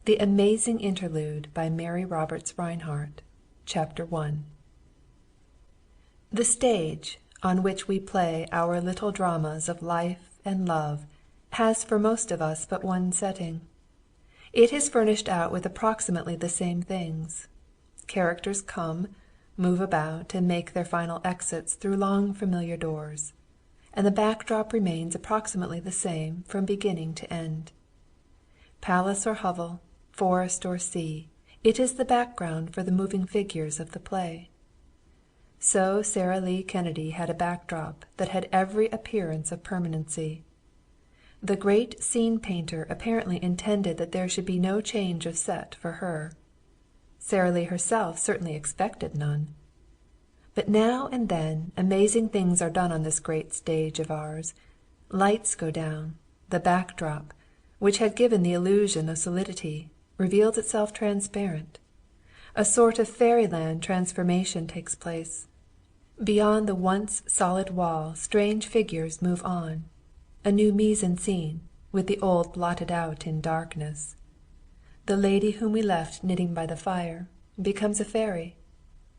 The Amazing Interlude by Mary Roberts Rinehart. Chapter 1. The stage on which we play our little dramas of life and love has for most of us but one setting. It is furnished out with approximately the same things. Characters come, move about, and make their final exits through long familiar doors, and the backdrop remains approximately the same from beginning to end. Palace or hovel, forest or sea, it is the background for the moving figures of the play. So Sara Lee Kennedy had a backdrop that had every appearance of permanency. The great scene painter apparently intended that there should be no change of set for her. Sara Lee herself certainly expected none. But now and then amazing things are done on this great stage of ours. Lights go down, the backdrop, which had given the illusion of solidity, reveals itself transparent. A sort of fairyland transformation takes place. Beyond the once solid wall strange figures move on. A new mise en scene, with the old blotted out in darkness. The lady whom we left knitting by the fire becomes a fairy.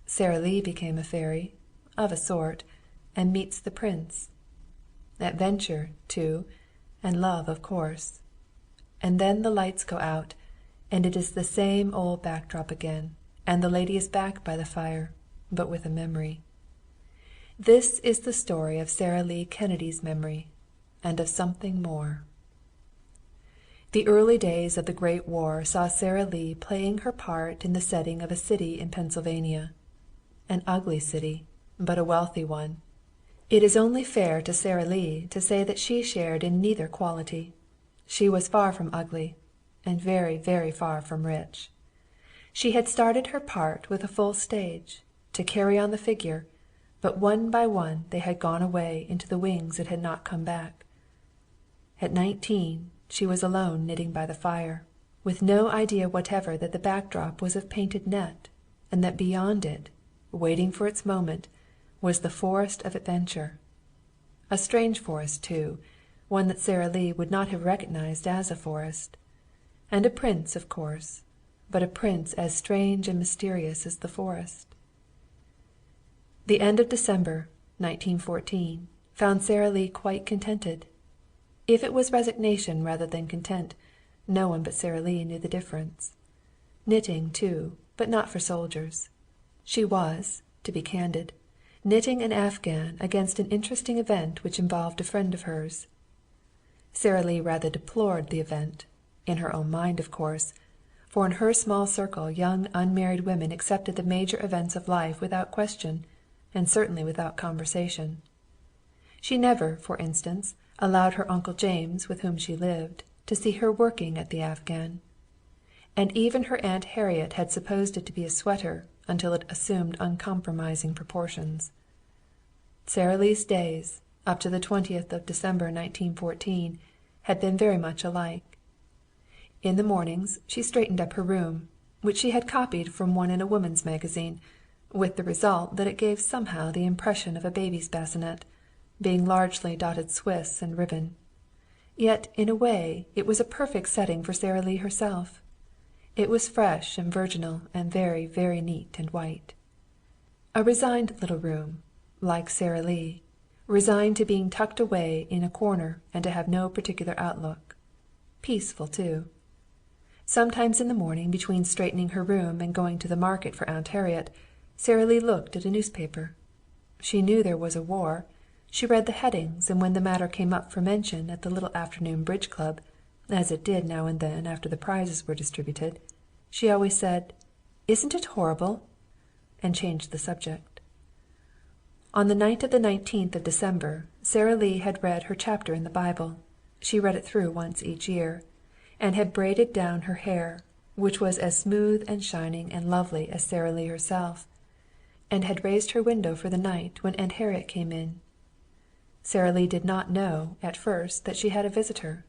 Sara Lee became a fairy, of a sort, and meets the prince. Adventure, too, and love, of course. And then the lights go out, and it is the same old backdrop again, and the lady is back by the fire, but with a memory. This is the story of Sara Lee Kennedy's memory, and of something more. The early days of the Great War saw Sara Lee playing her part in the setting of a city in Pennsylvania. An ugly city, but a wealthy one. It is only fair to Sara Lee to say that she shared in neither quality. She was far from ugly, and very, very far from rich. She had started her part with a full stage, to carry on the figure, but one by one they had gone away into the wings and had not come back. At 19 she was alone knitting by the fire, with no idea whatever that the backdrop was of painted net, and that beyond it, waiting for its moment, was the forest of adventure. A strange forest, too, one that Sara Lee would not have recognized as a forest. And a prince, of course, but a prince as strange and mysterious as the forest. The end of December, 1914, found Sara Lee quite contented. If it was resignation rather than content, no one but Sara Lee knew the difference. Knitting, too, but not for soldiers. She was, to be candid, knitting an afghan against an interesting event which involved a friend of hers. Sara Lee rather deplored the event, in her own mind, of course, for in her small circle young unmarried women accepted the major events of life without question, and certainly without conversation. She never, for instance, allowed her Uncle James, with whom she lived, to see her working at the afghan. And even her Aunt Harriet had supposed it to be a sweater until it assumed uncompromising proportions. Sara Lee's days, up to the 20th of December 1914, had been very much alike. In the mornings she straightened up her room, which she had copied from one in a woman's magazine, with the result that it gave somehow the impression of a baby's bassinet, being largely dotted Swiss and ribbon. Yet in a way it was a perfect setting for Sara Lee herself. It was fresh and virginal and very, very neat and white. A resigned little room, like Sara Lee, resigned to being tucked away in a corner and to have no particular outlook. Peaceful, too. Sometimes in the morning, between straightening her room and going to the market for Aunt Harriet, Sara Lee looked at a newspaper. She knew there was a war. She read the headings, and when the matter came up for mention at the little afternoon bridge club, as it did now and then after the prizes were distributed, she always said, "Isn't it horrible?" and changed the subject. On the night of the 19th of December, Sara Lee had read her chapter in the Bible. She read it through once each year, and had braided down her hair, which was as smooth and shining and lovely as Sara Lee herself, and had raised her window for the night when Aunt Harriet came in. Sara Lee did not know, at first, that she had a visitor.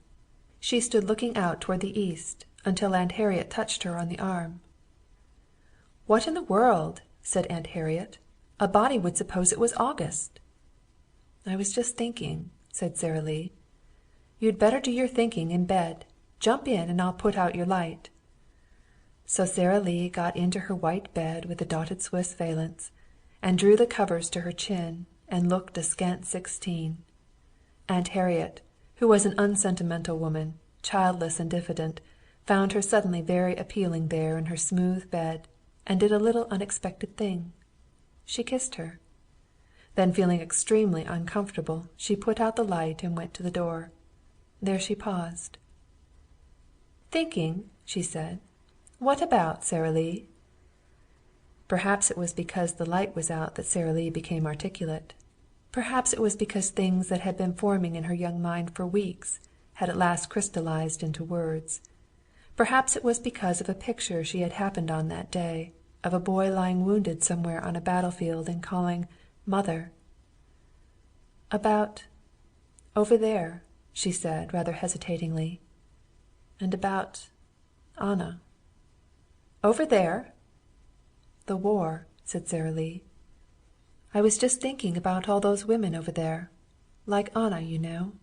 She stood looking out toward the east, until Aunt Harriet touched her on the arm. "What in the world?" said Aunt Harriet. "A body would suppose it was August." "I was just thinking," said Sara Lee. "You'd better do your thinking in bed. Jump in, and I'll put out your light." So Sara Lee got into her white bed with the dotted Swiss valance, and drew the covers to her chin, and looked a scant 16. Aunt Harriet, who was an unsentimental woman, childless and diffident, found her suddenly very appealing there in her smooth bed, and did a little unexpected thing. She kissed her. Then, feeling extremely uncomfortable, she put out the light and went to the door. There she paused. "Thinking?" she said. "What about, Sara Lee?" Perhaps it was because the light was out that Sara Lee became articulate. Perhaps it was because things that had been forming in her young mind for weeks had at last crystallized into words. Perhaps it was because of a picture she had happened on that day, of a boy lying wounded somewhere on a battlefield and calling "Mother." "About over there," she said, rather hesitatingly. "And about Anna." "Over there?" "The war," said Sara Lee. "I was just thinking about all those women over there. Like Anna, you know.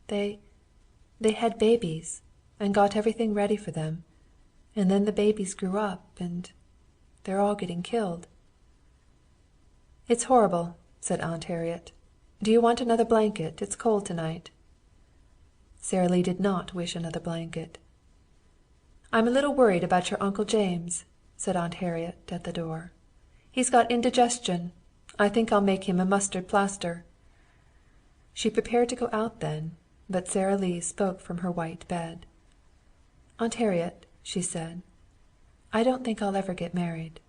They had babies, and got everything ready for them. And then the babies grew up, and they're all getting killed." "It's horrible," said Aunt Harriet. "Do you want another blanket? It's cold tonight." Sara Lee did not wish another blanket. "I'm a little worried about your Uncle James," said Aunt Harriet at the door. "He's got indigestion. I think I'll make him a mustard plaster." She prepared to go out then, but Sara Lee spoke from her white bed. "Aunt Harriet," she said, "I don't think I'll ever get married."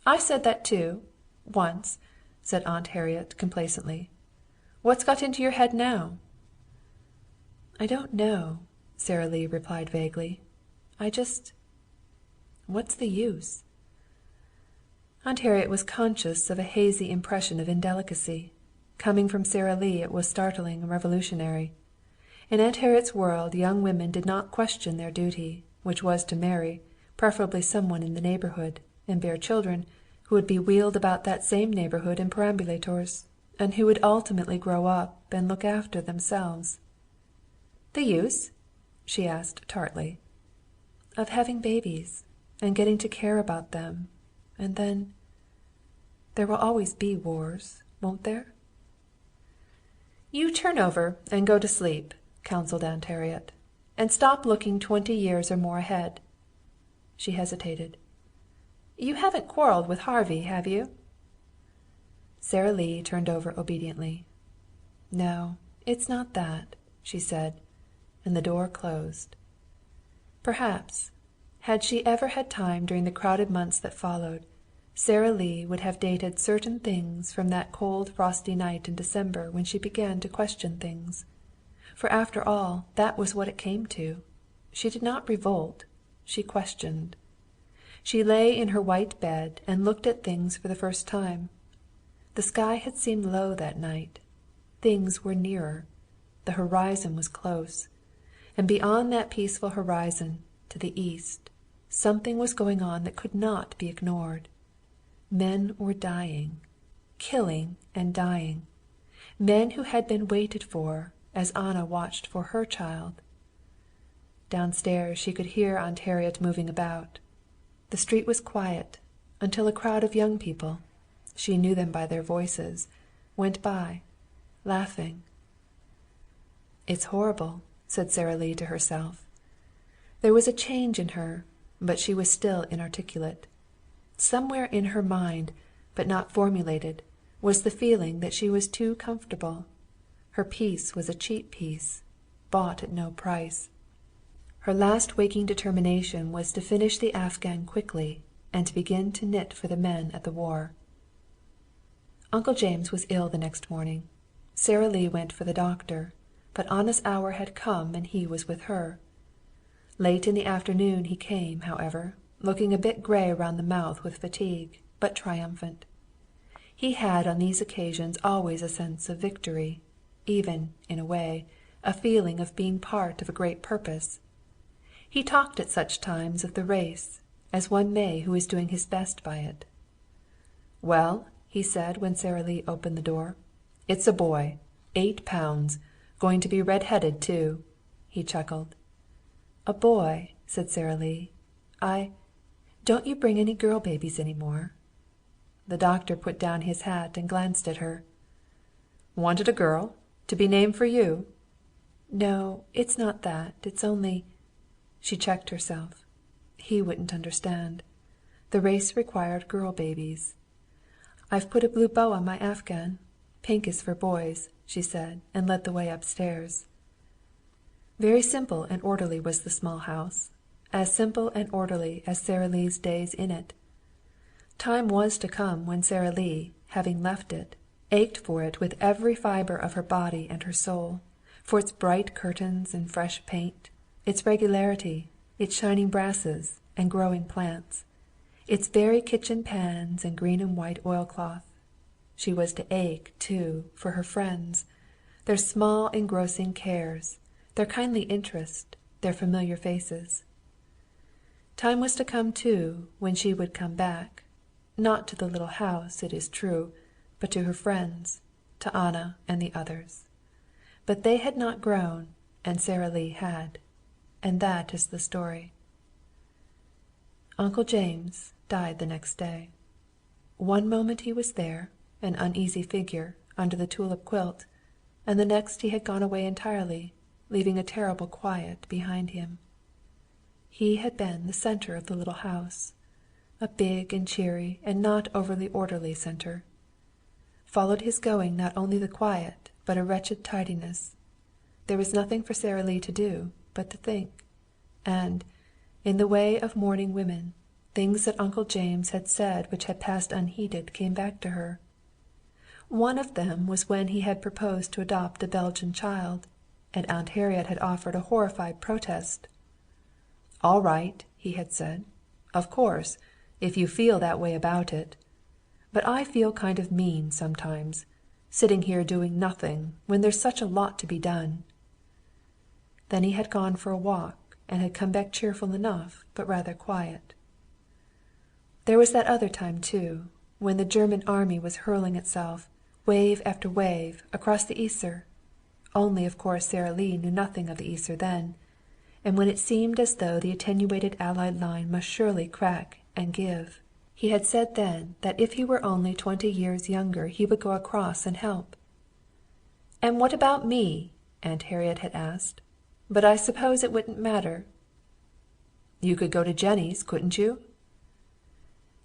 "I said that too, once," said Aunt Harriet complacently. "What's got into your head now?" "I don't know," Sara Lee replied vaguely. What's the use?" Aunt Harriet was conscious of a hazy impression of indelicacy. Coming from Sara Lee it was startling and revolutionary. In Aunt Harriet's world young women did not question their duty, which was to marry, preferably someone in the neighborhood, and bear children, who would be wheeled about that same neighborhood in perambulators, and who would ultimately grow up and look after themselves. "The use?" she asked tartly. "Of having babies, and getting to care about them, and then there will always be wars, won't there?" "You turn over and go to sleep," counseled Aunt Harriet, "and stop looking 20 years or more ahead." She hesitated. "You haven't quarreled with Harvey, have you?" Sara Lee turned over obediently. "No, it's not that," she said, and the door closed. Perhaps, had she ever had time during the crowded months that followed, Sara Lee would have dated certain things from that cold frosty night in December when she began to question things. For after all, that was what it came to. She did not revolt. She questioned. She lay in her white bed and looked at things for the first time. The sky had seemed low that night. Things were nearer. The horizon was close. And beyond that peaceful horizon, to the east, something was going on that could not be ignored. Men were dying, killing and dying. Men who had been waited for, as Anna watched for her child. Downstairs she could hear Aunt Harriet moving about. The street was quiet, until a crowd of young people, she knew them by their voices, went by, laughing. "It's horrible," said Sara Lee to herself. There was a change in her, but she was still inarticulate. Somewhere in her mind, but not formulated, was the feeling that she was too comfortable. Her peace was a cheap peace, bought at no price. Her last waking determination was to finish the afghan quickly, and to begin to knit for the men at the war. Uncle James was ill the next morning. Sara Lee went for the doctor, but Anna's hour had come and he was with her. Late in the afternoon he came, however, looking a bit gray around the mouth with fatigue, but triumphant. He had on these occasions always a sense of victory, even, in a way, a feeling of being part of a great purpose. He talked at such times of the race, as one may who is doing his best by it. "Well," he said when Sara Lee opened the door, "it's a boy, 8 pounds, going to be red-headed too." He chuckled. "A boy," said Sara Lee. Don't you bring any girl babies any more?" The doctor put down his hat and glanced at her. "Wanted a girl? To be named for you?" "No, it's not that. It's only—" She checked herself. He wouldn't understand. The race required girl babies. "I've put a blue bow on my afghan. Pink is for boys," she said, and led the way upstairs. Very simple and orderly was the small house, as simple and orderly as Sara Lee's days in it. Time was to come when Sara Lee, having left it, ached for it with every fiber of her body and her soul, for its bright curtains and fresh paint, its regularity, its shining brasses and growing plants, its very kitchen pans and green and white oilcloth. She was to ache, too, for her friends, their small engrossing cares, their kindly interest, their familiar faces. Time was to come, too, when she would come back, not to the little house, it is true, but to her friends, to Anna and the others. But they had not grown, and Sara Lee had. And that is the story. Uncle James died the next day. One moment he was there, an uneasy figure, under the tulip quilt, and the next he had gone away entirely, leaving a terrible quiet behind him. He had been the center of the little house, a big and cheery and not overly orderly center. Followed his going not only the quiet, but a wretched tidiness. There was nothing for Sara Lee to do but to think. And, in the way of mourning women, things that Uncle James had said which had passed unheeded came back to her. One of them was when he had proposed to adopt a Belgian child, and Aunt Harriet had offered a horrified protest. "All right," he had said. "Of course, if you feel that way about it. But I feel kind of mean sometimes, sitting here doing nothing when there's such a lot to be done." Then he had gone for a walk and had come back cheerful enough, but rather quiet. There was that other time, too, when the German army was hurling itself, wave after wave, across the Yser. Only, of course, Sara Lee knew nothing of the Yser then, and when it seemed as though the attenuated Allied line must surely crack and give. He had said then that if he were only 20 years younger he would go across and help. "And what about me?" Aunt Harriet had asked. "But I suppose it wouldn't matter." "You could go to Jennie's, couldn't you?"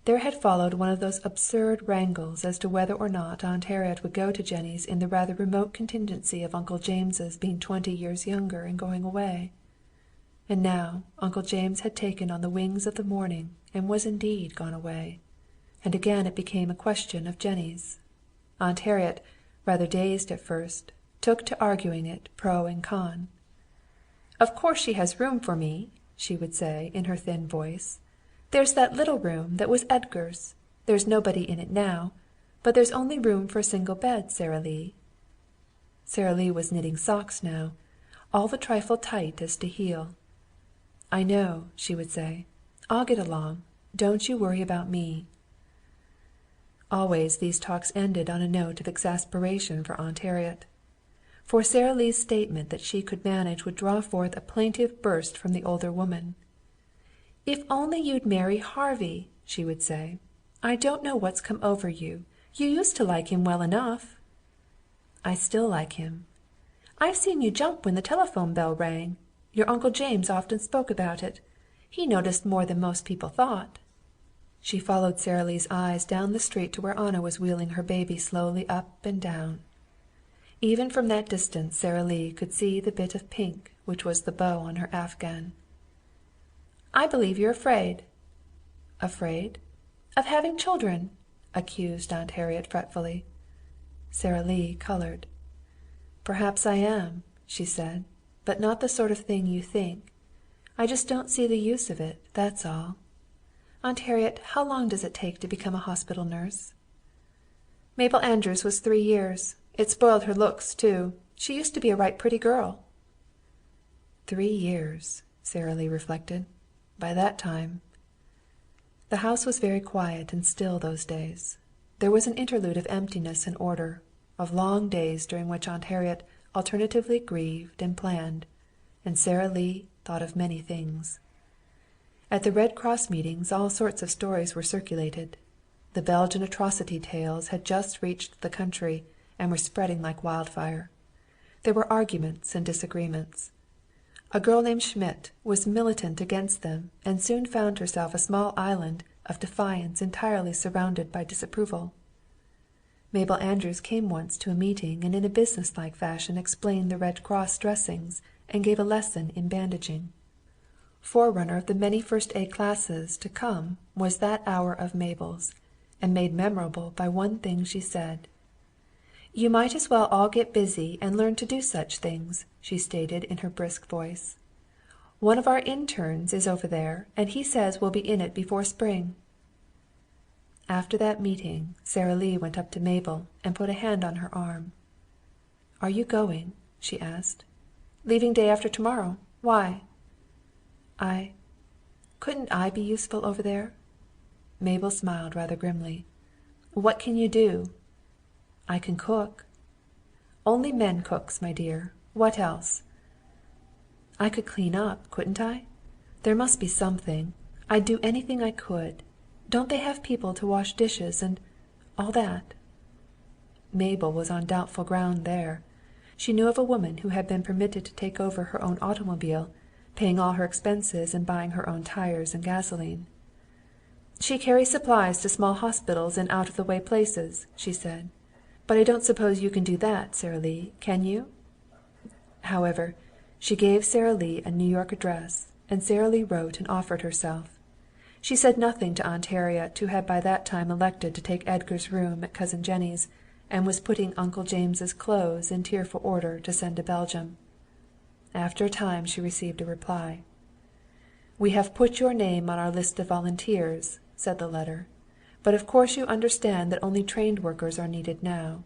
There had followed one of those absurd wrangles as to whether or not Aunt Harriet would go to Jennie's in the rather remote contingency of Uncle James's being 20 years younger and going away. And now Uncle James had taken on the wings of the morning and was indeed gone away. And again it became a question of Jennie's. Aunt Harriet, rather dazed at first, took to arguing it pro and con. "Of course she has room for me," she would say in her thin voice. "There's that little room that was Edgar's. There's nobody in it now, but there's only room for a single bed, Sara Lee." Sara Lee was knitting socks now, all the trifle tight as to heel. "I know," she would say. "I'll get along. Don't you worry about me." Always these talks ended on a note of exasperation for Aunt Harriet. For Sara Lee's statement that she could manage would draw forth a plaintive burst from the older woman. "If only you'd marry Harvey," she would say. "I don't know what's come over you. You used to like him well enough." "I still like him." "I've seen you jump when the telephone bell rang. Your Uncle James often spoke about it. He noticed more than most people thought." She followed Sara Lee's eyes down the street to where Anna was wheeling her baby slowly up and down. Even from that distance Sara Lee could see the bit of pink which was the bow on her afghan. "I believe you're afraid." "Afraid?" "Of having children," accused Aunt Harriet fretfully. Sara Lee colored. "Perhaps I am," she said, "but not the sort of thing you think. I just don't see the use of it, that's all. Aunt Harriet, how long does it take to become a hospital nurse?" "Mabel Andrews was 3 years. It spoiled her looks, too. She used to be a right pretty girl." 3 years, Sara Lee reflected. By that time... The house was very quiet and still those days. There was an interlude of emptiness and order, of long days during which Aunt Harriet alternatively grieved and planned, and Sara Lee thought of many things. At the Red Cross meetings all sorts of stories were circulated. The Belgian atrocity tales had just reached the country and were spreading like wildfire. There were arguments and disagreements. A girl named Schmidt was militant against them and soon found herself a small island of defiance entirely surrounded by disapproval. Mabel Andrews came once to a meeting and in a businesslike fashion explained the Red Cross dressings and gave a lesson in bandaging. Forerunner of the many first aid classes to come was that hour of Mabel's, and made memorable by one thing she said. "You might as well all get busy and learn to do such things," she stated in her brisk voice. "One of our interns is over there, and he says we'll be in it before spring." After that meeting Sara Lee went up to Mabel and put a hand on her arm. "Are you going?" she asked. "Leaving day after tomorrow. Why?" Couldn't I be useful over there?" Mabel smiled rather grimly. "What can you do?" "I can cook." "Only men cooks, my dear. What else?" "I could clean up, couldn't I? There must be something. I'd do anything I could. Don't they have people to wash dishes and all that?" Mabel was on doubtful ground there. She knew of a woman who had been permitted to take over her own automobile, paying all her expenses and buying her own tires and gasoline. "She carries supplies to small hospitals in out-of-the-way places," she said. "But I don't suppose you can do that, Sara Lee, can you?" However, she gave Sara Lee a New York address, and Sara Lee wrote and offered herself. She said nothing to Aunt Harriet, who had by that time elected to take Edgar's room at Cousin Jenny's, and was putting Uncle James's clothes in tearful order to send to Belgium. After a time she received a reply. "We have put your name on our list of volunteers," said the letter. "But of course you understand that only trained workers are needed now.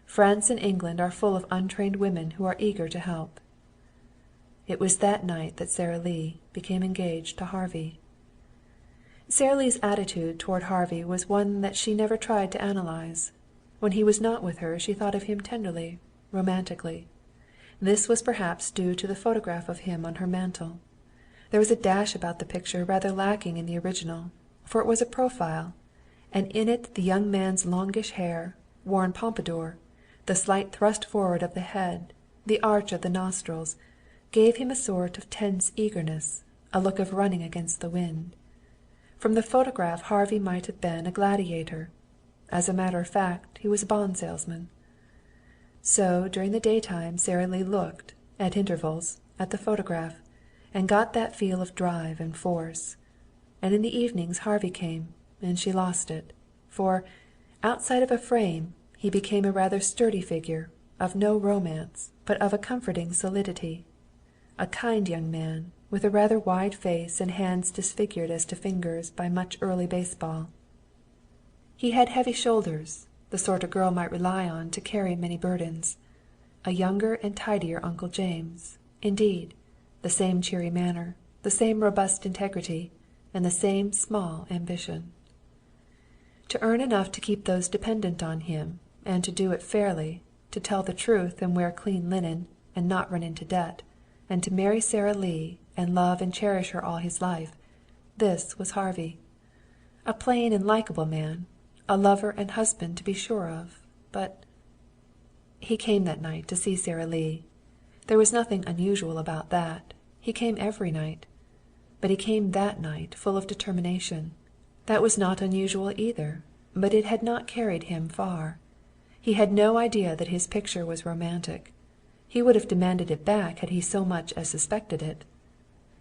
France and England are full of untrained women who are eager to help." It was that night that Sara Lee became engaged to Harvey. Sara Lee's attitude toward Harvey was one that she never tried to analyze. When he was not with her she thought of him tenderly, romantically. This was perhaps due to the photograph of him on her mantel. There was a dash about the picture rather lacking in the original, for it was a profile, and in it the young man's longish hair, worn pompadour, the slight thrust forward of the head, the arch of the nostrils, gave him a sort of tense eagerness, a look of running against the wind. From the photograph Harvey might have been a gladiator. As a matter of fact, he was a bond salesman. So during the daytime Sara Lee looked, at intervals, at the photograph, and got that feel of drive and force. And in the evenings Harvey came, and she lost it. For, outside of a frame, he became a rather sturdy figure, of no romance, but of a comforting solidity. A kind young man, with a rather wide face and hands disfigured as to fingers by much early baseball. He had heavy shoulders, the sort a girl might rely on to carry many burdens. A younger and tidier Uncle James, indeed, the same cheery manner, the same robust integrity, and the same small ambition. To earn enough to keep those dependent on him, and to do it fairly, to tell the truth and wear clean linen, and not run into debt, and to marry Sara Lee and love and cherish her all his life, this was Harvey. A plain and likable man, a lover and husband to be sure of, but... He came that night to see Sara Lee. There was nothing unusual about that. He came every night. But he came that night full of determination. That was not unusual either, but it had not carried him far. He had no idea that his picture was romantic. He would have demanded it back had he so much as suspected it.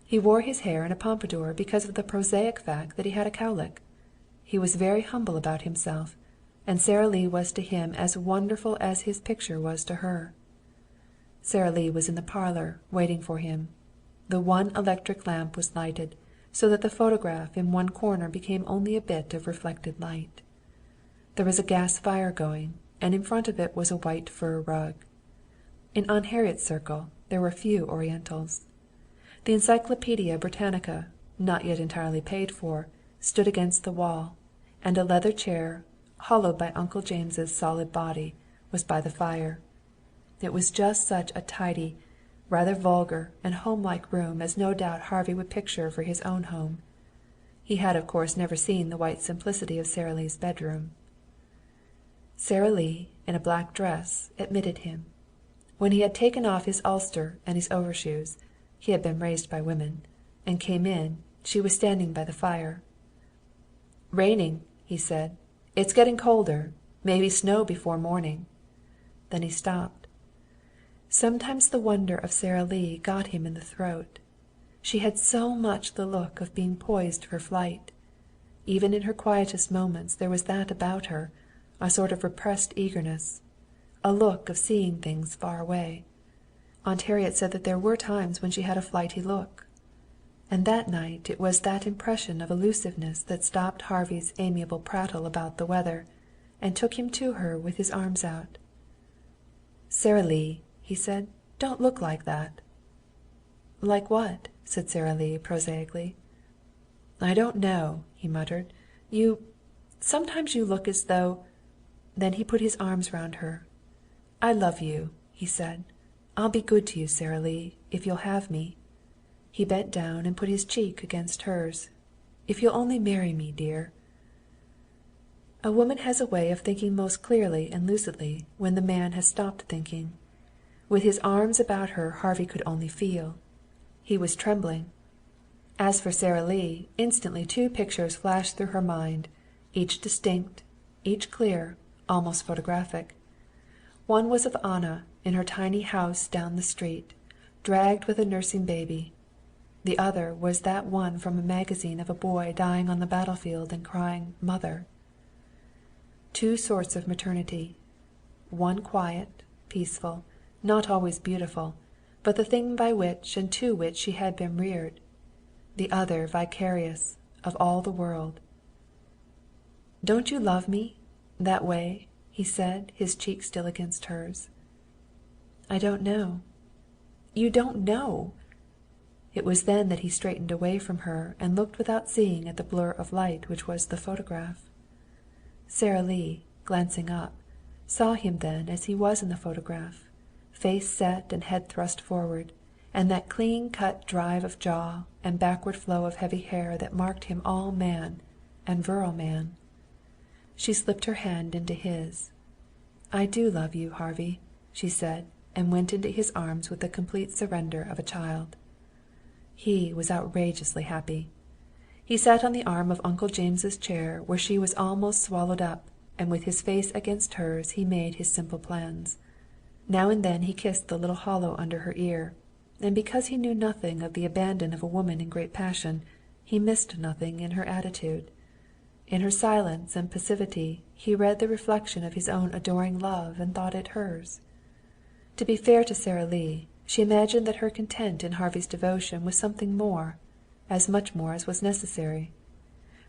He wore his hair in a pompadour because of the prosaic fact that he had a cowlick. He was very humble about himself, and Sara Lee was to him as wonderful as his picture was to her. Sara Lee was in the parlor, waiting for him. The one electric lamp was lighted, so that the photograph in one corner became only a bit of reflected light. There was a gas fire going, and in front of it was a white fur rug. In Aunt Harriet's circle there were few Orientals. The Encyclopaedia Britannica, not yet entirely paid for, stood against the wall, and a leather chair, hollowed by Uncle James's solid body, was by the fire. It was just such a tidy, rather vulgar and homelike room as no doubt Harvey would picture for his own home. He had, of course, never seen the white simplicity of Sara Lee's bedroom. Sara Lee, in a black dress, admitted him. When he had taken off his ulster and his overshoes (he had been raised by women) and came in, she was standing by the fire. "Raining," he said. "It's getting colder. Maybe snow before morning." Then he stopped. Sometimes the wonder of Sara Lee got him in the throat. She had so much the look of being poised for flight. Even in her quietest moments there was that about her, a sort of repressed eagerness, a look of seeing things far away. Aunt Harriet said that there were times when she had a flighty look. And that night it was that impression of elusiveness that stopped Harvey's amiable prattle about the weather, and took him to her with his arms out. "Sara Lee," he said, "don't look like that." "Like what?" said Sara Lee prosaically. "I don't know," he muttered. Sometimes you look as though—" Then he put his arms round her. "I love you," he said. "I'll be good to you, Sara Lee, if you'll have me." He bent down and put his cheek against hers. "If you'll only marry me, dear." A woman has a way of thinking most clearly and lucidly when the man has stopped thinking. With his arms about her Harvey could only feel. He was trembling. As for Sara Lee, instantly two pictures flashed through her mind, each distinct, each clear, almost photographic. One was of Anna in her tiny house down the street, dragged with a nursing baby. The other was that one from a magazine of a boy dying on the battlefield and crying "Mother." Two sorts of maternity. One quiet, peaceful, not always beautiful, but the thing by which and to which she had been reared. The other vicarious, of all the world. "Don't you love me, that way?" he said, his cheek still against hers. "I don't know." "You don't know!" It was then that he straightened away from her and looked without seeing at the blur of light which was the photograph. Sara Lee, glancing up, saw him then as he was in the photograph, face set and head thrust forward, and that clean-cut drive of jaw and backward flow of heavy hair that marked him all man, and virile man. She slipped her hand into his. "I do love you, Harvey," she said, and went into his arms with the complete surrender of a child. He was outrageously happy. He sat on the arm of Uncle James's chair where she was almost swallowed up, and with his face against hers he made his simple plans. Now and then he kissed the little hollow under her ear, and because he knew nothing of the abandon of a woman in great passion, he missed nothing in her attitude. In her silence and passivity he read the reflection of his own adoring love and thought it hers. To be fair to Sara Lee, she imagined that her content in Harvey's devotion was something more, as much more as was necessary.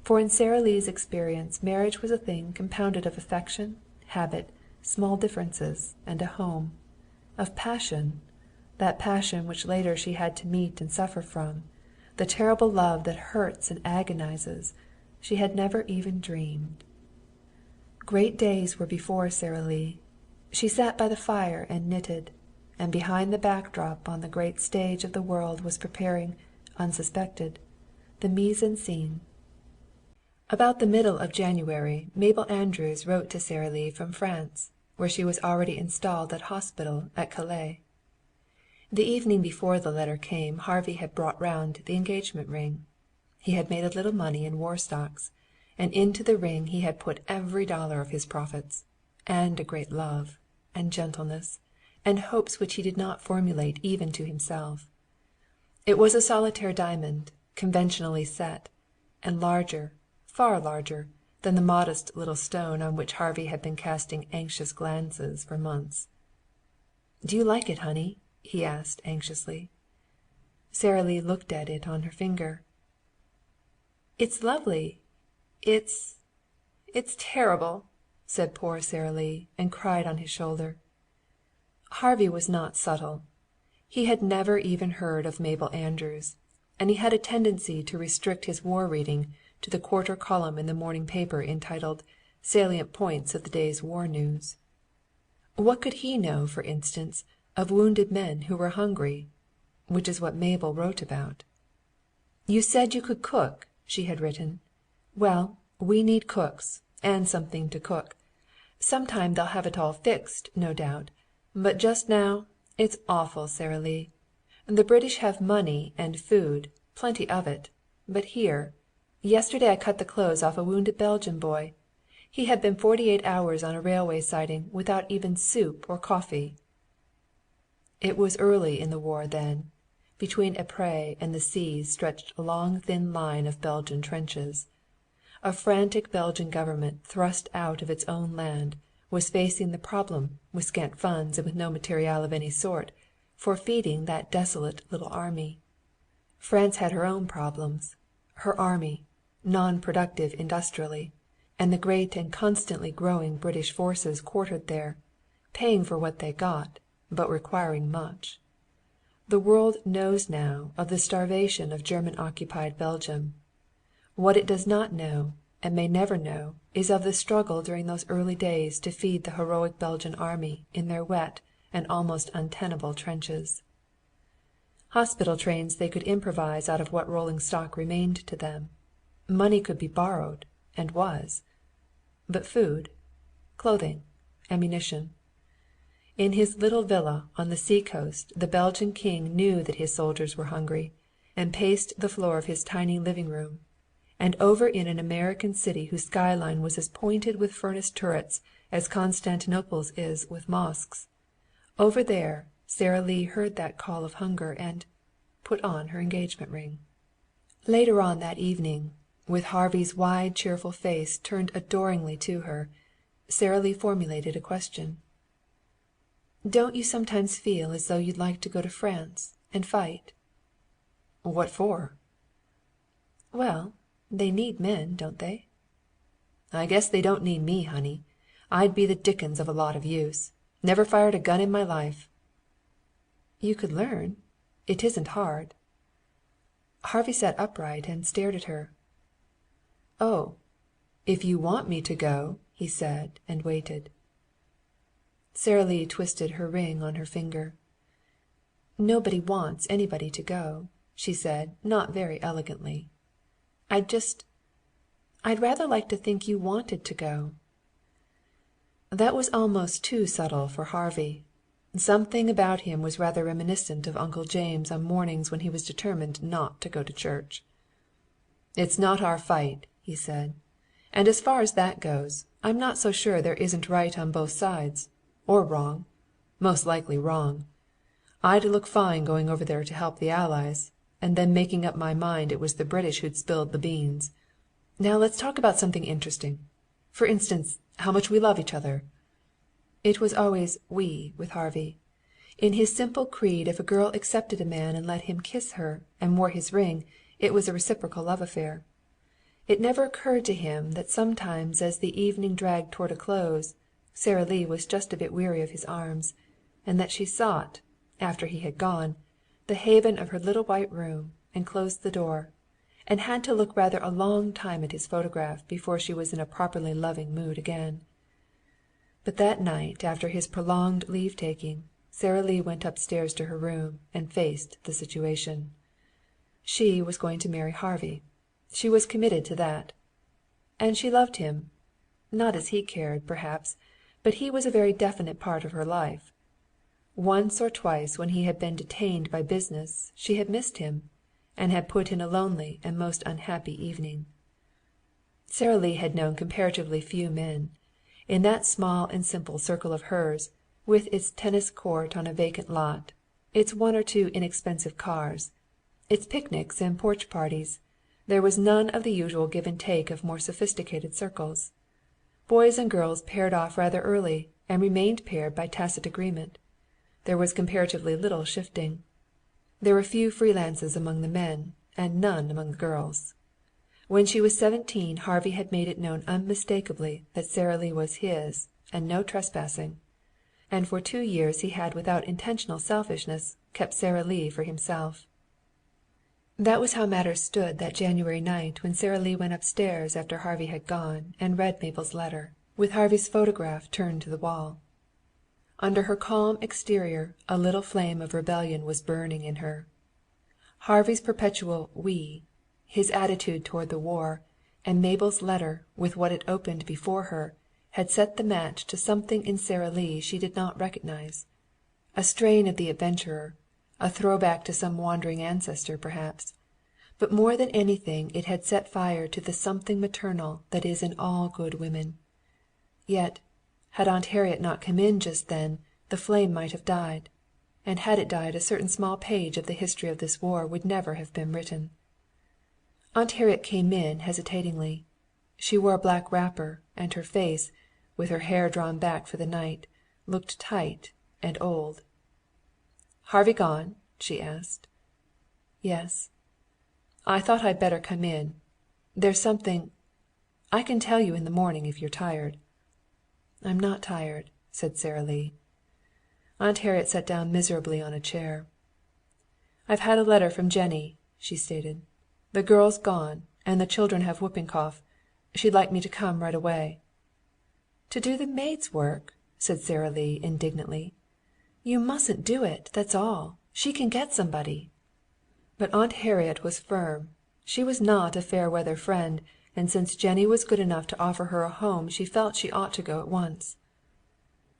For in Sara Lee's experience marriage was a thing compounded of affection, habit, small differences, and a home. Of passion, that passion which later she had to meet and suffer from, the terrible love that hurts and agonizes, she had never even dreamed. Great days were before Sara Lee. She sat by the fire and knitted, and behind the backdrop on the great stage of the world was preparing, unsuspected, the mise en scène. About the middle of January, Mabel Andrews wrote to Sara Lee from France, where she was already installed at hospital at Calais. The evening before the letter came Harvey had brought round the engagement ring. He had made a little money in war stocks, and into the ring he had put every dollar of his profits, and a great love, and gentleness, and hopes which he did not formulate even to himself. It was a solitaire diamond, conventionally set, and larger, far larger, than the modest little stone on which Harvey had been casting anxious glances for months. "Do you like it, honey?" he asked anxiously. Sara Lee looked at it on her finger. "It's lovely. It's terrible," said poor Sara Lee, and cried on his shoulder. Harvey was not subtle. He had never even heard of Mabel Andrews, and he had a tendency to restrict his war reading to the quarter column in the morning paper entitled "Salient Points of the Day's War News." What could he know, for instance, of wounded men who were hungry, which is what Mabel wrote about? "You said you could cook," she had written. "Well, we need cooks, and something to cook. Sometime they'll have it all fixed, no doubt. But just now, it's awful, Sara Lee. The British have money and food, plenty of it. But here yesterday I cut the clothes off a wounded Belgian boy. He had been 48 hours on a railway siding without even soup or coffee." It was early in the war then. Between Ypres and the sea stretched a long thin line of Belgian trenches. A frantic Belgian government thrust out of its own land was facing the problem, with scant funds and with no materiel of any sort, for feeding that desolate little army. France had her own problems, her army, non-productive industrially, and the great and constantly growing British forces quartered there, paying for what they got, but requiring much. The world knows now of the starvation of German-occupied Belgium. What it does not know, and may never know, is of the struggle during those early days to feed the heroic Belgian army in their wet and almost untenable trenches. Hospital trains they could improvise out of what rolling stock remained to them. Money could be borrowed, and was. But food, clothing, ammunition. In his little villa on the sea-coast the Belgian king knew that his soldiers were hungry, and paced the floor of his tiny living-room. And over in an American city whose skyline was as pointed with furnace turrets as Constantinople's is with mosques, over there Sara Lee heard that call of hunger and put on her engagement ring. Later on that evening, with Harvey's wide cheerful face turned adoringly to her, Sara Lee formulated a question. "Don't you sometimes feel as though you'd like to go to France and fight?" "What for?" "Well, they need men, don't they?" "I guess they don't need me, honey. I'd be the dickens of a lot of use. Never fired a gun in my life." "You could learn. It isn't hard." Harvey sat upright and stared at her. "Oh, if you want me to go," he said, and waited. Sara Lee twisted her ring on her finger. "Nobody wants anybody to go," she said, not very elegantly. I'd rather like to think you wanted to go." That was almost too subtle for Harvey. Something about him was rather reminiscent of Uncle James on mornings when he was determined not to go to church. "It's not our fight," he said. "And as far as that goes, I'm not so sure there isn't right on both sides. Or wrong. Most likely wrong. I'd look fine going over there to help the Allies, and then making up my mind it was the British who'd spilled the beans. Now let's talk about something interesting. For instance, how much we love each other." It was always "we" with Harvey. In his simple creed if a girl accepted a man and let him kiss her and wore his ring, it was a reciprocal love affair. It never occurred to him that sometimes as the evening dragged toward a close, Sara Lee was just a bit weary of his arms, and that she sought, after he had gone, the haven of her little white room, and closed the door, and had to look rather a long time at his photograph before she was in a properly loving mood again. But that night after his prolonged leave-taking, Sara Lee went upstairs to her room and faced the situation. She was going to marry Harvey. She was committed to that. And she loved him. Not as he cared, perhaps, but he was a very definite part of her life. Once or twice when he had been detained by business she had missed him, and had put in a lonely and most unhappy evening. Sara Lee had known comparatively few men. In that small and simple circle of hers, with its tennis court on a vacant lot, its one or two inexpensive cars, its picnics and porch parties, there was none of the usual give and take of more sophisticated circles. Boys and girls paired off rather early, and remained paired by tacit agreement. There was comparatively little shifting. There were few free lances among the men, and none among the girls. When she was 17 Harvey had made it known unmistakably that Sara Lee was his, and no trespassing. And for 2 years he had without intentional selfishness kept Sara Lee for himself. That was how matters stood that January night when Sara Lee went upstairs after Harvey had gone and read Mabel's letter, with Harvey's photograph turned to the wall. Under her calm exterior a little flame of rebellion was burning in her. Harvey's perpetual "we," his attitude toward the war, and Mabel's letter with what it opened before her, had set the match to something in Sara Lee she did not recognize. A strain of the adventurer, a throwback to some wandering ancestor, perhaps. But more than anything it had set fire to the something maternal that is in all good women. Yet, had Aunt Harriet not come in just then, the flame might have died. And had it died a certain small page of the history of this war would never have been written. Aunt Harriet came in hesitatingly. She wore a black wrapper, and her face, with her hair drawn back for the night, looked tight and old. "Harvey gone?" she asked. "Yes." "I thought I'd better come in. There's something I can tell you in the morning if you're tired." "I'm not tired," said Sara Lee. Aunt Harriet sat down miserably on a chair. "I've had a letter from Jennie," she stated. "The girl's gone, and the children have whooping cough. She'd like me to come right away." "To do the maid's work?" said Sara Lee indignantly. "You mustn't do it, that's all. She can get somebody." But Aunt Harriet was firm. She was not a fair weather friend, and since Jennie was good enough to offer her a home she felt she ought to go at once.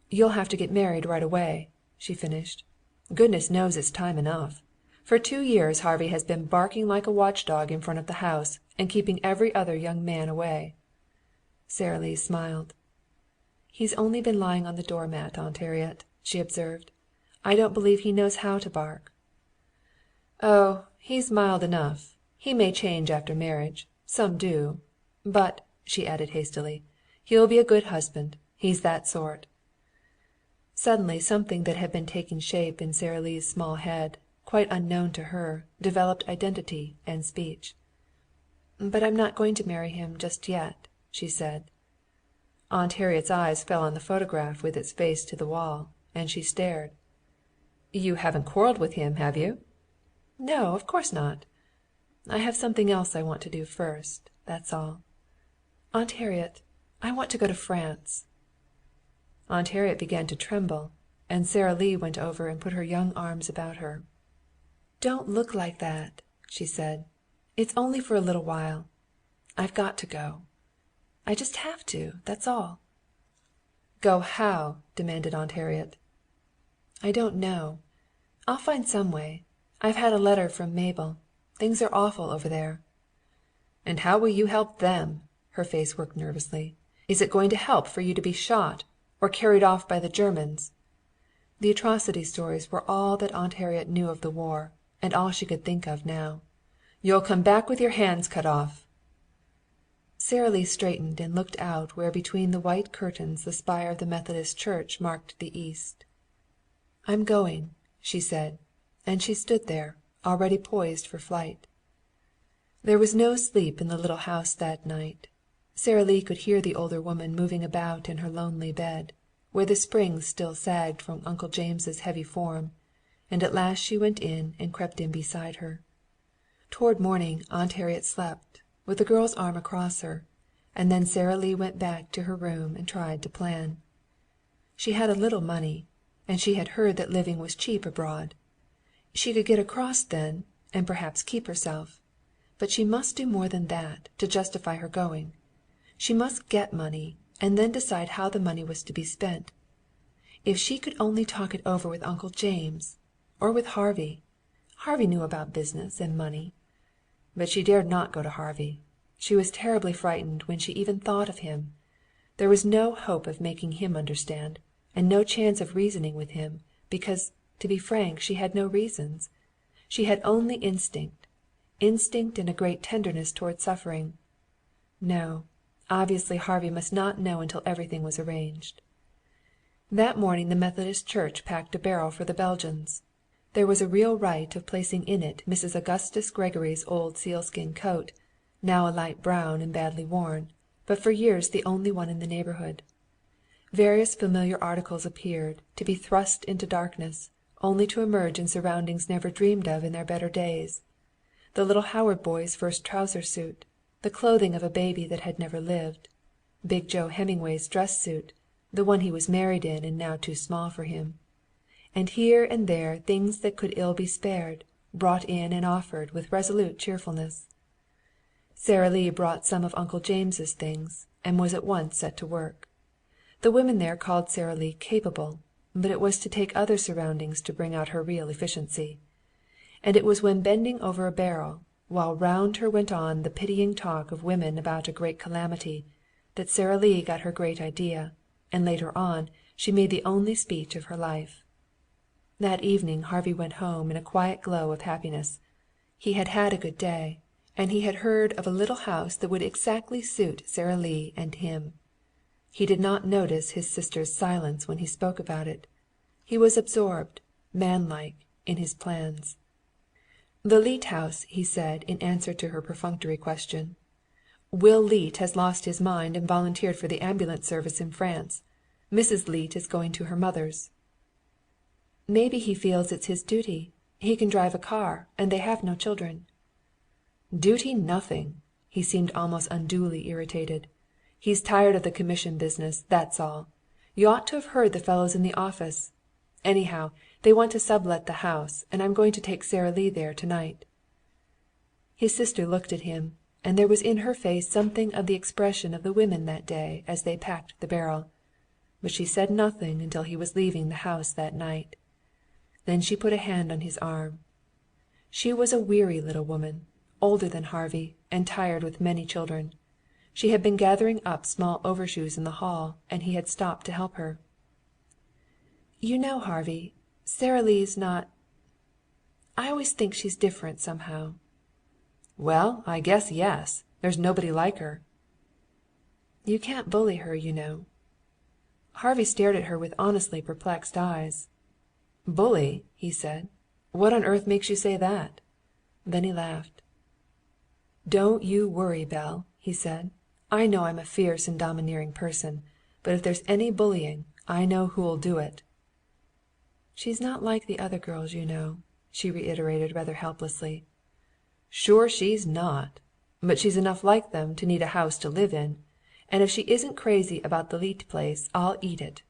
"You'll have to get married right away," she finished. "Goodness knows it's time enough. For 2 years Harvey has been barking like a watchdog in front of the house, and keeping every other young man away." Sara Lee smiled. "He's only been lying on the doormat, Aunt Harriet," she observed. "I don't believe he knows how to bark." "Oh, he's mild enough. He may change after marriage. Some do. But," she added hastily, "he'll be a good husband. He's that sort." Suddenly something that had been taking shape in Sara Lee's small head, quite unknown to her, developed identity and speech. "But I'm not going to marry him just yet," she said. Aunt Harriet's eyes fell on the photograph with its face to the wall, and she stared. "You haven't quarreled with him, have you?" "No, of course not. I have something else I want to do first, that's all. Aunt Harriet, I want to go to France." Aunt Harriet began to tremble, and Sara Lee went over and put her young arms about her. "Don't look like that," she said. "It's only for a little while. I've got to go. I just have to, that's all." "Go how?" demanded Aunt Harriet. "I don't know. I'll find some way. I've had a letter from Mabel. Things are awful over there." "And how will you help them?" Her face worked nervously. "Is it going to help for you to be shot, or carried off by the Germans?" The atrocity stories were all that Aunt Harriet knew of the war, and all she could think of now. "You'll come back with your hands cut off." Sara Lee straightened and looked out where between the white curtains the spire of the Methodist Church marked the east. "I'm going," she said, and she stood there, already poised for flight. There was no sleep in the little house that night. Sara Lee could hear the older woman moving about in her lonely bed, where the springs still sagged from Uncle James's heavy form, and at last she went in and crept in beside her. Toward morning Aunt Harriet slept, with the girl's arm across her, and then Sara Lee went back to her room and tried to plan. She had a little money, and she had heard that living was cheap abroad. She could get across then, and perhaps keep herself. But she must do more than that, to justify her going. She must get money, and then decide how the money was to be spent. If she could only talk it over with Uncle James, or with Harvey. Harvey knew about business and money. But she dared not go to Harvey. She was terribly frightened when she even thought of him. There was no hope of making him understand, and no chance of reasoning with him, because, to be frank, she had no reasons. She had only instinct. Instinct and a great tenderness toward suffering. No, obviously Harvey must not know until everything was arranged. That morning the Methodist Church packed a barrel for the Belgians. There was a real rite of placing in it Mrs. Augustus Gregory's old sealskin coat, now a light brown and badly worn, but for years the only one in the neighborhood. Various familiar articles appeared, to be thrust into darkness, only to emerge in surroundings never dreamed of in their better days. The little Howard boy's first trouser suit, the clothing of a baby that had never lived, Big Joe Hemingway's dress suit, the one he was married in and now too small for him. And here and there things that could ill be spared, brought in and offered with resolute cheerfulness. Sara Lee brought some of Uncle James's things, and was at once set to work. The women there called Sara Lee capable, but it was to take other surroundings to bring out her real efficiency. And it was when bending over a barrel, while round her went on the pitying talk of women about a great calamity, that Sara Lee got her great idea, and later on she made the only speech of her life. That evening Harvey went home in a quiet glow of happiness. He had had a good day, and he had heard of a little house that would exactly suit Sara Lee and him. He did not notice his sister's silence when he spoke about it. He was absorbed, manlike, in his plans. "The Leete house," he said in answer to her perfunctory question. "Will Leete has lost his mind and volunteered for the ambulance service in France. Mrs. Leete is going to her mother's." "Maybe he feels it's his duty. He can drive a car, and they have no children." "Duty nothing!" He seemed almost unduly irritated. "He's tired of the commission business, that's all. You ought to have heard the fellows in the office. Anyhow, they want to sublet the house, and I'm going to take Sara Lee there tonight." His sister looked at him, and there was in her face something of the expression of the women that day as they packed the barrel. But she said nothing until he was leaving the house that night. Then she put a hand on his arm. She was a weary little woman, older than Harvey, and tired with many children. She had been gathering up small overshoes in the hall, and he had stopped to help her. "You know, Harvey, Sara Lee's not... I always think she's different somehow." "Well, I guess yes. There's nobody like her." "You can't bully her, you know." Harvey stared at her with honestly perplexed eyes. "Bully?" he said. "What on earth makes you say that?" Then he laughed. "Don't you worry, Belle," he said. "I know I'm a fierce and domineering person, but if there's any bullying, I know who'll do it." "She's not like the other girls, you know," she reiterated rather helplessly. "Sure she's not. But she's enough like them to need a house to live in. And if she isn't crazy about the Leete place, I'll eat it."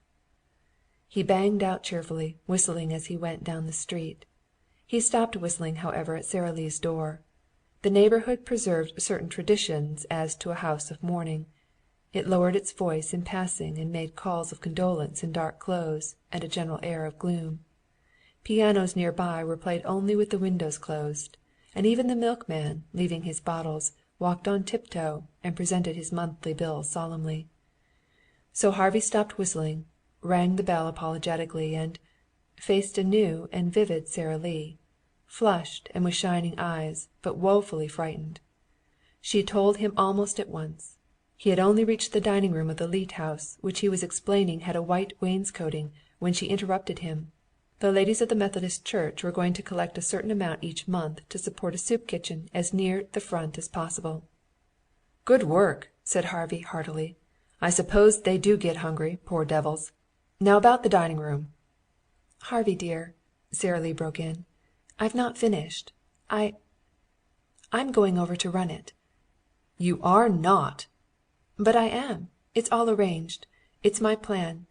He banged out cheerfully, whistling as he went down the street. He stopped whistling, however, at Sara Lee's door. The neighborhood preserved certain traditions as to a house of mourning. It lowered its voice in passing and made calls of condolence in dark clothes and a general air of gloom. Pianos near by were played only with the windows closed, and even the milkman, leaving his bottles, walked on tiptoe and presented his monthly bill solemnly. So Harvey stopped whistling, rang the bell apologetically, and faced a new and vivid Sara Lee, flushed and with shining eyes, but woefully frightened. She told him almost at once. He had only reached the dining room of the Leete house, which he was explaining had a white wainscoting, when she interrupted him. The ladies of the Methodist Church were going to collect a certain amount each month to support a soup kitchen as near the front as possible. "Good work," said Harvey heartily. "I suppose they do get hungry, poor devils. Now about the dining room." "Harvey dear," Sara Lee broke in, "I've not finished. I'm going over to run it." "You are not!" "But I am. It's all arranged. It's my plan.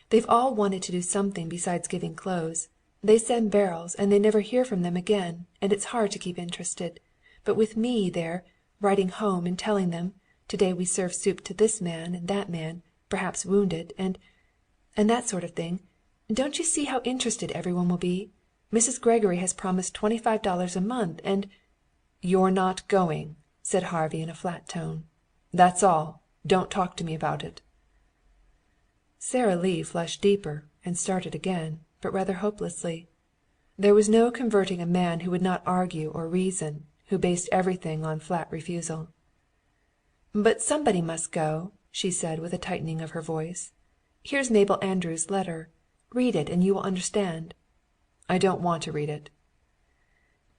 They've all wanted to do something besides giving clothes. They send barrels, and they never hear from them again, and it's hard to keep interested. But with me there, writing home and telling them, today we serve soup to this man and that man, perhaps wounded, and that sort of thing. Don't you see how interested everyone will be? Mrs. Gregory has promised $25 a month, and—" "You're not going," said Harvey in a flat tone. "That's all. Don't talk to me about it." Sara Lee flushed deeper and started again, but rather hopelessly. There was no converting a man who would not argue or reason, who based everything on flat refusal. "But somebody must go," she said with a tightening of her voice. "Here's Mabel Andrews' letter. Read it and you will understand." "I don't want to read it."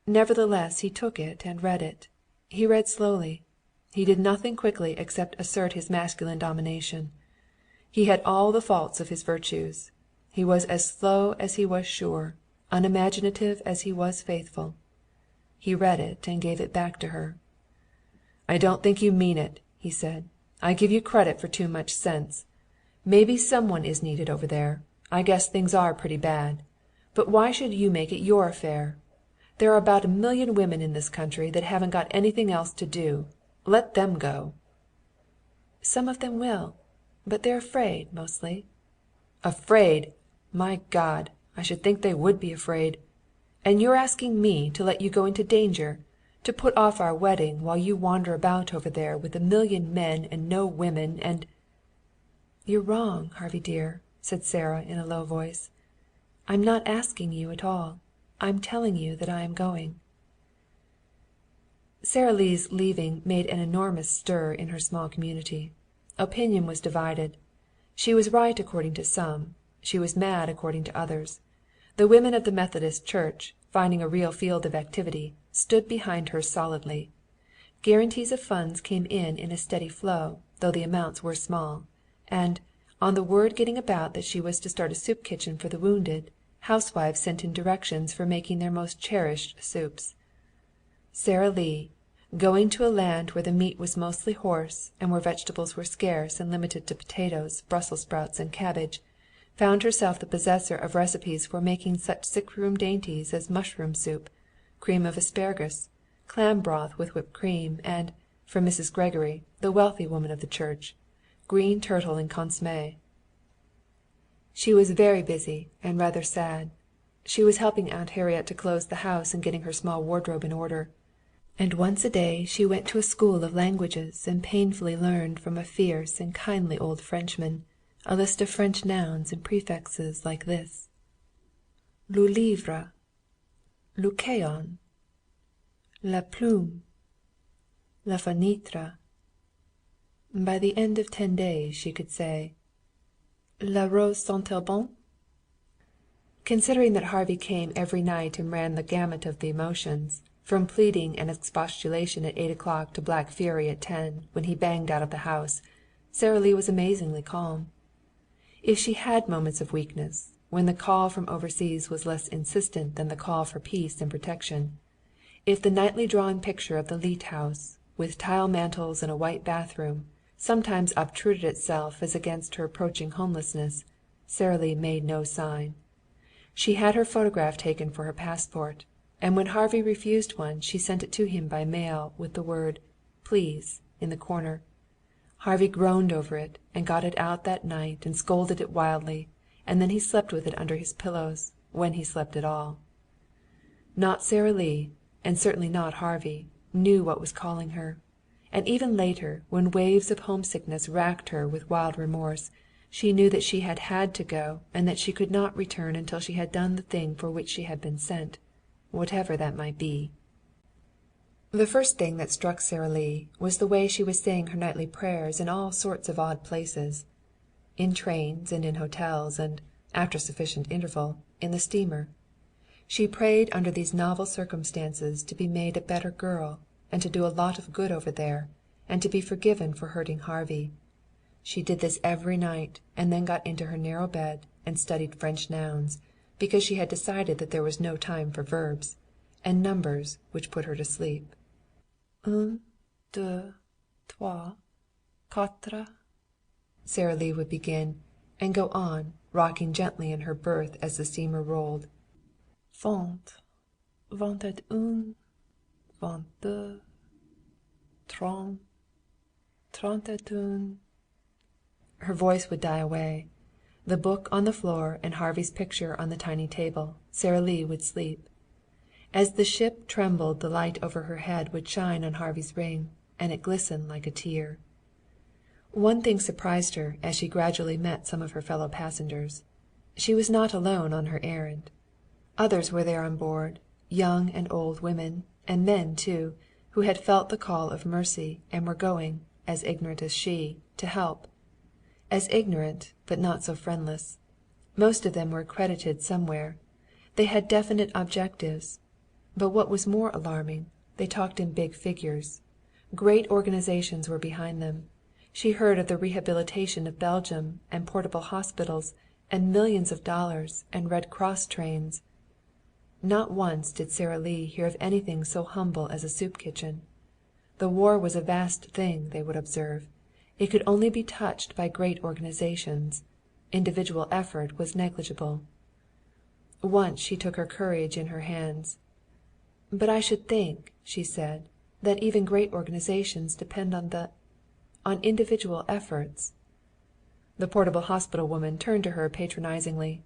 Nevertheless he took it and read it. He read slowly. He did nothing quickly except assert his masculine domination. He had all the faults of his virtues. He was as slow as he was sure, unimaginative as he was faithful. He read it and gave it back to her. "I don't think you mean it," he said. "I give you credit for too much sense. Maybe someone is needed over there. I guess things are pretty bad. But why should you make it your affair? There are about 1,000,000 women in this country that haven't got anything else to do. Let them go." "Some of them will. But they're afraid, mostly." "Afraid! My God! I should think they would be afraid. And you're asking me to let you go into danger, to put off our wedding while you wander about over there with a million men and no women and—" "You're wrong, Harvey dear," said Sara in a low voice. "I'm not asking you at all. I'm telling you that I am going." Sara Lee's leaving made an enormous stir in her small community. Opinion was divided. She was right according to some. She was mad according to others. The women of the Methodist Church, finding a real field of activity, stood behind her solidly. Guarantees of funds came in a steady flow, though the amounts were small. And, on the word getting about that she was to start a soup kitchen for the wounded, housewives sent in directions for making their most cherished soups. Sara Lee, going to a land where the meat was mostly horse and where vegetables were scarce and limited to potatoes, Brussels sprouts, and cabbage, found herself the possessor of recipes for making such sick-room dainties as mushroom soup, cream of asparagus, clam broth with whipped cream, and, for Mrs. Gregory, the wealthy woman of the church, green turtle and consommé. She was very busy and rather sad. She was helping Aunt Harriet to close the house and getting her small wardrobe in order. And once a day she went to a school of languages and painfully learned from a fierce and kindly old Frenchman a list of French nouns and prefixes like this: le livre, le crayon, la plume, la fenêtre. By the end of 10 days she could say, "La rose sent-elle bon?" Considering that Harvey came every night and ran the gamut of the emotions, from pleading and expostulation at 8 o'clock to black fury at 10, when he banged out of the house, Sara Lee was amazingly calm. If she had moments of weakness, when the call from overseas was less insistent than the call for peace and protection, if the nightly drawn picture of the Leete house, with tile mantels and a white bathroom, sometimes obtruded itself as against her approaching homelessness, Sara Lee made no sign. She had her photograph taken for her passport, and when Harvey refused one she sent it to him by mail with the word "Please" in the corner. Harvey groaned over it and got it out that night and scolded it wildly, and then he slept with it under his pillows, when he slept at all. Not Sara Lee, and certainly not Harvey, knew what was calling her. And even later, when waves of homesickness racked her with wild remorse, she knew that she had to go and that she could not return until she had done the thing for which she had been sent, whatever that might be. The first thing that struck Sara Lee was the way she was saying her nightly prayers in all sorts of odd places. In trains and in hotels and, after sufficient interval, in the steamer. She prayed under these novel circumstances to be made a better girl, and to do a lot of good over there, and to be forgiven for hurting Harvey. She did this every night, and then got into her narrow bed and studied French nouns, because she had decided that there was no time for verbs, and numbers which put her to sleep. Un, deux, trois, quatre. Sara Lee would begin, and go on, rocking gently in her berth as the steamer rolled. Vingt, vingt et un, 22, 30, 31. Her voice would die away. The book on the floor and Harvey's picture on the tiny table, Sara Lee would sleep. As the ship trembled the light over her head would shine on Harvey's ring, and it glistened like a tear. One thing surprised her as she gradually met some of her fellow passengers. She was not alone on her errand. Others were there on board, young and old women, and men too, who had felt the call of mercy and were going, as ignorant as she, to help. As ignorant, but not so friendless. Most of them were accredited somewhere. They had definite objectives. But what was more alarming, they talked in big figures. Great organizations were behind them. She heard of the rehabilitation of Belgium, and portable hospitals, and millions of dollars, and Red Cross trains. Not once did Sara Lee hear of anything so humble as a soup kitchen. The war was a vast thing, they would observe. It could only be touched by great organizations. Individual effort was negligible. Once she took her courage in her hands. "But I should think," she said, that even great organizations depend on individual efforts." The portable hospital woman turned to her patronizingly.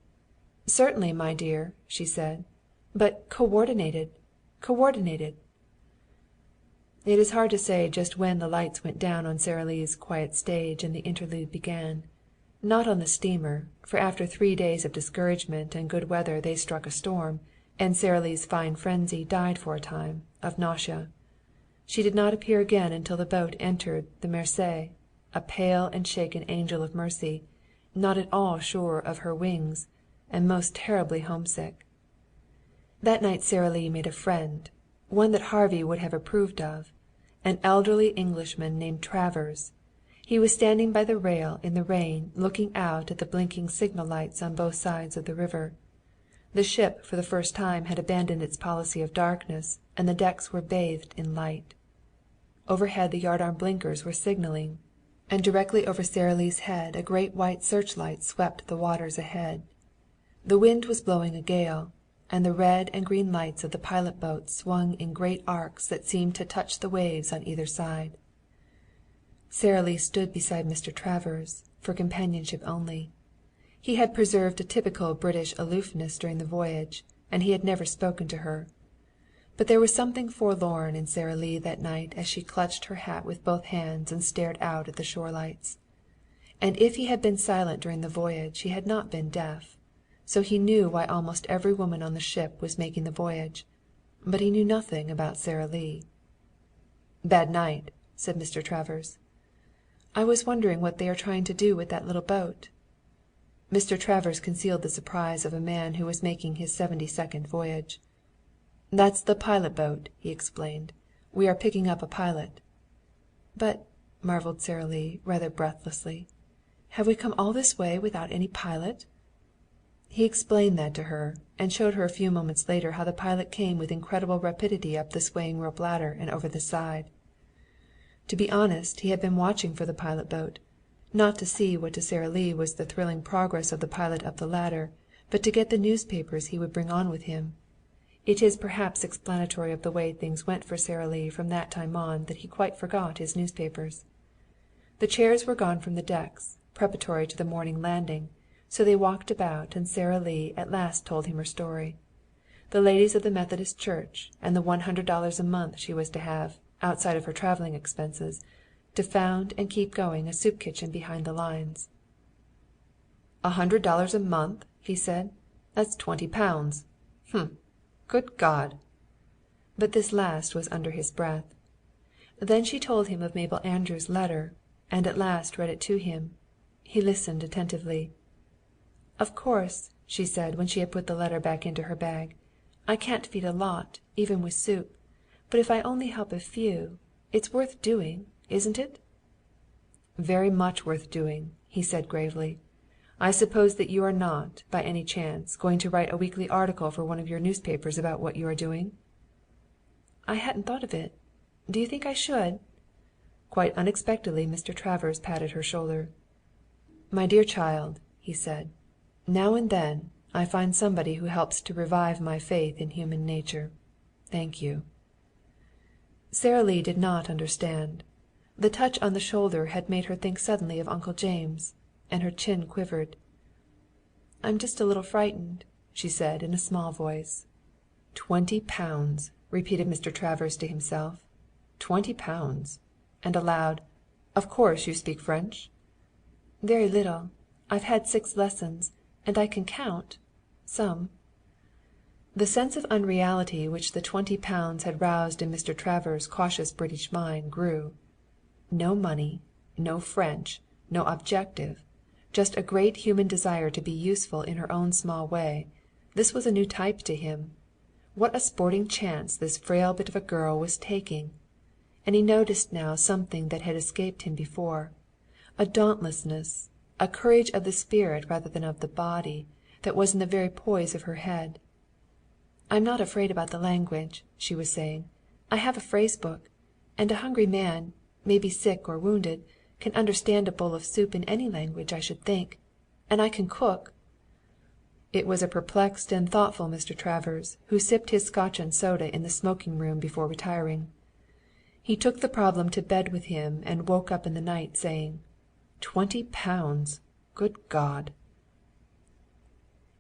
"Certainly, my dear," she said. "But coordinated." It is hard to say just when the lights went down on Sara Lee's quiet stage and the interlude began. Not on the steamer, for after 3 days of discouragement and good weather they struck a storm, and Sara Lee's fine frenzy died for a time, of nausea. She did not appear again until the boat entered the Mise, a pale and shaken angel of mercy, not at all sure of her wings, and most terribly homesick. That night Sara Lee made a friend, one that Harvey would have approved of, an elderly Englishman named Travers. He was standing by the rail in the rain looking out at the blinking signal lights on both sides of the river. The ship for the first time had abandoned its policy of darkness, and the decks were bathed in light. Overhead the yardarm blinkers were signaling, and directly over Sara Lee's head a great white searchlight swept the waters ahead. The wind was blowing a gale, and the red and green lights of the pilot boat swung in great arcs that seemed to touch the waves on either side. Sara Lee stood beside Mr. Travers, for companionship only. He had preserved a typical British aloofness during the voyage, and he had never spoken to her. But there was something forlorn in Sara Lee that night as she clutched her hat with both hands and stared out at the shore lights. And if he had been silent during the voyage he had not been deaf, so he knew why almost every woman on the ship was making the voyage. But he knew nothing about Sara Lee. "Bad night," said Mr. Travers. "I was wondering what they are trying to do with that little boat." Mr. Travers concealed the surprise of a man who was making his 72nd voyage. "That's the pilot boat," he explained. "We are picking up a pilot." "But," marveled Sara Lee, rather breathlessly, "have we come all this way without any pilot?" He explained that to her, and showed her a few moments later how the pilot came with incredible rapidity up the swaying rope ladder and over the side. To be honest, he had been watching for the pilot boat, not to see what to Sara Lee was the thrilling progress of the pilot up the ladder, but to get the newspapers he would bring on with him. It is perhaps explanatory of the way things went for Sara Lee from that time on that he quite forgot his newspapers. The chairs were gone from the decks, preparatory to the morning landing, so they walked about, and Sara Lee at last told him her story. The ladies of the Methodist Church, and the $100 a month she was to have, outside of her traveling expenses, to found and keep going a soup kitchen behind the lines. $100 a month?" he said. "That's £20. Good God!" But this last was under his breath. Then she told him of Mabel Andrews' letter, and at last read it to him. He listened attentively. "Of course," she said, when she had put the letter back into her bag, "I can't feed a lot, even with soup. But if I only help a few, it's worth doing, isn't it?" "Very much worth doing," he said gravely. "I suppose that you are not, by any chance, going to write a weekly article for one of your newspapers about what you are doing?" "I hadn't thought of it. Do you think I should?" Quite unexpectedly Mr. Travers patted her shoulder. "My dear child," he said, "now and then I find somebody who helps to revive my faith in human nature. Thank you." Sara Lee did not understand. The touch on the shoulder had made her think suddenly of Uncle James, and her chin quivered. "I'm just a little frightened," she said in a small voice. £20, repeated Mr. Travers to himself. £20. And aloud, "Of course you speak French?" "Very little. I've had 6 lessons, and I can count some." The sense of unreality which the £20 had roused in Mr. Travers' cautious British mind grew. No money, no French, no objective, just a great human desire to be useful in her own small way. This was a new type to him. What a sporting chance this frail bit of a girl was taking! And he noticed now something that had escaped him before, a dauntlessness, a courage of the spirit rather than of the body, that was in the very poise of her head. "I'm not afraid about the language," she was saying. "I have a phrase book, and a hungry man, maybe sick or wounded, can understand a bowl of soup in any language, I should think. And I can cook." It was a perplexed and thoughtful Mr. Travers who sipped his Scotch and soda in the smoking room before retiring. He took the problem to bed with him and woke up in the night saying, "£20! Good God!"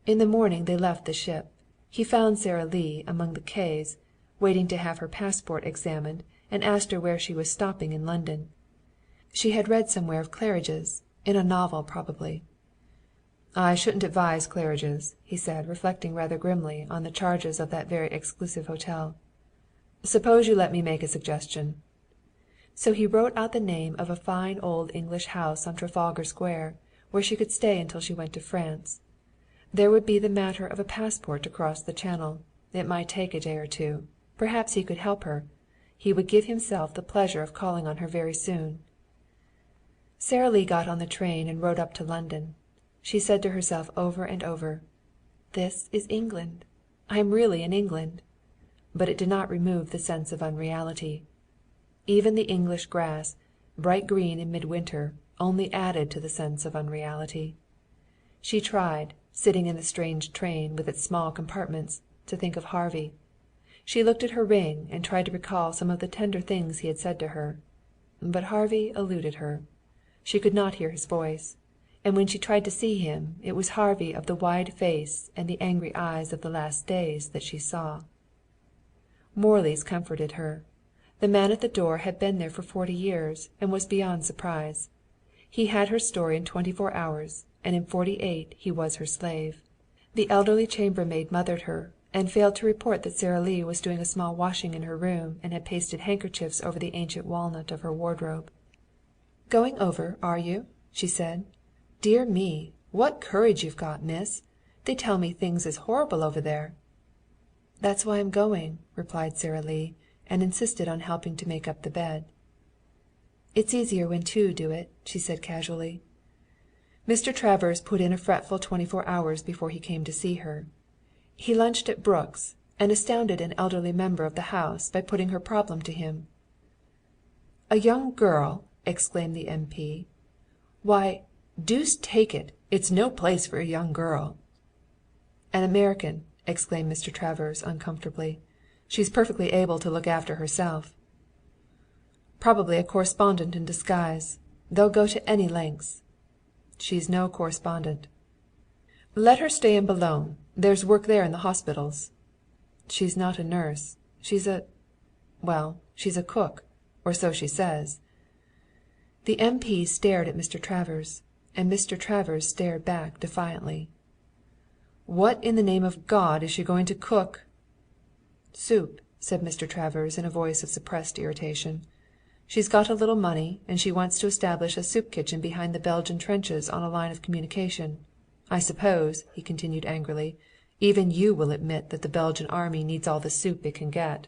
In the morning they left the ship. He found Sara Lee among the quays, waiting to have her passport examined, and asked her where she was stopping in London. She had read somewhere of Claridge's, in a novel probably. "I shouldn't advise Claridge's," he said, reflecting rather grimly on the charges of that very exclusive hotel. "Suppose you let me make a suggestion." So he wrote out the name of a fine old English house on Trafalgar Square, where she could stay until she went to France. There would be the matter of a passport to cross the Channel. It might take a day or two. Perhaps he could help her. He would give himself the pleasure of calling on her very soon. Sara Lee got on the train and rode up to London. She said to herself over and over, "This is England. I am really in England." But it did not remove the sense of unreality. Even the English grass, bright green in midwinter, only added to the sense of unreality. She tried, sitting in the strange train with its small compartments, to think of Harvey. She looked at her ring and tried to recall some of the tender things he had said to her. But Harvey eluded her. She could not hear his voice, and when she tried to see him it was Harvey of the wide face and the angry eyes of the last days that she saw. Morley's comforted her. The man at the door had been there for 40 years, and was beyond surprise. He had her story in 24 hours, and in 48 he was her slave. The elderly chambermaid mothered her, and failed to report that Sara Lee was doing a small washing in her room and had pasted handkerchiefs over the ancient walnut of her wardrobe. "Going over, are you?" she said. "Dear me, what courage you've got, miss! They tell me things is horrible over there." "That's why I'm going," replied Sara Lee, and insisted on helping to make up the bed. "It's easier when two do it," she said casually. Mr. Travers put in a fretful 24 hours before he came to see her. He lunched at Brooks', and astounded an elderly member of the House by putting her problem to him. "A young girl!" exclaimed the M.P. "Why, deuce take it, it's no place for a young girl." "An American!" exclaimed Mr. Travers uncomfortably. "She's perfectly able to look after herself." "Probably a correspondent in disguise. They'll go to any lengths." "She's no correspondent." "Let her stay in Boulogne. There's work there in the hospitals." "She's not a nurse. She's a cook, or so she says." The M.P. stared at Mr. Travers, and Mr. Travers stared back defiantly. "What in the name of God is she going to cook?" "Soup," said Mr. Travers in a voice of suppressed irritation. "She's got a little money, and she wants to establish a soup kitchen behind the Belgian trenches on a line of communication. I suppose," he continued angrily, "even you will admit that the Belgian army needs all the soup it can get."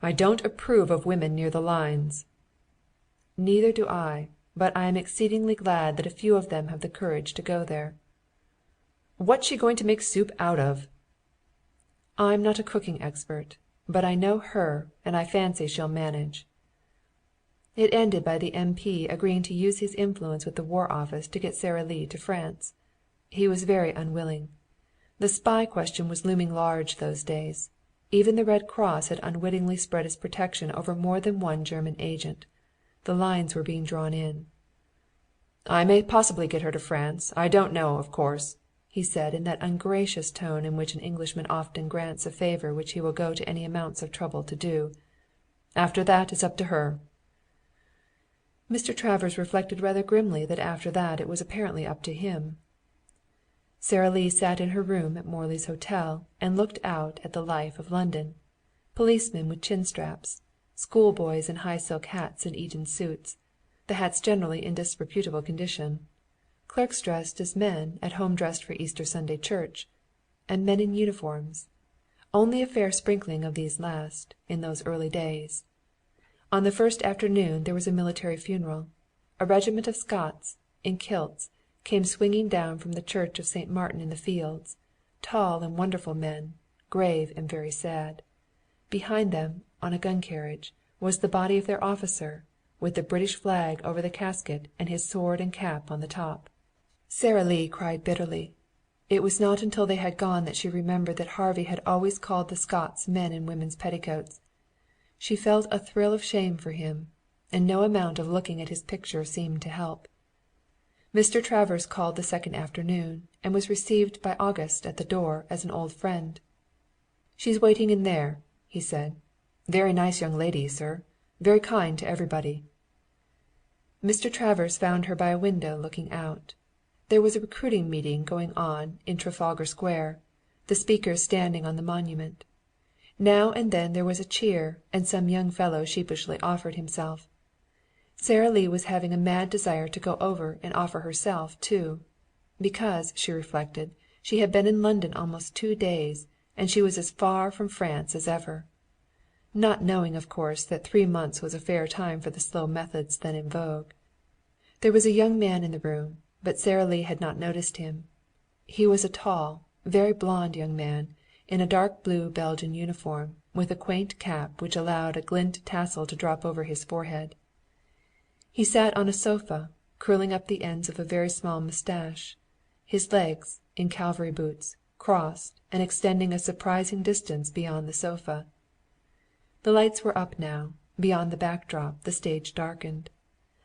"I don't approve of women near the lines." "Neither do I, but I am exceedingly glad that a few of them have the courage to go there." "What's she going to make soup out of?" "I'm not a cooking expert, but I know her, and I fancy she'll manage." It ended by the M.P. agreeing to use his influence with the War Office to get Sara Lee to France. He was very unwilling. The spy question was looming large those days. Even the Red Cross had unwittingly spread its protection over more than one German agent. The lines were being drawn in. "I may possibly get her to France. I don't know, of course," he said in that ungracious tone in which an Englishman often grants a favor which he will go to any amounts of trouble to do. "After that it's up to her." Mr. Travers reflected rather grimly that after that it was apparently up to him. Sara Lee sat in her room at Morley's Hotel and looked out at the life of London. Policemen with chin straps, schoolboys in high silk hats and Eton suits, the hats generally in disreputable condition, clerks dressed as men at home dressed for Easter Sunday church, and men in uniforms. Only a fair sprinkling of these last, in those early days. On the first afternoon there was a military funeral. A regiment of Scots, in kilts, came swinging down from the church of St. Martin in the Fields, tall and wonderful men, grave and very sad. Behind them, on a gun carriage, was the body of their officer, with the British flag over the casket and his sword and cap on the top. Sara Lee cried bitterly. It was not until they had gone that she remembered that Harvey had always called the Scots men in women's petticoats. She felt a thrill of shame for him, and no amount of looking at his picture seemed to help. Mr. Travers called the second afternoon, and was received by August at the door as an old friend. "She's waiting in there," he said. "Very nice young lady, sir. Very kind to everybody." Mr. Travers found her by a window looking out. There was a recruiting meeting going on in Trafalgar Square, the speakers standing on the Monument. Now and then there was a cheer, and some young fellow sheepishly offered himself. Sara Lee was having a mad desire to go over and offer herself too. Because, she reflected, she had been in London almost 2 days, and she was as far from France as ever. Not knowing, of course, that 3 months was a fair time for the slow methods then in vogue. There was a young man in the room, but Sara Lee had not noticed him. He was a tall, very blond young man, in a dark blue Belgian uniform, with a quaint cap which allowed a gilt tassel to drop over his forehead. He sat on a sofa, curling up the ends of a very small moustache, his legs, in cavalry boots, crossed and extending a surprising distance beyond the sofa. The lights were up now. Beyond the backdrop the stage darkened.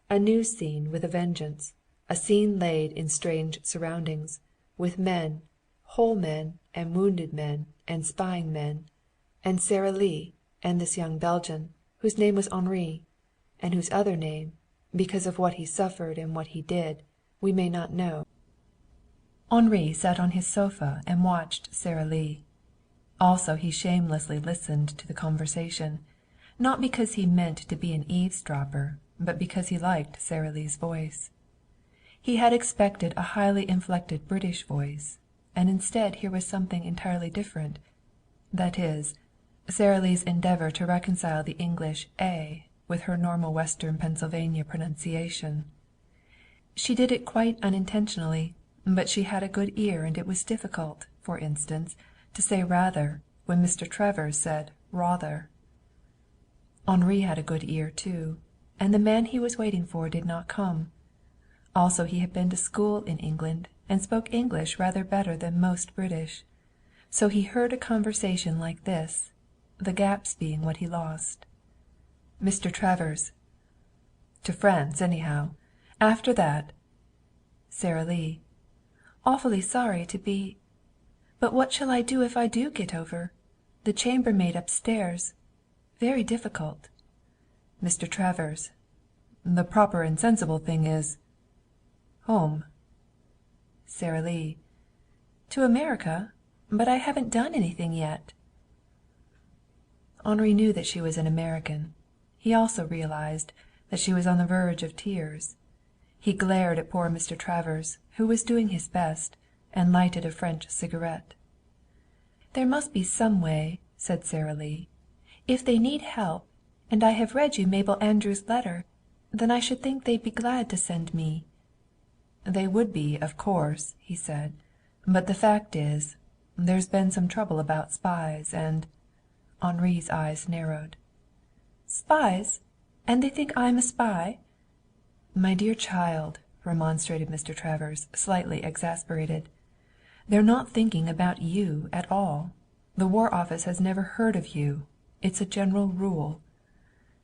A new scene with a vengeance, a scene laid in strange surroundings, with men, whole men and wounded men and spying men, and Sara Lee and this young Belgian, whose name was Henri, and whose other name, because of what he suffered and what he did, we may not know. Henri sat on his sofa and watched Sara Lee. Also he shamelessly listened to the conversation, not because he meant to be an eavesdropper, but because he liked Sara Lee's voice. He had expected a highly inflected British voice, and instead here was something entirely different. That is, Sara Lee's endeavor to reconcile the English "a" with her normal Western Pennsylvania pronunciation. She did it quite unintentionally, but she had a good ear and it was difficult, for instance, to say rather when Mr. Travers said rather. Henri had a good ear too, and the man he was waiting for did not come. Also he had been to school in England and spoke English rather better than most British. So he heard a conversation like this, the gaps being what he lost. Mr. Travers: "To France, anyhow. After that—" Sara Lee: "Awfully sorry to be. But what shall I do if I do get over? The chambermaid upstairs. Very difficult." Mr. Travers: "The proper and sensible thing is home." Sara Lee: "To America? But I haven't done anything yet." Henri knew that she was an American. He also realized that she was on the verge of tears. He glared at poor Mr. Travers, who was doing his best, and lighted a French cigarette. "There must be some way," said Sara Lee. "If they need help, and I have read you Mabel Andrews' letter, then I should think they'd be glad to send me." "They would be, of course," he said. "But the fact is, there's been some trouble about spies, and—" Henri's eyes narrowed. "Spies? And they think I'm a spy?" "My dear child," remonstrated Mr. Travers, slightly exasperated, "they're not thinking about you at all. The War Office has never heard of you. It's a general rule."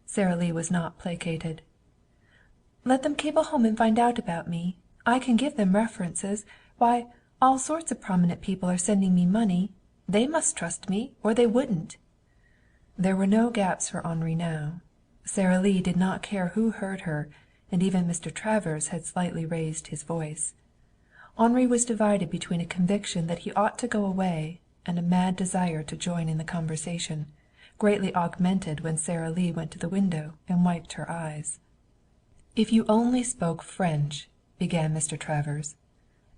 Sara Lee was not placated. "Let them cable home and find out about me. I can give them references. Why, all sorts of prominent people are sending me money. They must trust me, or they wouldn't." There were no gaps for Henri now. Sara Lee did not care who heard her, and even Mr. Travers had slightly raised his voice. Henri was divided between a conviction that he ought to go away and a mad desire to join in the conversation, greatly augmented when Sara Lee went to the window and wiped her eyes. "If you only spoke French—" began Mr. Travers.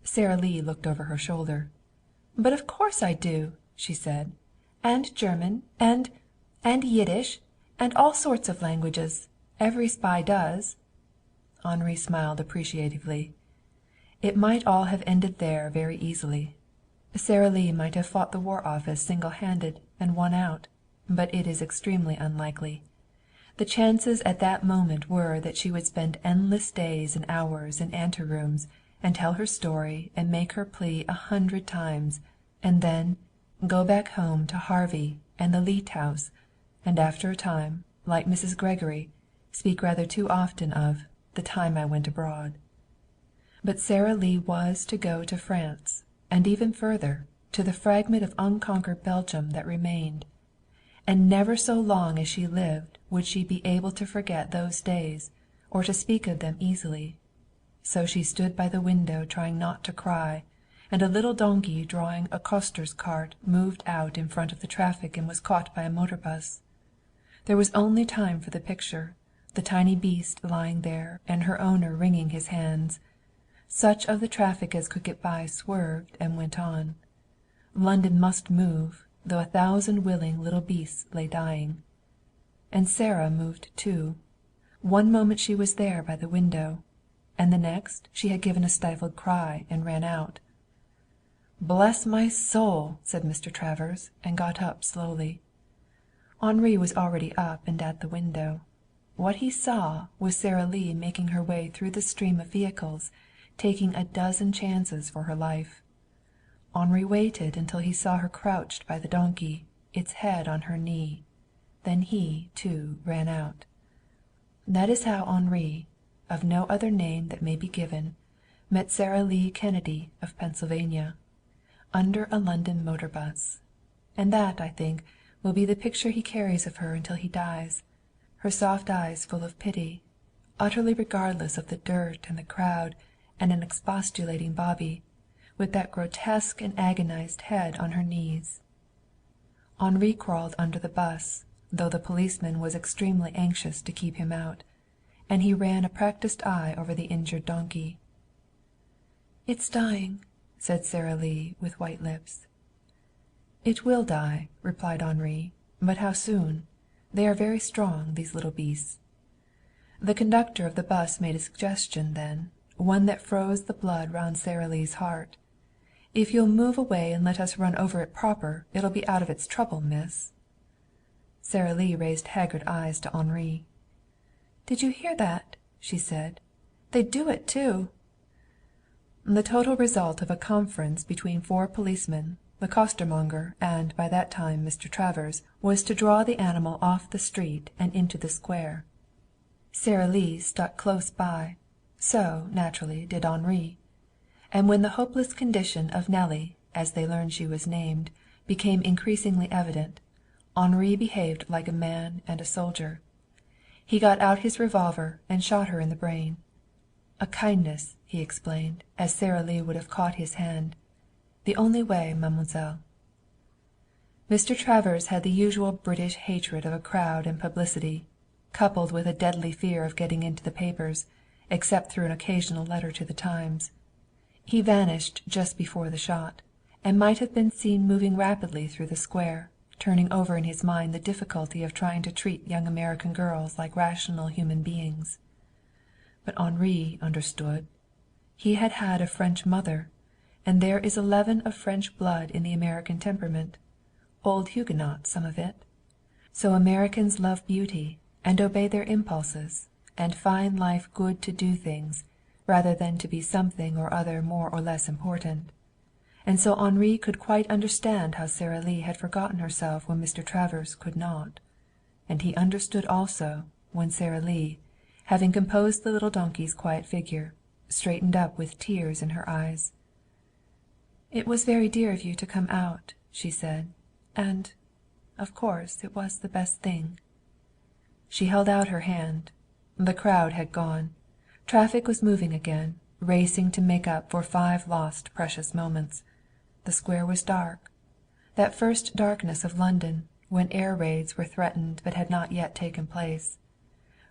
Sara Lee looked over her shoulder. "But of course I do," she said. "And German, and Yiddish, and all sorts of languages. Every spy does." Henri smiled appreciatively. It might all have ended there very easily. Sara Lee might have fought the War Office single-handed and won out, but it is extremely unlikely. The chances at that moment were that she would spend endless days and hours in anterooms and tell her story and make her plea 100 times, and then go back home to Harvey and the Leete house, and after a time, like Mrs. Gregory, speak rather too often of "the time I went abroad." But Sara Lee was to go to France, and even further, to the fragment of unconquered Belgium that remained. And never so long as she lived would she be able to forget those days, or to speak of them easily. So she stood by the window trying not to cry, and a little donkey drawing a coster's cart moved out in front of the traffic and was caught by a motor bus. There was only time for the picture, the tiny beast lying there and her owner wringing his hands. Such of the traffic as could get by swerved and went on. London must move, though 1,000 willing little beasts lay dying. And Sara moved too. One moment she was there by the window, and the next she had given a stifled cry and ran out. "Bless my soul!" said Mr. Travers, and got up slowly. Henri was already up and at the window. What he saw was Sara Lee making her way through the stream of vehicles, taking a dozen chances for her life. Henri waited until he saw her crouched by the donkey, its head on her knee. Then he, too, ran out. That is how Henri, of no other name that may be given, met Sara Lee Kennedy of Pennsylvania, under a London motor bus. And that, I think, will be the picture he carries of her until he dies, her soft eyes full of pity, utterly regardless of the dirt and the crowd and an expostulating Bobby, with that grotesque and agonized head on her knees. Henri crawled under the bus, though the policeman was extremely anxious to keep him out, and he ran a practiced eye over the injured donkey. "It's dying," said Sara Lee with white lips. "It will die," replied Henri, "but how soon? They are very strong, these little beasts." The conductor of the bus made a suggestion then, one that froze the blood round Sara Lee's heart. "If you'll move away and let us run over it proper, it'll be out of its trouble, miss." Sara Lee raised haggard eyes to Henri. "Did you hear that?" she said. "They'd do it, too." The total result of a conference between 4 policemen, the costermonger, and, by that time, Mr. Travers, was to draw the animal off the street and into the square. Sara Lee stuck close by. So, naturally, did Henri. And when the hopeless condition of Nellie, as they learned she was named, became increasingly evident, Henri behaved like a man and a soldier. He got out his revolver and shot her in the brain. A kindness, he explained, as Sara Lee would have caught his hand. "The only way, mademoiselle." Mr. Travers had the usual British hatred of a crowd and publicity, coupled with a deadly fear of getting into the papers, except through an occasional letter to the Times. He vanished just before the shot, and might have been seen moving rapidly through the square, turning over in his mind the difficulty of trying to treat young American girls like rational human beings. But Henri understood. He had had a French mother, and there is a leaven of French blood in the American temperament. Old Huguenot, some of it. So Americans love beauty, and obey their impulses, and find life good to do things, rather than to be something or other more or less important. And so Henri could quite understand how Sara Lee had forgotten herself when Mr. Travers could not. And he understood also when Sara Lee, having composed the little donkey's quiet figure, straightened up with tears in her eyes. "It was very dear of you to come out," she said. "And, of course, it was the best thing." She held out her hand. The crowd had gone. Traffic was moving again, racing to make up for 5 lost precious moments. The square was dark. That first darkness of London, when air raids were threatened but had not yet taken place.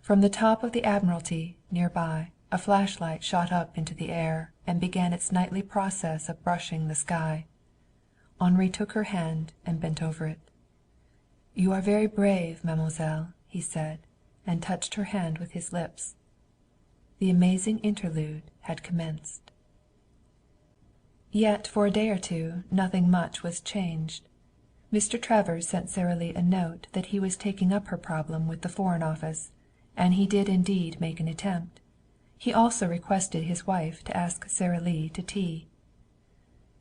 From the top of the Admiralty, near by, a flashlight shot up into the air and began its nightly process of brushing the sky. Henri took her hand and bent over it. "You are very brave, mademoiselle," he said, and touched her hand with his lips. The amazing interlude had commenced. Yet for a day or two nothing much was changed. Mr. Travers sent Sara Lee a note that he was taking up her problem with the Foreign Office, and he did indeed make an attempt. He also requested his wife to ask Sara Lee to tea.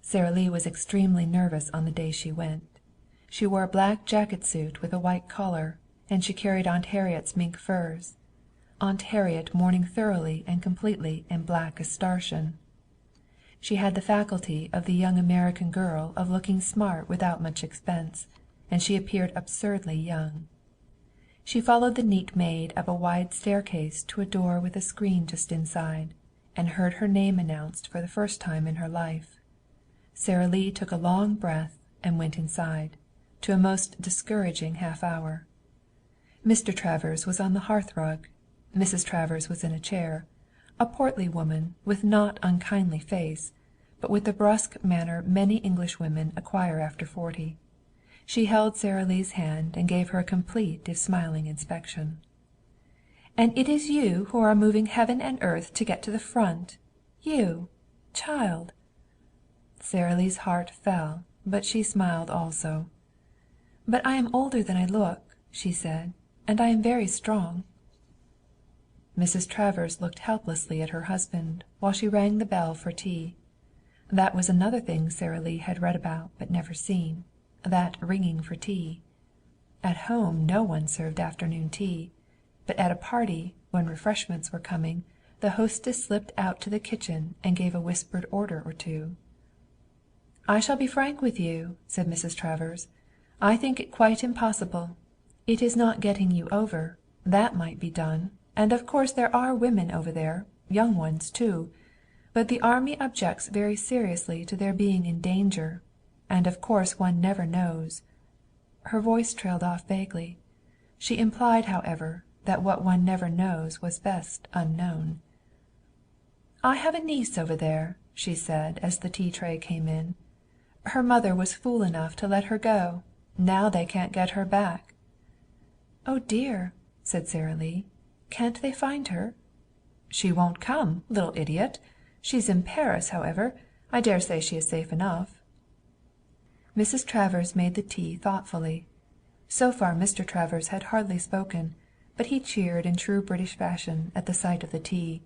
Sara Lee was extremely nervous on the day she went. She wore a black jacket suit with a white collar, and she carried Aunt Harriet's mink furs. Aunt Harriet mourning thoroughly and completely in black astrachan. She had the faculty of the young American girl of looking smart without much expense, and she appeared absurdly young. She followed the neat maid up a wide staircase to a door with a screen just inside, and heard her name announced for the first time in her life. Sara Lee took a long breath and went inside, to a most discouraging half-hour. Mr. Travers was on the hearth-rug. Mrs. Travers was in a chair, a portly woman with not unkindly face, but with the brusque manner many Englishwomen acquire after 40. She held Sara Lee's hand and gave her a complete if smiling inspection. "And it is you who are moving heaven and earth to get to the front? You, child!" Sara Lee's heart fell, but she smiled also. "But I am older than I look," she said, "and I am very strong." Mrs. Travers looked helplessly at her husband while she rang the bell for tea. That was another thing Sara Lee had read about but never seen, that ringing for tea. At home no one served afternoon tea, but at a party, when refreshments were coming, the hostess slipped out to the kitchen and gave a whispered order or two. "I shall be frank with you," said Mrs. Travers. "I think it quite impossible. It is not getting you over. That might be done, and of course there are women over there, young ones too. But the army objects very seriously to their being in danger. And of course one never knows." Her voice trailed off vaguely. She implied, however, that what one never knows was best unknown. "I have a niece over there," she said as the tea tray came in. "Her mother was fool enough to let her go. Now they can't get her back." "Oh dear," said Sara Lee. "Can't they find her?" "She won't come, little idiot. She's in Paris, however. I dare say she is safe enough." Mrs. Travers made the tea thoughtfully. So far Mr. Travers had hardly spoken, but he cheered in true British fashion at the sight of the tea.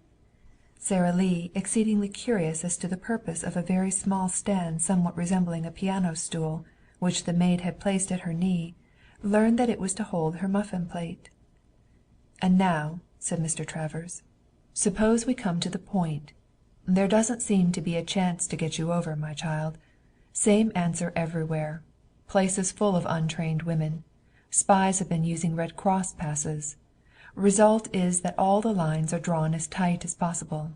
Sara Lee, exceedingly curious as to the purpose of a very small stand somewhat resembling a piano stool, which the maid had placed at her knee, learned that it was to hold her muffin plate. "And now," said Mr. Travers, "suppose we come to the point. There doesn't seem to be a chance to get you over, my child. Same answer everywhere. Places full of untrained women. Spies have been using Red Cross passes. Result is that all the lines are drawn as tight as possible."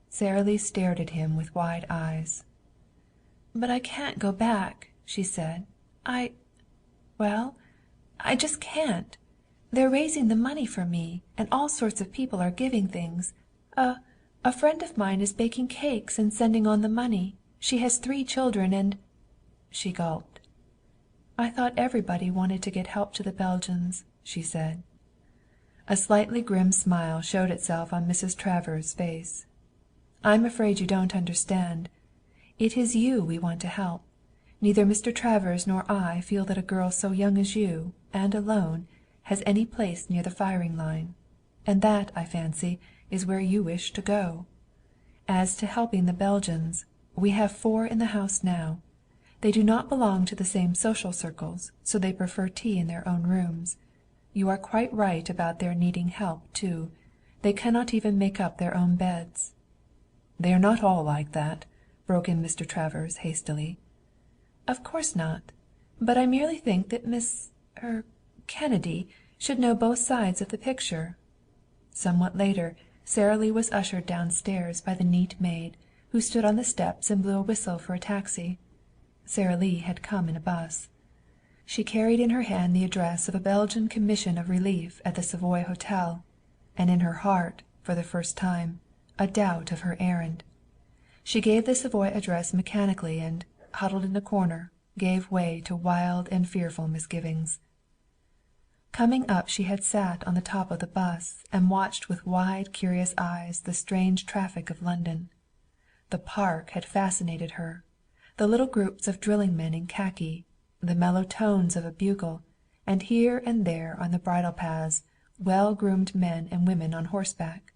Sara Lee stared at him with wide eyes. "But I can't go back," she said. I just can't. They're raising the money for me, and all sorts of people are giving things. A friend of mine is baking cakes and sending on the money. She has 3 children and—" She gulped. "I thought everybody wanted to get help to the Belgians," she said. A slightly grim smile showed itself on Mrs. Travers' face. "I'm afraid you don't understand. It is you we want to help. Neither Mr. Travers nor I feel that a girl so young as you, and alone, has any place near the firing line. And that, I fancy, is where you wish to go. As to helping the Belgians, we have 4 in the house now. They do not belong to the same social circles, so they prefer tea in their own rooms. You are quite right about their needing help, too. They cannot even make up their own beds." "They are not all like that," broke in Mr. Travers hastily. "Of course not. But I merely think that Kennedy should know both sides of the picture." Somewhat later Sara Lee was ushered downstairs by the neat maid, who stood on the steps and blew a whistle for a taxi. Sara Lee had come in a bus. She carried in her hand the address of a Belgian Commission of Relief at the Savoy Hotel, and in her heart, for the first time, a doubt of her errand. She gave the Savoy address mechanically and, huddled in a corner, gave way to wild and fearful misgivings. Coming up she had sat on the top of the bus and watched with wide curious eyes the strange traffic of London. The park had fascinated her. The little groups of drilling men in khaki, the mellow tones of a bugle, and here and there on the bridle paths well-groomed men and women on horseback,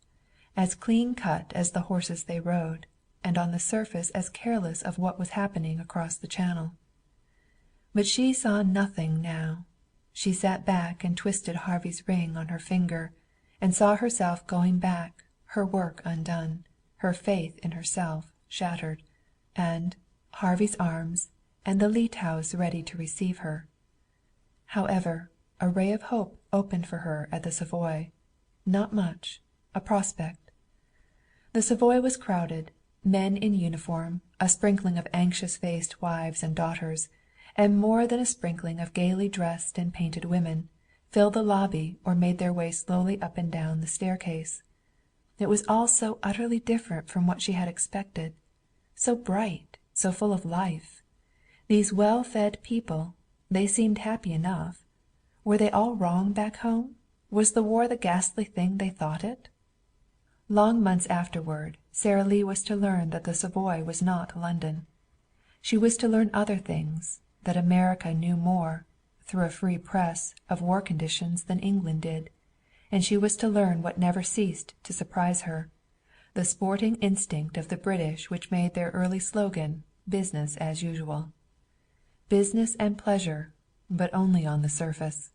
as clean-cut as the horses they rode, and on the surface as careless of what was happening across the Channel. But she saw nothing now. She sat back and twisted Harvey's ring on her finger, and saw herself going back, her work undone, her faith in herself shattered, and Harvey's arms and the Leete house ready to receive her. However, a ray of hope opened for her at the Savoy. Not much. A prospect. The Savoy was crowded. Men in uniform, a sprinkling of anxious-faced wives and daughters, and more than a sprinkling of gaily dressed and painted women, filled the lobby or made their way slowly up and down the staircase. It was all so utterly different from what she had expected. So bright, so full of life. These well-fed people, they seemed happy enough. Were they all wrong back home? Was the war the ghastly thing they thought it? Long months afterward, Sara Lee was to learn that the Savoy was not London. She was to learn other things, that America knew more, through a free press, of war conditions than England did. And she was to learn what never ceased to surprise her, the sporting instinct of the British which made their early slogan, "Business as usual." Business and pleasure, but only on the surface.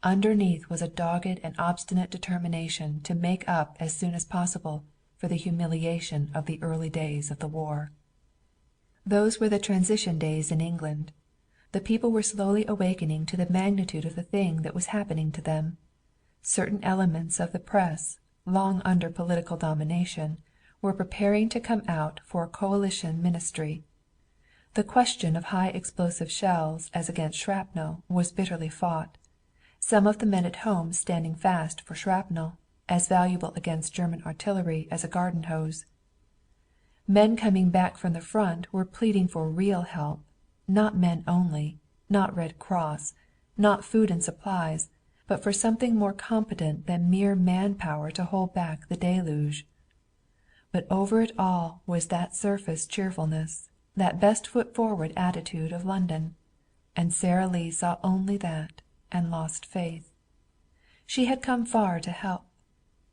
Underneath was a dogged and obstinate determination to make up as soon as possible for the humiliation of the early days of the war. Those were the transition days in England. The people were slowly awakening to the magnitude of the thing that was happening to them. Certain elements of the press, long under political domination, were preparing to come out for a coalition ministry. The question of high explosive shells as against shrapnel was bitterly fought. Some of the men at home standing fast for shrapnel, as valuable against German artillery as a garden hose. Men coming back from the front were pleading for real help, not men only, not Red Cross, not food and supplies, but for something more competent than mere manpower to hold back the deluge. But over it all was that surface cheerfulness, that best foot forward attitude of London. And Sara Lee saw only that, and lost faith. She had come far to help.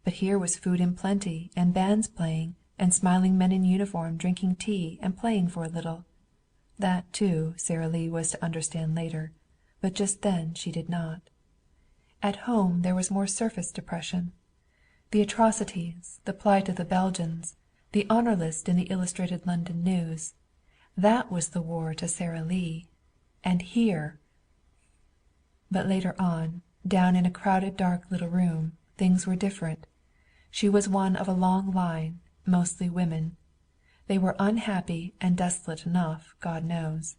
But here was food in plenty, and bands playing, and smiling men in uniform drinking tea and playing for a little. That, too, Sara Lee was to understand later, but just then she did not. At home there was more surface depression. The atrocities, the plight of the Belgians, the honor list in the Illustrated London News. That was the war to Sara Lee. And here. But later on, down in a crowded dark little room, things were different. She was one of a long line, mostly women. They were unhappy and desolate enough, God knows.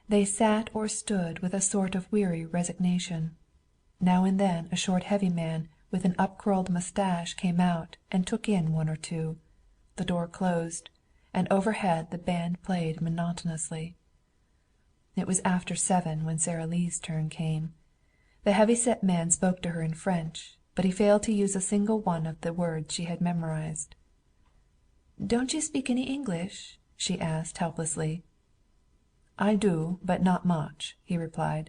They sat or stood with a sort of weary resignation. Now and then a short heavy man with an up-curled mustache came out and took in one or two. The door closed, and overhead the band played monotonously. It was after 7 when Sara Lee's turn came. The heavy-set man spoke to her in French, but he failed to use a single one of the words she had memorized. "Don't you speak any English?" she asked helplessly. "I do, but not much," he replied.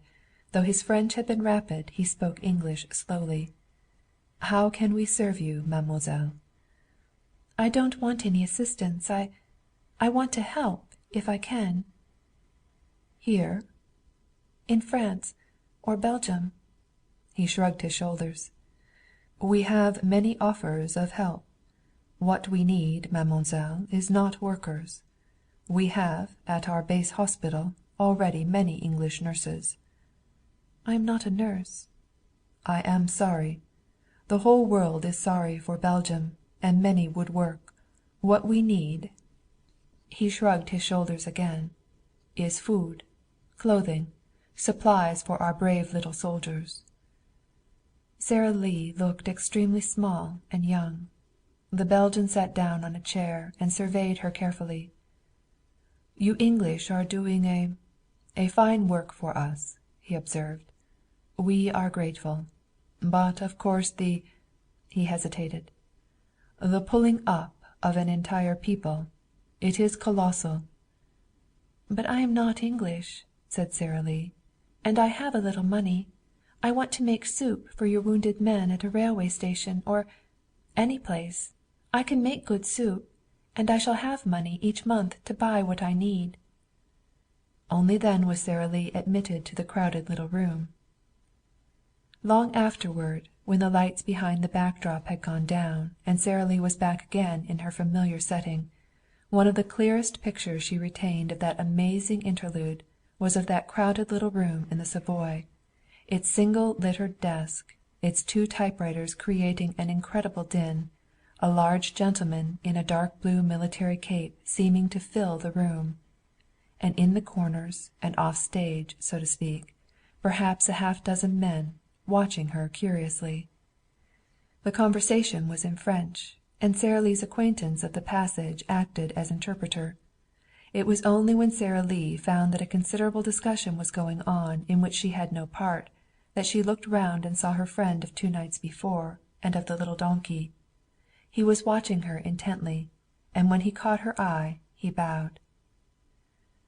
Though his French had been rapid, he spoke English slowly. "How can we serve you, mademoiselle?" "I don't want any assistance. I want to help, if I can." "Here?" "In France or Belgium." He shrugged his shoulders. "We have many offers of help. What we need, mademoiselle, is not workers. We have, at our base hospital, already many English nurses." "I am not a nurse." "I am sorry. The whole world is sorry for Belgium, and many would work. What we need," he shrugged his shoulders again, "is food, clothing, supplies for our brave little soldiers." Sara Lee looked extremely small and young. The Belgian sat down on a chair and surveyed her carefully. "You English are doing a fine work for us," he observed. "We are grateful. But of course he hesitated. "The pulling up of an entire people. It is colossal." "But I am not English," said Sara Lee. "And I have a little money. I want to make soup for your wounded men at a railway station or any place. I can make good soup, and I shall have money each month to buy what I need." Only then was Sara Lee admitted to the crowded little room. Long afterward, when the lights behind the backdrop had gone down and Sara Lee was back again in her familiar setting, one of the clearest pictures she retained of that amazing interlude was of that crowded little room in the Savoy, its single littered desk, its two typewriters creating an incredible din, a large gentleman in a dark blue military cape seeming to fill the room, and in the corners and off stage, so to speak, perhaps a half-dozen men, watching her curiously. The conversation was in French, and Sara Lee's acquaintance of the passage acted as interpreter. It was only when Sara Lee found that a considerable discussion was going on in which she had no part that she looked round and saw her friend of 2 nights before and of the little donkey. He was watching her intently, and when he caught her eye he bowed.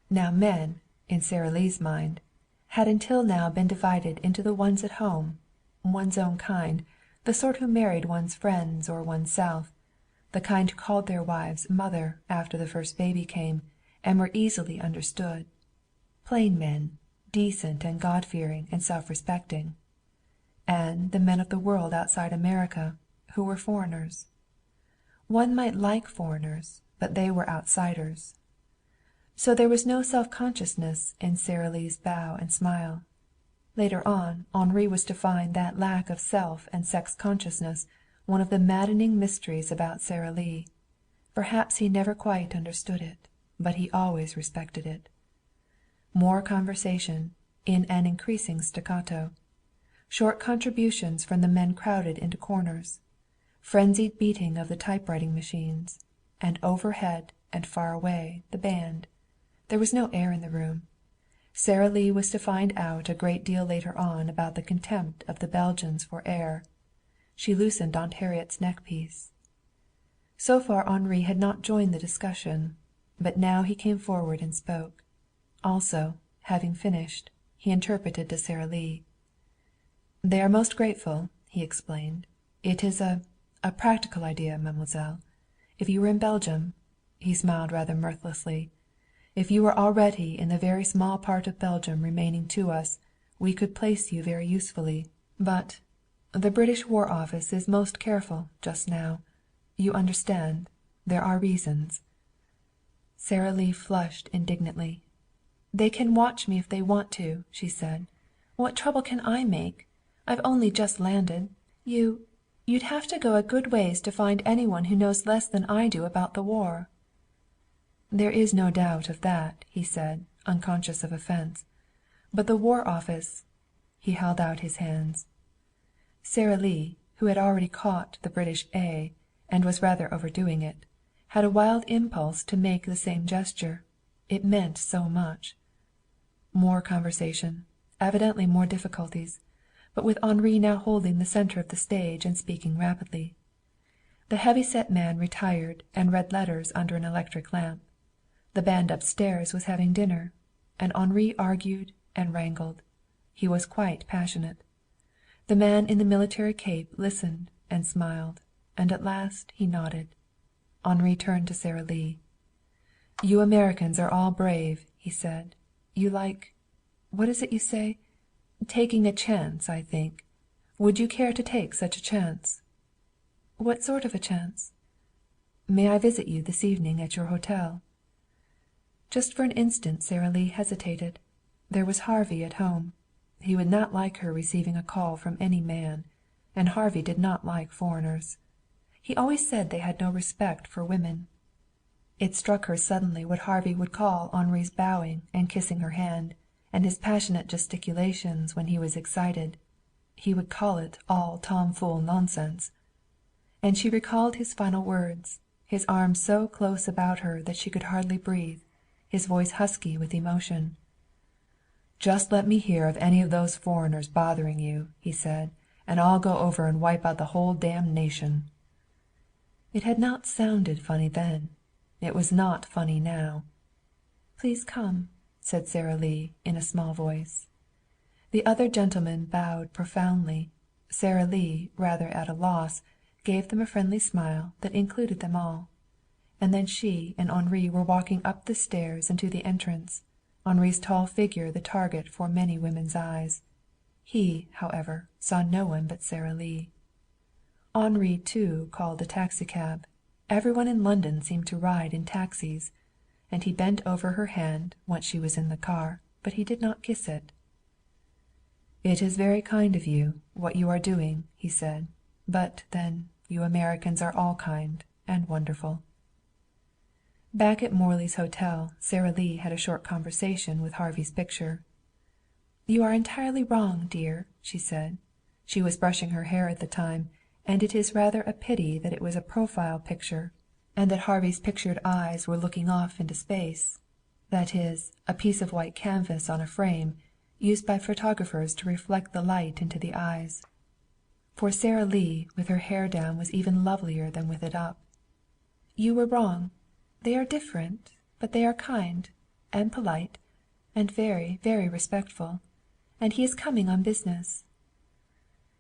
Now men, in Sara Lee's mind, had until now been divided into the ones at home, one's own kind, the sort who married one's friends or oneself, the kind who called their wives "mother" after the first baby came, and were easily understood. Plain men, decent and God-fearing and self-respecting. And the men of the world outside America, who were foreigners. One might like foreigners, but they were outsiders. So there was no self-consciousness in Sara Lee's bow and smile. Later on, Henri was to find that lack of self and sex-consciousness one of the maddening mysteries about Sara Lee. Perhaps he never quite understood it, but he always respected it. More conversation, in an increasing staccato. Short contributions from the men crowded into corners. Frenzied beating of the typewriting machines. And overhead and far away the band. There was no air in the room. Sara Lee was to find out a great deal later on about the contempt of the Belgians for air. She loosened Aunt Harriet's neckpiece. So far Henri had not joined the discussion, but now he came forward and spoke. Also, having finished, he interpreted to Sara Lee. "They are most grateful," he explained. "It is a practical idea, mademoiselle. If you were in Belgium," he smiled rather mirthlessly, "if you were already in the very small part of Belgium remaining to us, we could place you very usefully. But the British War Office is most careful just now. You understand. There are reasons." Sara Lee flushed indignantly. "They can watch me if they want to," she said. "What trouble can I make? I've only just landed. You'd have to go a good ways to find anyone who knows less than I do about the war." "There is no doubt of that," he said, unconscious of offense. "But the War Office—" He held out his hands. Sara Lee, who had already caught the British "A" and was rather overdoing it, had a wild impulse to make the same gesture. It meant so much. More conversation, evidently more difficulties, but with Henri now holding the center of the stage and speaking rapidly. The heavy-set man retired and read letters under an electric lamp. The band upstairs was having dinner, and Henri argued and wrangled. He was quite passionate. The man in the military cape listened and smiled, and at last he nodded. Henri turned to Sara Lee. "You Americans are all brave," he said. "You like—what is it you say? Taking a chance, I think. Would you care to take such a chance?" "What sort of a chance?" "May I visit you this evening at your hotel?" Just for an instant Sara Lee hesitated. There was Harvey at home. He would not like her receiving a call from any man, and Harvey did not like foreigners. He always said they had no respect for women. It struck her suddenly what Harvey would call Henri's bowing and kissing her hand, and his passionate gesticulations when he was excited. He would call it all tomfool nonsense. And she recalled his final words, his arms so close about her that she could hardly breathe, his voice husky with emotion. "Just let me hear of any of those foreigners bothering you," he said, "and I'll go over and wipe out the whole damned nation." It had not sounded funny then. It was not funny now. "Please come," said Sara Lee in a small voice. The other gentlemen bowed profoundly. Sara Lee, rather at a loss, gave them a friendly smile that included them all. And then she and Henri were walking up the stairs and to the entrance, Henri's tall figure the target for many women's eyes. He, however, saw no one but Sara Lee. Henri, too, called a taxicab. Everyone in London seemed to ride in taxis. And he bent over her hand, once she was in the car, but he did not kiss it. "It is very kind of you, what you are doing," he said. "But, then, you Americans are all kind and wonderful." Back at Morley's Hotel Sara Lee had a short conversation with Harvey's picture. "You are entirely wrong, dear," she said. She was brushing her hair at the time, and it is rather a pity that it was a profile picture, and that Harvey's pictured eyes were looking off into space. That is, a piece of white canvas on a frame, used by photographers to reflect the light into the eyes. For Sara Lee, with her hair down, was even lovelier than with it up. "You were wrong. They are different, but they are kind, and polite, and very, very respectful. And he is coming on business."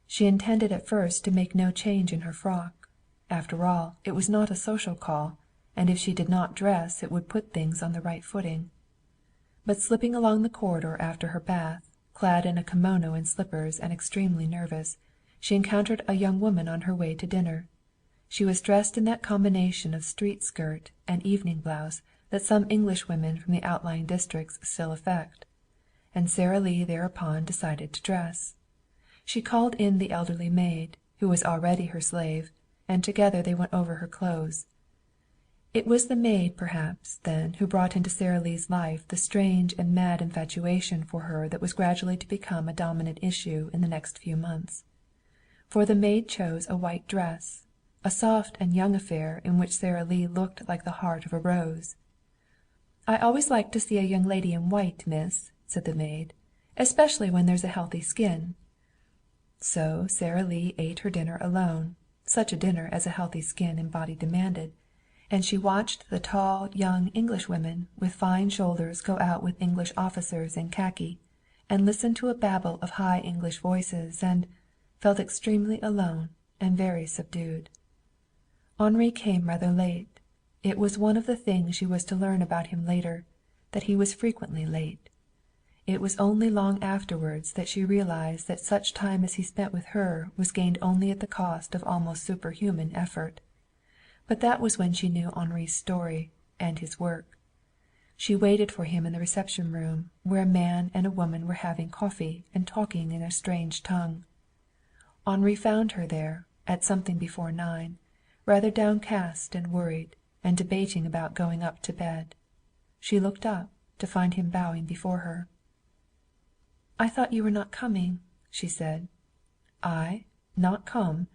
She intended at first to make no change in her frock. After all, it was not a social call, and if she did not dress it would put things on the right footing. But slipping along the corridor after her bath, clad in a kimono and slippers and extremely nervous, she encountered a young woman on her way to dinner. She was dressed in that combination of street skirt and evening blouse that some Englishwomen from the outlying districts still affect. And Sara Lee thereupon decided to dress. She called in the elderly maid, who was already her slave, and together they went over her clothes. It was the maid, perhaps, then, who brought into Sara Lee's life the strange and mad infatuation for her that was gradually to become a dominant issue in the next few months. For the maid chose a white dress, a soft and young affair in which Sara Lee looked like the heart of a rose. "I always like to see a young lady in white, miss," said the maid, "especially when there's a healthy skin." So Sara Lee ate her dinner alone, such a dinner as a healthy skin and body demanded, and she watched the tall young Englishwomen with fine shoulders go out with English officers in khaki, and listened to a babble of high English voices, and felt extremely alone and very subdued. Henri came rather late. It was one of the things she was to learn about him later, that he was frequently late. It was only long afterwards that she realized that such time as he spent with her was gained only at the cost of almost superhuman effort. But that was when she knew Henri's story and his work. She waited for him in the reception room, where a man and a woman were having coffee and talking in a strange tongue. Henri found her there, at something before 9, rather downcast and worried, and debating about going up to bed. She looked up, to find him bowing before her. "I thought you were not coming," she said. "I? Not come?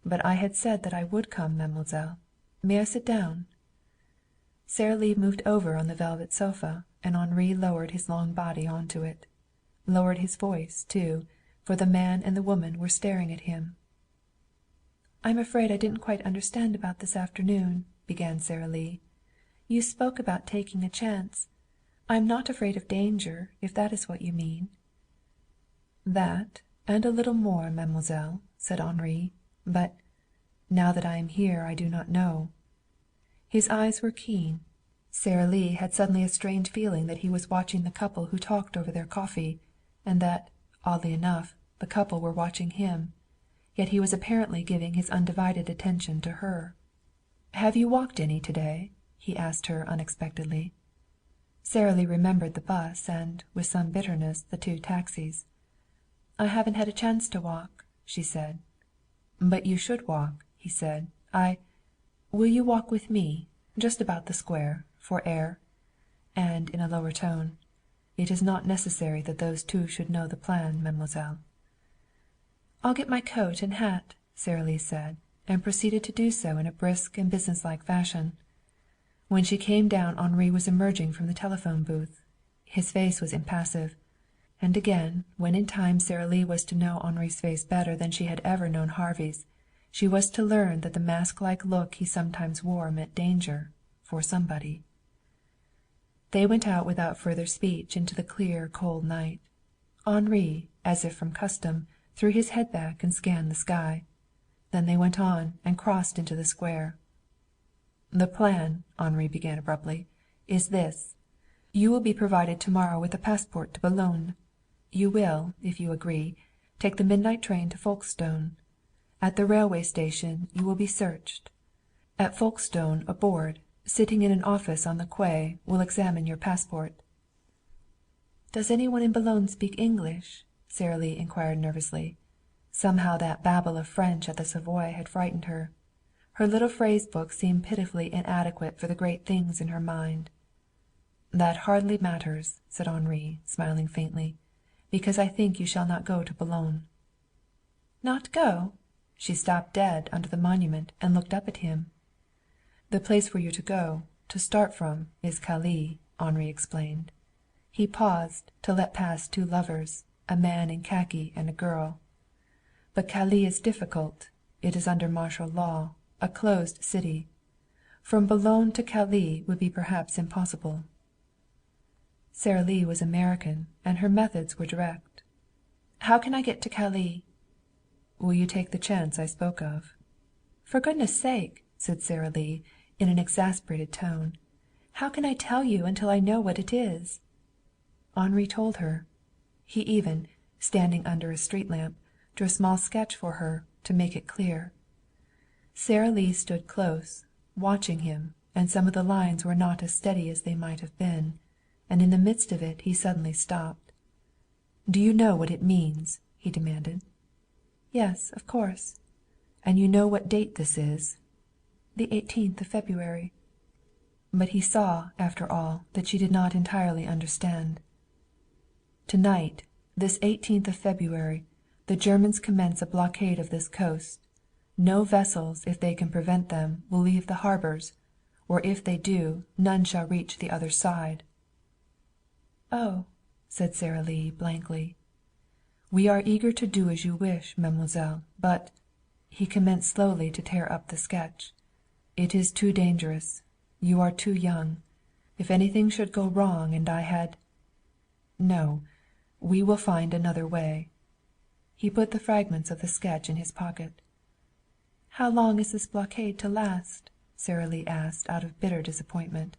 But I had said that I would come, mademoiselle. May I sit down?" Sara Lee moved over on the velvet sofa, and Henri lowered his long body onto it. Lowered his voice, too, for the man and the woman were staring at him. "I'm afraid I didn't quite understand about this afternoon," began Sara Lee. "You spoke about taking a chance. I am not afraid of danger, if that is what you mean." "That, and a little more, mademoiselle," said Henri. "But now that I am here I do not know." His eyes were keen. Sara Lee had suddenly a strange feeling that he was watching the couple who talked over their coffee, and that, oddly enough, the couple were watching him. Yet he was apparently giving his undivided attention to her. "Have you walked any today?" he asked her unexpectedly. Sara Lee remembered the bus and, with some bitterness, the 2 taxis. "I haven't had a chance to walk," she said. "But you should walk," he said. Will you walk with me, just about the square, for air?" And in a lower tone, "It is not necessary that those 2 should know the plan, mademoiselle." "I'll get my coat and hat," Sara Lee said, and proceeded to do so in a brisk and businesslike fashion. When she came down Henri was emerging from the telephone booth. His face was impassive. And again, when in time Sara Lee was to know Henri's face better than she had ever known Harvey's, she was to learn that the mask-like look he sometimes wore meant danger, for somebody. They went out without further speech into the clear, cold night. Henri, as if from custom, threw his head back and scanned the sky. Then they went on and crossed into the square. "The plan," Henri began abruptly, "is this. You will be provided to-morrow with a passport to Boulogne. You will, if you agree, Take the midnight train to Folkestone. At the railway station you will be searched. At Folkestone a board, sitting in an office on the quay, will examine your passport." "Does any one in Boulogne speak English?" Sara Lee inquired nervously. Somehow that babble of French at the Savoy had frightened her. Her little phrase book seemed pitifully inadequate for the great things in her mind. "That hardly matters," said Henri, smiling faintly, "because I think you shall not go to Boulogne." "Not go?" She stopped dead under the monument and looked up at him. "The place for you to go, to start from, is Calais," Henri explained. He paused, to let pass two lovers, a man in khaki and a girl. "But Calais is difficult. It is under martial law, a closed city. From Boulogne to Calais would be perhaps impossible." Sara Lee was American, and her methods were direct. "How can I get to Calais?" "Will you take the chance I spoke of?" "For goodness' sake," said Sara Lee, in an exasperated tone, "how can I tell you until I know what it is?" Henri told her. He even, standing under a street lamp, drew a small sketch for her, to make it clear. Sara Lee stood close, watching him, and some of the lines were not as steady as they might have been, and in the midst of it he suddenly stopped. "Do you know what it means?" he demanded. "Yes, of course." "And you know what date this is?" "The 18th of February." But he saw, after all, that she did not entirely understand. "Tonight, this 18th of February, the Germans commence a blockade of this coast. No vessels, if they can prevent them, will leave the harbors, or if they do, none shall reach the other side." "Oh," said Sara Lee blankly. "We are eager to do as you wish, mademoiselle, but" he commenced slowly to tear up the sketch "it is too dangerous. You are too young. If anything should go wrong and I had No, we will find another way." He put the fragments of the sketch in his pocket. "How long is this blockade to last?" Sara Lee asked out of bitter disappointment.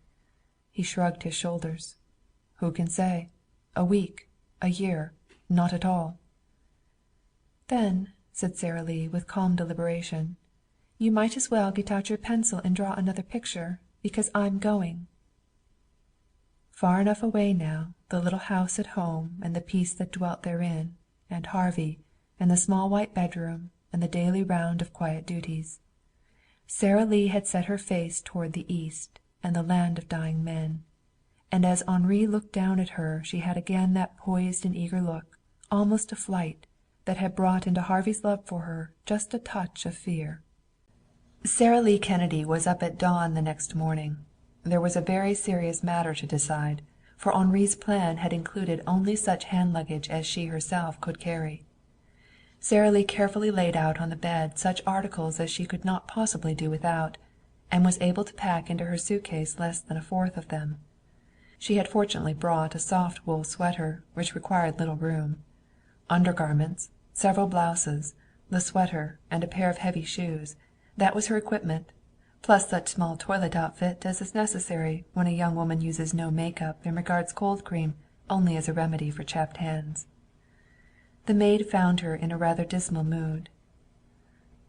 He shrugged his shoulders. "Who can say? A week, a year, not at all." "Then," said Sara Lee with calm deliberation, "you might as well get out your pencil and draw another picture, because I'm going." Far enough away now, the little house at home and the peace that dwelt therein, and Harvey, and the small white bedroom, and the daily round of quiet duties. Sara Lee had set her face toward the east and the land of dying men. And as Henri looked down at her she had again that poised and eager look, almost of flight, that had brought into Harvey's love for her just a touch of fear. Sara Lee Kennedy was up at dawn the next morning. There was a very serious matter to decide, for Henri's plan had included only such hand luggage as she herself could carry. Sara Lee carefully laid out on the bed such articles as she could not possibly do without, and was able to pack into her suitcase less than a fourth of them. She had fortunately brought a soft wool sweater, which required little room. Undergarments, several blouses, the sweater, and a pair of heavy shoes, that was her equipment, plus such small toilet outfit as is necessary when a young woman uses no make-up and regards cold cream only as a remedy for chapped hands. The maid found her in a rather dismal mood.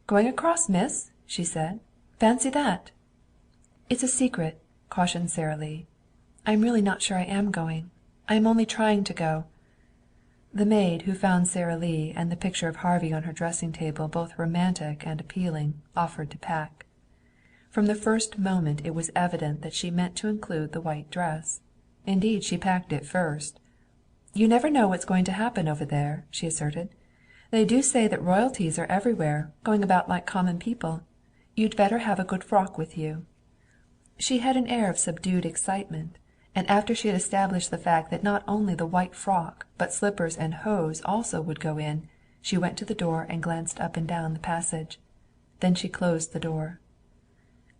"Going across, miss?" she said. "Fancy that!" "It's a secret," cautioned Sara Lee. "I am really not sure I am going. I am only trying to go." The maid, who found Sara Lee and the picture of Harvey on her dressing table both romantic and appealing, offered to pack. From the first moment it was evident that she meant to include the white dress. Indeed, she packed it first. "You never know what's going to happen over there," she asserted. "They do say that royalties are everywhere, going about like common people. You'd better have a good frock with you." She had an air of subdued excitement, and after she had established the fact that not only the white frock but slippers and hose also would go in, she went to the door and glanced up and down the passage. Then she closed the door.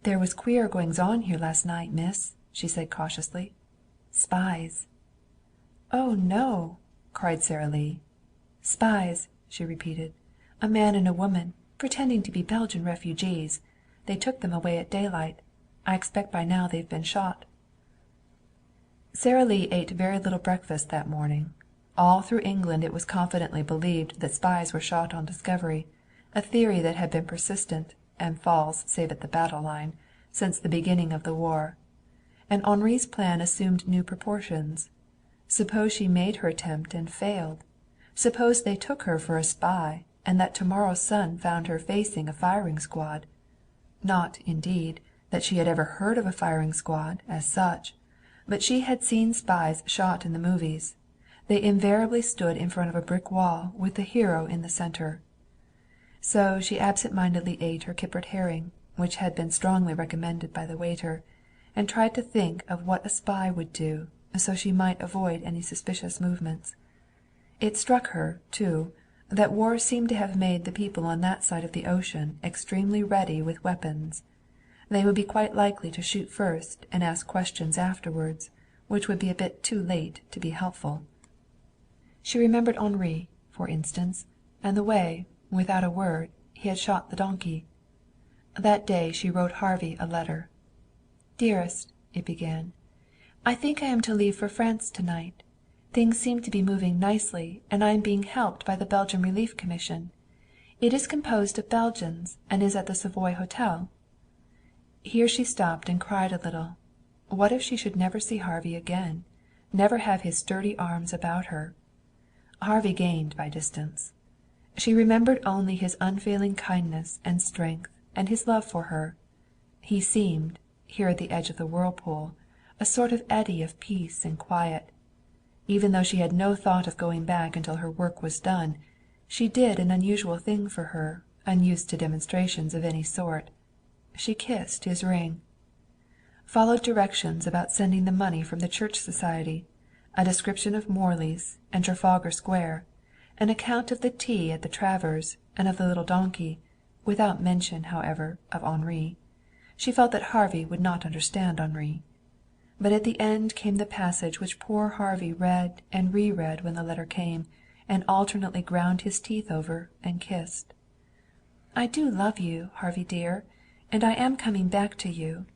"There was queer goings on here last night, miss," she said cautiously. "Spies." "Oh, no!" cried Sara Lee. "Spies," she repeated. "A man and a woman, pretending to be Belgian refugees. They took them away at daylight. I expect by now they've been shot." Sara Lee ate very little breakfast that morning. All through England it was confidently believed that spies were shot on discovery, a theory that had been persistent, and false save at the battle line, since the beginning of the war. And Henri's plan assumed new proportions. Suppose she made her attempt and failed? Suppose they took her for a spy, and that tomorrow's sun found her facing a firing squad? Not, indeed, that she had ever heard of a firing squad, as such, but she had seen spies shot in the movies. They invariably stood in front of a brick wall with the hero in the center. So she absent-mindedly ate her kippered herring, which had been strongly recommended by the waiter, and tried to think of what a spy would do, so she might avoid any suspicious movements. It struck her, too, that war seemed to have made the people on that side of the ocean extremely ready with weapons. They would be quite likely to shoot first and ask questions afterwards, which would be a bit too late to be helpful. She remembered Henri, for instance, and the way, without a word, he had shot the donkey. That day she wrote Harvey a letter. "Dearest," it began, "I think I am to leave for France tonight. Things seem to be moving nicely, and I am being helped by the Belgian Relief Commission. It is composed of Belgians, and is at the Savoy Hotel." Here she stopped and cried a little. What if she should never see Harvey again, never have his sturdy arms about her? Harvey gained by distance. She remembered only his unfailing kindness and strength and his love for her. He seemed, here at the edge of the whirlpool, a sort of eddy of peace and quiet. Even though she had no thought of going back until her work was done, she did an unusual thing for her, unused to demonstrations of any sort. She kissed his ring. Followed directions about sending the money from the Church Society, a description of Morley's and Trafalgar Square, an account of the tea at the Travers and of the little donkey, without mention, however, of Henri. She felt that Harvey would not understand Henri. But at the end came the passage which poor Harvey read and reread when the letter came, and alternately ground his teeth over and kissed. "I do love you, Harvey dear, and I am coming back to you.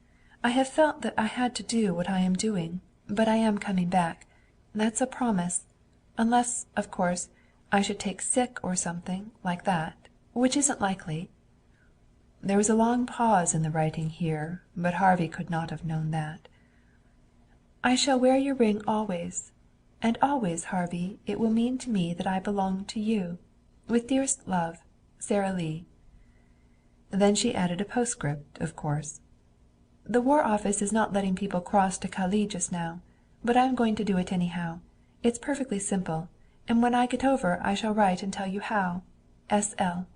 I have felt that I had to do what I am doing, but I am coming back. That's a promise. Unless, of course, I should take sick or something like that, which isn't likely." There was a long pause in the writing here, but Harvey could not have known that. "I shall wear your ring always. And always, Harvey, it will mean to me that I belong to you. With dearest love, Sara Lee." Then she added a postscript, of course. "The War Office is not letting people cross to Calais just now, but I am going to do it anyhow. It's perfectly simple, and when I get over I shall write and tell you how. S.L."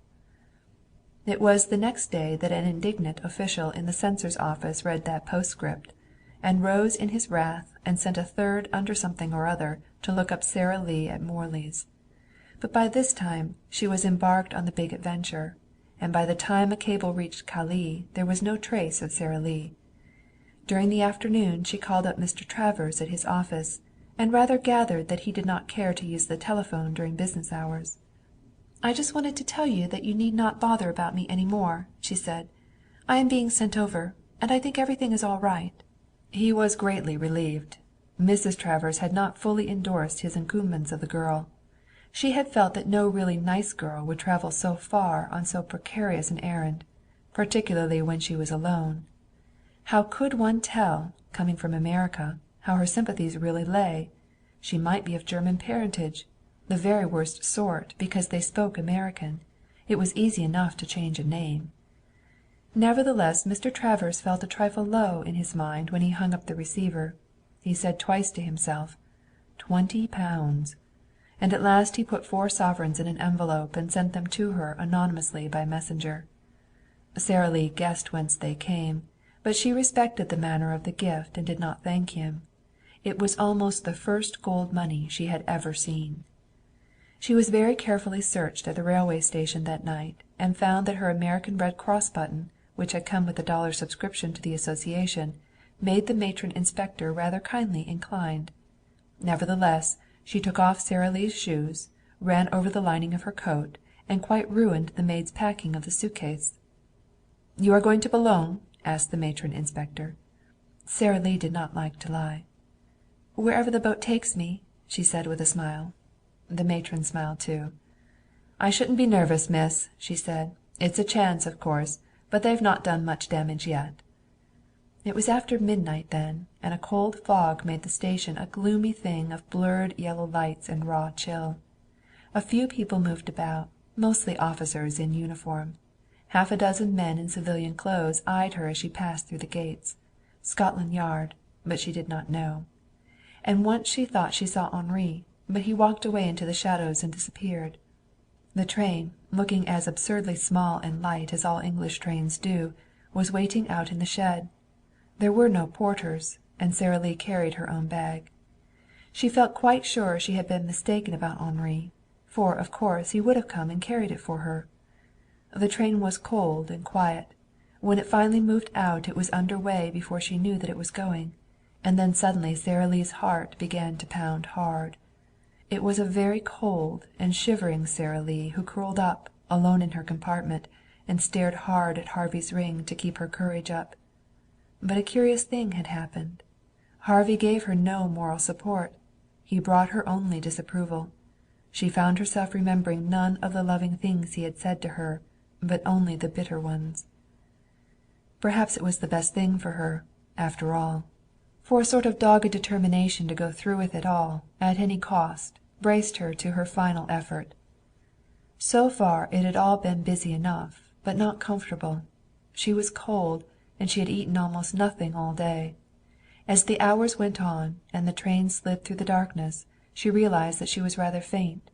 It was the next day that an indignant official in the censor's office read that postscript, and rose in his wrath and sent a third under something or other to look up Sara Lee at Morley's. But by this time she was embarked on the big adventure, and by the time a cable reached Calais there was no trace of Sara Lee. During the afternoon she called up Mr. Travers at his office, and rather gathered that he did not care to use the telephone during business hours. "I just wanted to tell you that you need not bother about me any more," she said. "I am being sent over, and I think everything is all right." He was greatly relieved. Mrs. Travers had not fully endorsed his encomiums of the girl. She had felt that no really nice girl would travel so far on so precarious an errand, particularly when she was alone. How could one tell, coming from America, how her sympathies really lay? She might be of German parentage, the very worst sort because they spoke American. It was easy enough to change a name. Nevertheless, Mr. Travers felt a trifle low in his mind when he hung up the receiver. He said twice to himself, £20. And at last he put 4 sovereigns in an envelope and sent them to her anonymously by messenger. Sara Lee guessed whence they came, but she respected the manner of the gift and did not thank him. It was almost the first gold money she had ever seen. She was very carefully searched at the railway station that night, and found that her American Red Cross button, which had come with a $1 subscription to the association, made the matron inspector rather kindly inclined. Nevertheless, she took off Sara Lee's shoes, ran over the lining of her coat, and quite ruined the maid's packing of the suitcase. "You are going to Boulogne?" asked the matron inspector. Sara Lee did not like to lie. "Wherever the boat takes me," she said with a smile. The matron smiled too. "I shouldn't be nervous, miss," she said. "It's a chance, of course, but they've not done much damage yet." It was after midnight then, and a cold fog made the station a gloomy thing of blurred yellow lights and raw chill. A few people moved about, mostly officers in uniform. Half a dozen men in civilian clothes eyed her as she passed through the gates. Scotland Yard, but she did not know. And once she thought she saw Henri, but he walked away into the shadows and disappeared. The train, looking as absurdly small and light as all English trains do, was waiting out in the shed. There were no porters, and Sara Lee carried her own bag. She felt quite sure she had been mistaken about Henri, for of course he would have come and carried it for her. The train was cold and quiet. When it finally moved out it was under way before she knew that it was going, and then suddenly Sara Lee's heart began to pound hard. It was a very cold and shivering Sara Lee who curled up, alone in her compartment, and stared hard at Harvey's ring to keep her courage up. But a curious thing had happened. Harvey gave her no moral support. He brought her only disapproval. She found herself remembering none of the loving things he had said to her, but only the bitter ones. Perhaps it was the best thing for her, after all. For a sort of dogged determination to go through with it all, at any cost, braced her to her final effort. So far it had all been busy enough, but not comfortable. She was cold, and she had eaten almost nothing all day. As the hours went on, and the train slid through the darkness, she realized that she was rather faint.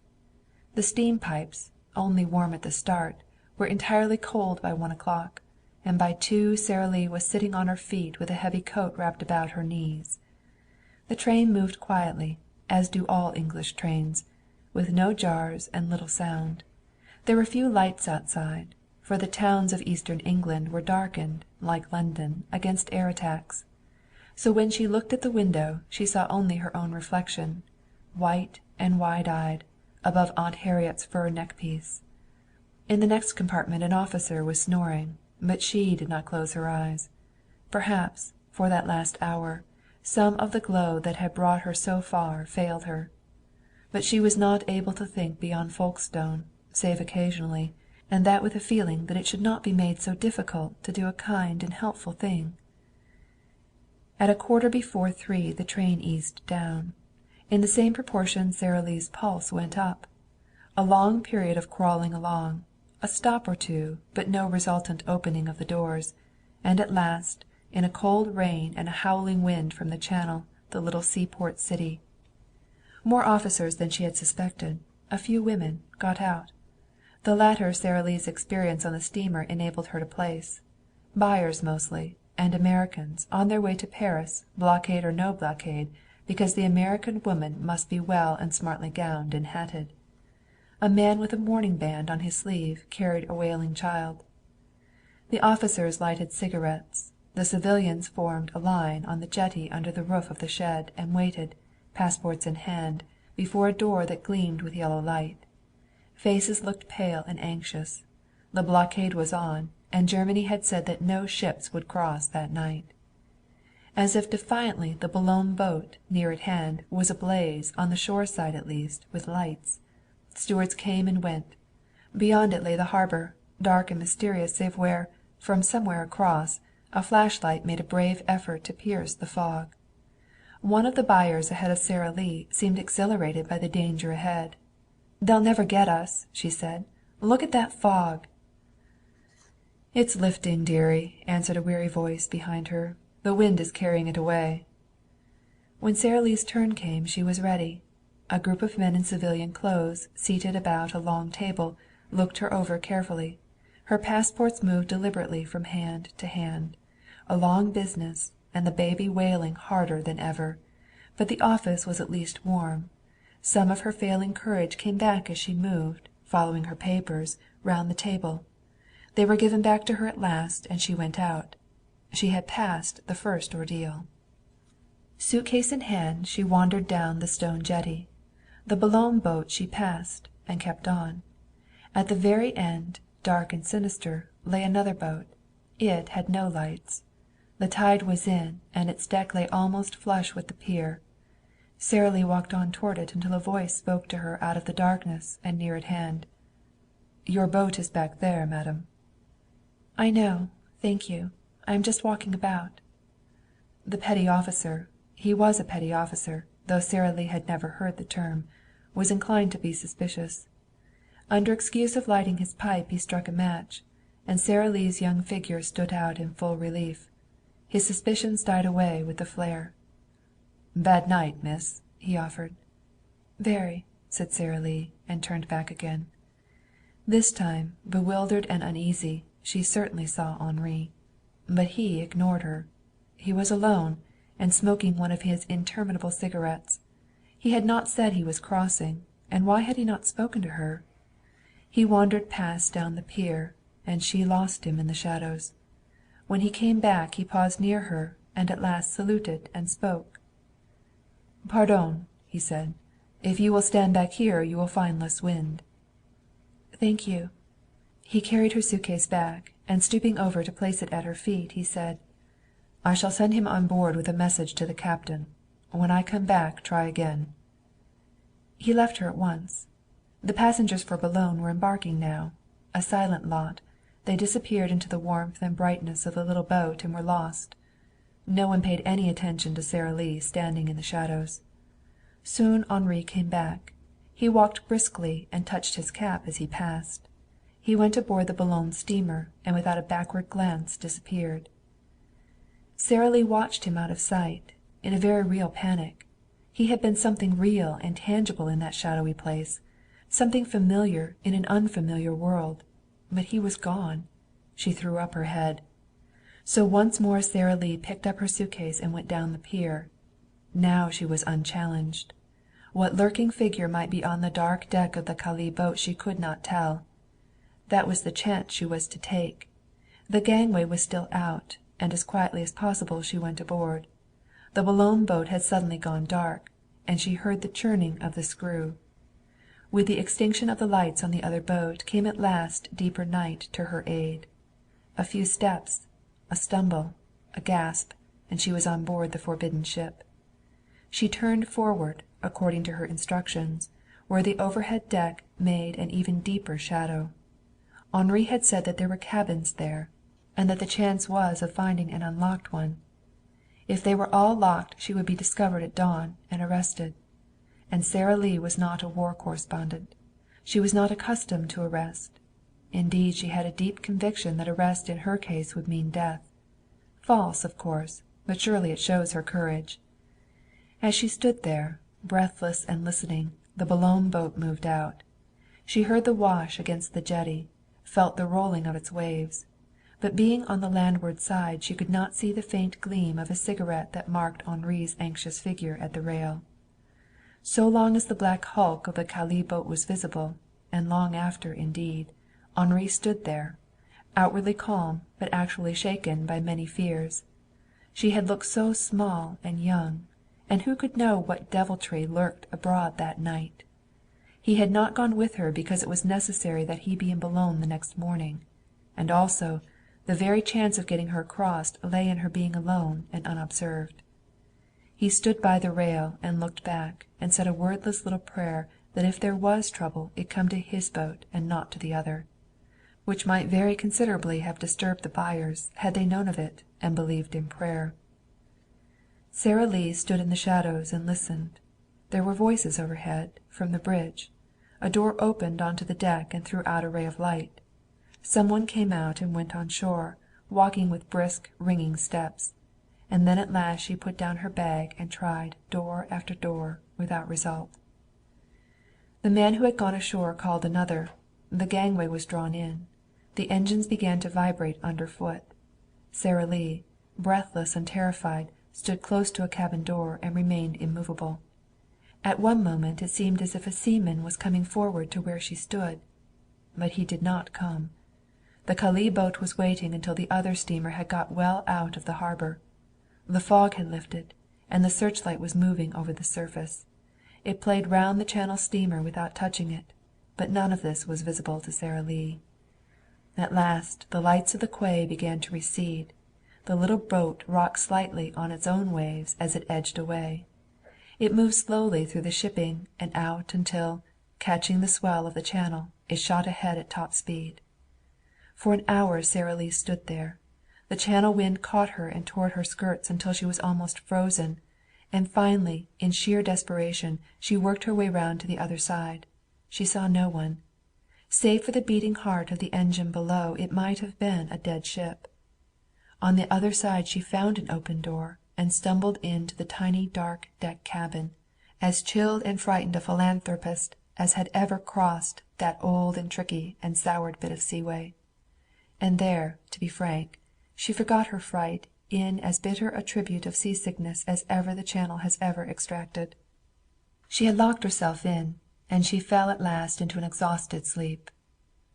The steam pipes, only warm at the start, were entirely cold by 1 o'clock, and by 2 Sara Lee was sitting on her feet with a heavy coat wrapped about her knees. The train moved quietly, as do all English trains, with no jars and little sound. There were few lights outside, for the towns of eastern England were darkened, like London, against air attacks. So when she looked at the window she saw only her own reflection, white and wide-eyed, above Aunt Harriet's fur neckpiece. In the next compartment an officer was snoring, but she did not close her eyes. Perhaps, for that last hour, some of the glow that had brought her so far failed her. But she was not able to think beyond Folkestone, save occasionally, and that with a feeling that it should not be made so difficult to do a kind and helpful thing. At 3:15 the train eased down. In the same proportion Sara Lee's pulse went up. A long period of crawling along, a stop or two, but no resultant opening of the doors, and at last, in a cold rain and a howling wind from the Channel, the little seaport city. More officers than she had suspected, a few women, got out. The latter Sara Lee's experience on the steamer enabled her to place. Buyers mostly, and Americans, on their way to Paris, blockade or no blockade, because the American woman must be well and smartly gowned and hatted. A man with a mourning band on his sleeve carried a wailing child. The officers lighted cigarettes. The civilians formed a line on the jetty under the roof of the shed and waited, passports in hand, before a door that gleamed with yellow light. Faces looked pale and anxious. The blockade was on, and Germany had said that no ships would cross that night. As if defiantly the Boulogne boat, near at hand, was ablaze, on the shore side at least, with lights. Stewards came and went. Beyond it lay the harbor, dark and mysterious save where, from somewhere across, a flashlight made a brave effort to pierce the fog. One of the buyers ahead of Sara Lee seemed exhilarated by the danger ahead. "They'll never get us," she said. "Look at that fog." "It's lifting, dearie," answered a weary voice behind her. "The wind is carrying it away." When Sara Lee's turn came she was ready. A group of men in civilian clothes, seated about a long table, looked her over carefully. Her passports moved deliberately from hand to hand. A long business, and the baby wailing harder than ever. But the office was at least warm. Some of her failing courage came back as she moved, following her papers, round the table. They were given back to her at last, and she went out. She had passed the first ordeal. Suitcase in hand she wandered down the stone jetty. The Boulogne boat she passed, and kept on. At the very end, dark and sinister, lay another boat. It had no lights. The tide was in, and its deck lay almost flush with the pier. Sara Lee walked on toward it until a voice spoke to her out of the darkness and near at hand. "Your boat is back there, madam." "I know, thank you. I am just walking about." The petty officer he was a petty officer, though Sara Lee had never heard the term was inclined to be suspicious. Under excuse of lighting his pipe he struck a match, and Sara Lee's young figure stood out in full relief. His suspicions died away with the flare. "Bad night, miss," he offered. "Very," said Sara Lee, and turned back again. This time, bewildered and uneasy, she certainly saw Henri. But he ignored her. He was alone, and smoking one of his interminable cigarettes. He had not said he was crossing, and why had he not spoken to her? He wandered past down the pier, and she lost him in the shadows. When he came back he paused near her and at last saluted and spoke. "Pardon," he said. "If you will stand back here you will find less wind." "Thank you." He carried her suitcase back, and stooping over to place it at her feet, he said, "I shall send him on board with a message to the captain. When I come back try again." He left her at once. The passengers for Boulogne were embarking now. A silent lot, they disappeared into the warmth and brightness of the little boat and were lost. No one paid any attention to Sara Lee standing in the shadows. Soon Henri came back. He walked briskly and touched his cap as he passed. He went aboard the Boulogne steamer and without a backward glance disappeared. Sara Lee watched him out of sight, in a very real panic. He had been something real and tangible in that shadowy place, something familiar in an unfamiliar world. But he was gone. She threw up her head. So once more Sara Lee picked up her suitcase and went down the pier. Now she was unchallenged. What lurking figure might be on the dark deck of the Calais boat she could not tell. That was the chance she was to take. The gangway was still out, and as quietly as possible she went aboard. The Boulogne boat had suddenly gone dark, and she heard the churning of the screw. With the extinction of the lights on the other boat came at last deeper night to her aid. A few steps, a stumble, a gasp, and she was on board the forbidden ship. She turned forward, according to her instructions, where the overhead deck made an even deeper shadow. Henri had said that there were cabins there, and that the chance was of finding an unlocked one. If they were all locked she would be discovered at dawn and arrested. And Sara Lee was not a war correspondent. She was not accustomed to arrest. Indeed, she had a deep conviction that arrest in her case would mean death. False, of course, but surely it shows her courage. As she stood there, breathless and listening, the Boulogne boat moved out. She heard the wash against the jetty, felt the rolling of its waves. But being on the landward side she could not see the faint gleam of a cigarette that marked Henri's anxious figure at the rail. So long as the black hulk of the Calais boat was visible, and long after, indeed, Henri stood there, outwardly calm but actually shaken by many fears. She had looked so small and young, and who could know what deviltry lurked abroad that night? He had not gone with her because it was necessary that he be in Boulogne the next morning, and also the very chance of getting her across lay in her being alone and unobserved. He stood by the rail and looked back and said a wordless little prayer that if there was trouble it come to his boat and not to the other, which might very considerably have disturbed the buyers had they known of it and believed in prayer. Sara Lee stood in the shadows and listened. There were voices overhead, from the bridge. A door opened onto the deck and threw out a ray of light. Someone came out and went on shore, walking with brisk, ringing steps. And then at last she put down her bag and tried door after door, without result. The man who had gone ashore called another. The gangway was drawn in. The engines began to vibrate underfoot. Sara Lee, breathless and terrified, stood close to a cabin door and remained immovable. At one moment it seemed as if a seaman was coming forward to where she stood. But he did not come. The Calais boat was waiting until the other steamer had got well out of the harbor. The fog had lifted, and the searchlight was moving over the surface. It played round the Channel steamer without touching it, but none of this was visible to Sara Lee. At last the lights of the quay began to recede. The little boat rocked slightly on its own waves as it edged away. It moved slowly through the shipping and out until, catching the swell of the channel, it shot ahead at top speed. For an hour Sara Lee stood there. The channel wind caught her and tore at her skirts until she was almost frozen, and finally, in sheer desperation, she worked her way round to the other side. She saw no one. Save for the beating heart of the engine below, it might have been a dead ship. On the other side she found an open door and stumbled into the tiny dark deck cabin, as chilled and frightened a philanthropist as had ever crossed that old and tricky and soured bit of seaway. And there, to be frank, she forgot her fright in as bitter a tribute of seasickness as ever the Channel has ever extracted. She had locked herself in, and she fell at last into an exhausted sleep.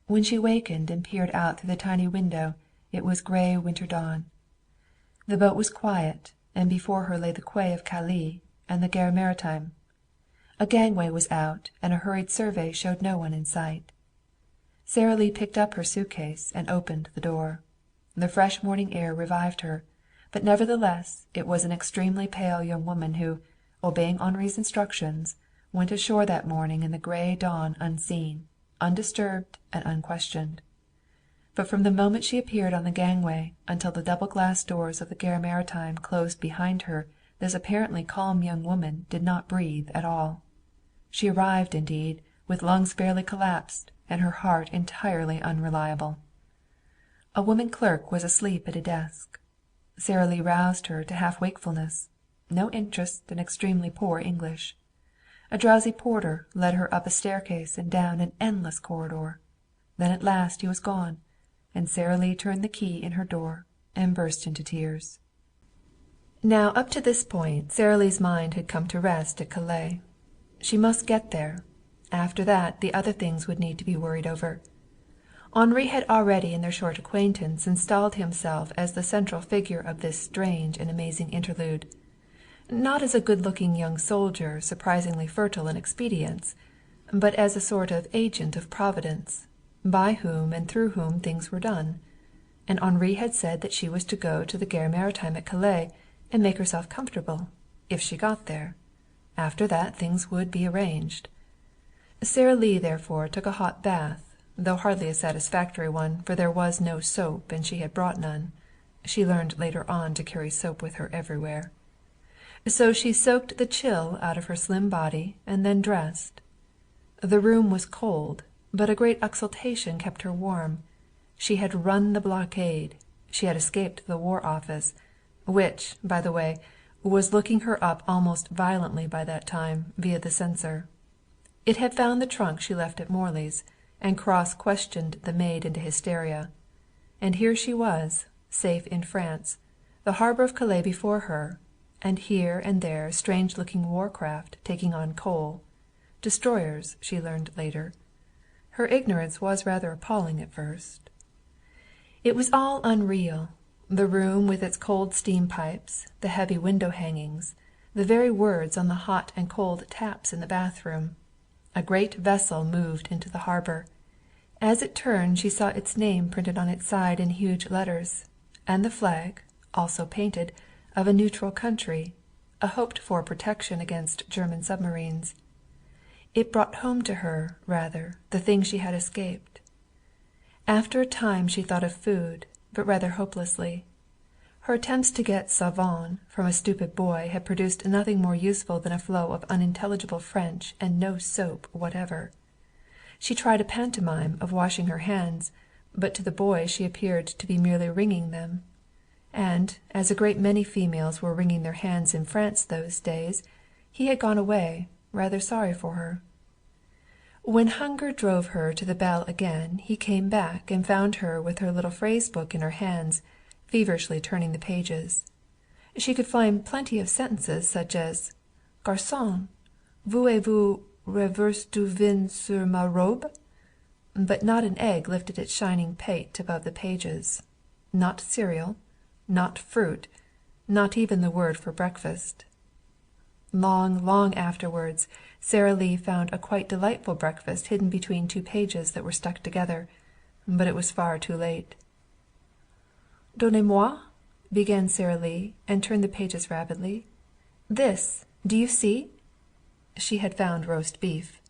When she wakened and peered out through the tiny window, it was gray winter dawn. The boat was quiet, and before her lay the quay of Calais and the Gare Maritime. A gangway was out, and a hurried survey showed no one in sight. Sara Lee picked up her suitcase and opened the door. The fresh morning air revived her, but nevertheless it was an extremely pale young woman who, obeying Henri's instructions, went ashore that morning in the gray dawn unseen, undisturbed and unquestioned. But from the moment she appeared on the gangway until the double glass doors of the Gare Maritime closed behind her, this apparently calm young woman did not breathe at all. She arrived, indeed, with lungs fairly collapsed and her heart entirely unreliable. A woman clerk was asleep at a desk. Sara Lee roused her to half wakefulness. No interest and extremely poor English. A drowsy porter led her up a staircase and down an endless corridor. Then at last he was gone, and Sara Lee turned the key in her door and burst into tears. Now up to this point Sara Lee's mind had come to rest at Calais. She must get there. After that the other things would need to be worried over. Henri had already in their short acquaintance installed himself as the central figure of this strange and amazing interlude. Not as a good-looking young soldier surprisingly fertile in expedients, but as a sort of agent of Providence, by whom and through whom things were done. And Henri had said that she was to go to the Gare Maritime at Calais and make herself comfortable, if she got there. After that things would be arranged. Sara Lee therefore took a hot bath, though hardly a satisfactory one, for there was no soap and she had brought none. She learned later on to carry soap with her everywhere. So she soaked the chill out of her slim body and then dressed. The room was cold, but a great exultation kept her warm. She had run the blockade. She had escaped the War Office, which, by the way, was looking her up almost violently by that time, via the censor. It had found the trunk she left at Morley's, and cross-questioned the maid into hysteria. And here she was, safe in France, the harbor of Calais before her, and here and there strange-looking war-craft taking on coal. Destroyers, she learned later. Her ignorance was rather appalling at first. It was all unreal. The room with its cold steam pipes, the heavy window hangings, the very words on the hot and cold taps in the bathroom. A great vessel moved into the harbor. As it turned she saw its name printed on its side in huge letters, and the flag, also painted, of a neutral country, a hoped-for protection against German submarines. It brought home to her, rather, the thing she had escaped. After a time she thought of food, but rather hopelessly. Her attempts to get savon from a stupid boy had produced nothing more useful than a flow of unintelligible French and no soap whatever. She tried a pantomime of washing her hands, but to the boy she appeared to be merely wringing them. And, as a great many females were wringing their hands in France those days, he had gone away, rather sorry for her. When hunger drove her to the bell again, he came back and found her with her little phrase book in her hands, feverishly turning the pages. She could find plenty of sentences such as "Garçon, voulez-vous reverse du vin sur ma robe?" But not an egg lifted its shining pate above the pages. Not cereal, not fruit, not even the word for breakfast. Long, long afterwards, Sara Lee found a quite delightful breakfast hidden between two pages that were stuck together, but it was far too late. "Donnez-moi," began Sara Lee, and turned the pages rapidly. "This, Do you see?" She had found roast beef.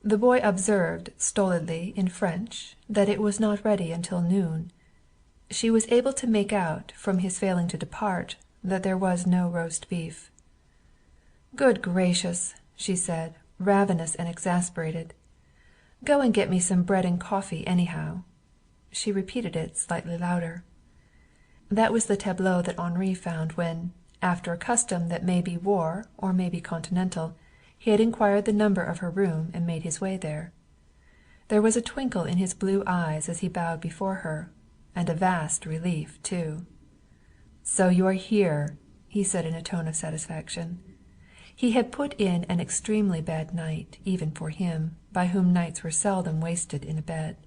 The boy observed stolidly in French that it was not ready until noon. She was able to make out, from his failing to depart, that there was no roast beef. "Good gracious!" she said, ravenous and exasperated. "Go and get me some bread and coffee, anyhow." She repeated it slightly louder. That was the tableau that Henri found when, after a custom that may be war or may be continental, he had inquired the number of her room and made his way there. There was a twinkle in his blue eyes as he bowed before her, and a vast relief, too. "So you are here," he said in a tone of satisfaction. He had put in an extremely bad night, even for him, by whom nights were seldom wasted in a bed.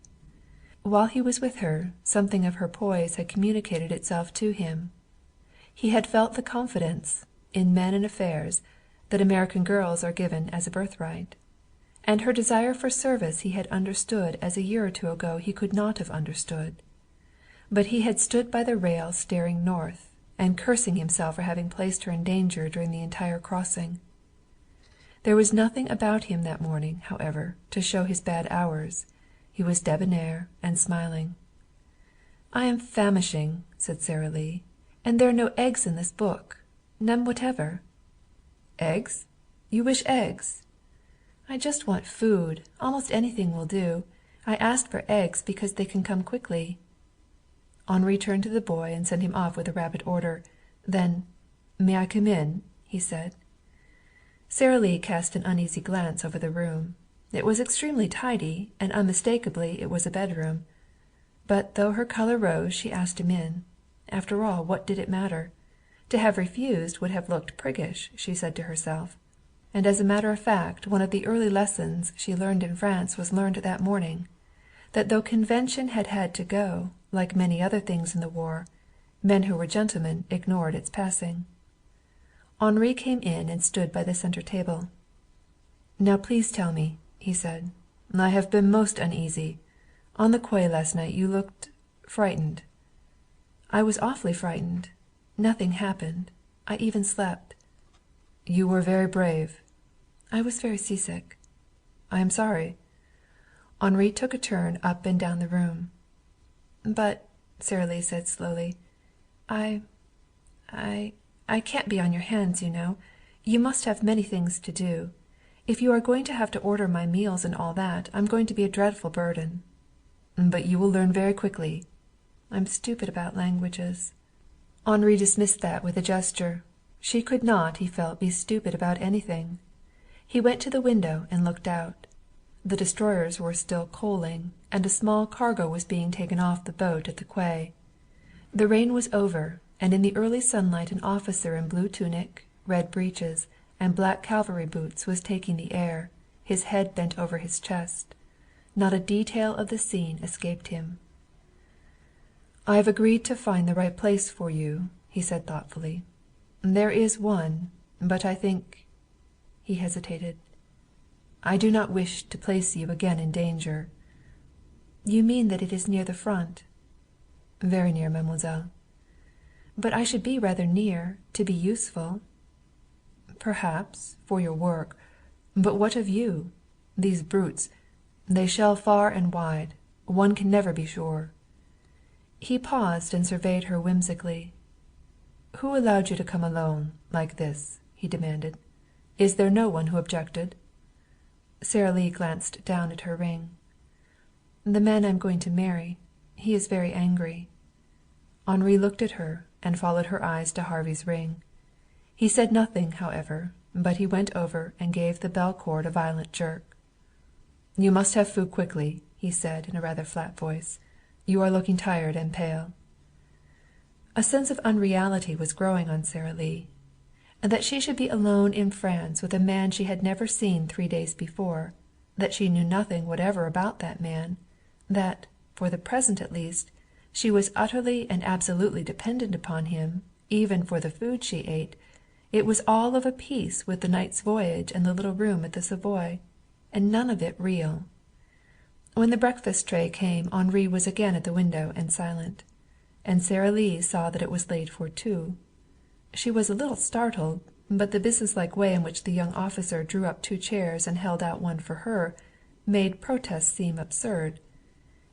While he was with her, something of her poise had communicated itself to him. He had felt the confidence, in men and affairs, that American girls are given as a birthright. And her desire for service he had understood as a year or two ago he could not have understood. But he had stood by the rail staring north, and cursing himself for having placed her in danger during the entire crossing. There was nothing about him that morning, however, to show his bad hours. He was debonair and smiling. "I am famishing," said Sara Lee, "and there are no eggs in this book. None whatever." "Eggs? You wish eggs?" "I just want food. Almost anything will do. I asked for eggs because they can come quickly." Henri turned to the boy and sent him off with a rapid order. Then, "May I come in?" he said. Sara Lee cast an uneasy glance over the room. It was extremely tidy, and unmistakably it was a bedroom. But though her color rose, she asked him in. After all, what did it matter? To have refused would have looked priggish, she said to herself. And as a matter of fact, one of the early lessons she learned in France was learned that morning, that though convention had had to go, like many other things in the war, men who were gentlemen ignored its passing. Henri came in and stood by the center table. "Now please tell me," he said. "I have been most uneasy. On the quay last night you looked frightened." "I was awfully frightened. Nothing happened. I even slept." "You were very brave." "I was very seasick." "I am sorry." Henri took a turn up and down the room. "But," Sara Lee said slowly, I can't be on your hands, you know. You must have many things to do. If you are going to have to order my meals and all that, I'm going to be a dreadful burden." "But you will learn very quickly." "I'm stupid about languages." Henri dismissed that with a gesture. She could not, he felt, be stupid about anything. He went to the window and looked out. The destroyers were still coaling, and a small cargo was being taken off the boat at the quay. The rain was over, and in the early sunlight an officer in blue tunic, red breeches, and black cavalry boots was taking the air, his head bent over his chest. Not a detail of the scene escaped him. "I have agreed to find the right place for you," he said thoughtfully. "There is one, but I think—" He hesitated. "I do not wish to place you again in danger." "You mean that it is near the front?" "Very near, mademoiselle." "But I should be rather near, to be useful." "Perhaps, for your work. But what of you? These brutes, they shell far and wide. One can never be sure." He paused and surveyed her whimsically. "Who allowed you to come alone, like this?" he demanded. "Is there no one who objected?" Sara Lee glanced down at her ring. "The man I'm going to marry. He is very angry." Henri looked at her and followed her eyes to Harvey's ring. He said nothing, however, but he went over and gave the bell cord a violent jerk. "You must have food quickly," he said in a rather flat voice. "You are looking tired and pale." A sense of unreality was growing on Sara Lee. That she should be alone in France with a man she had never seen 3 days before, that she knew nothing whatever about that man, that, for the present at least, she was utterly and absolutely dependent upon him, even for the food she ate, it was all of a piece with the night's voyage and the little room at the Savoy, and none of it real. When the breakfast tray came Henri was again at the window and silent, and Sara Lee saw that it was laid for two. She was a little startled, but the businesslike way in which the young officer drew up 2 chairs and held out one for her made protest seem absurd,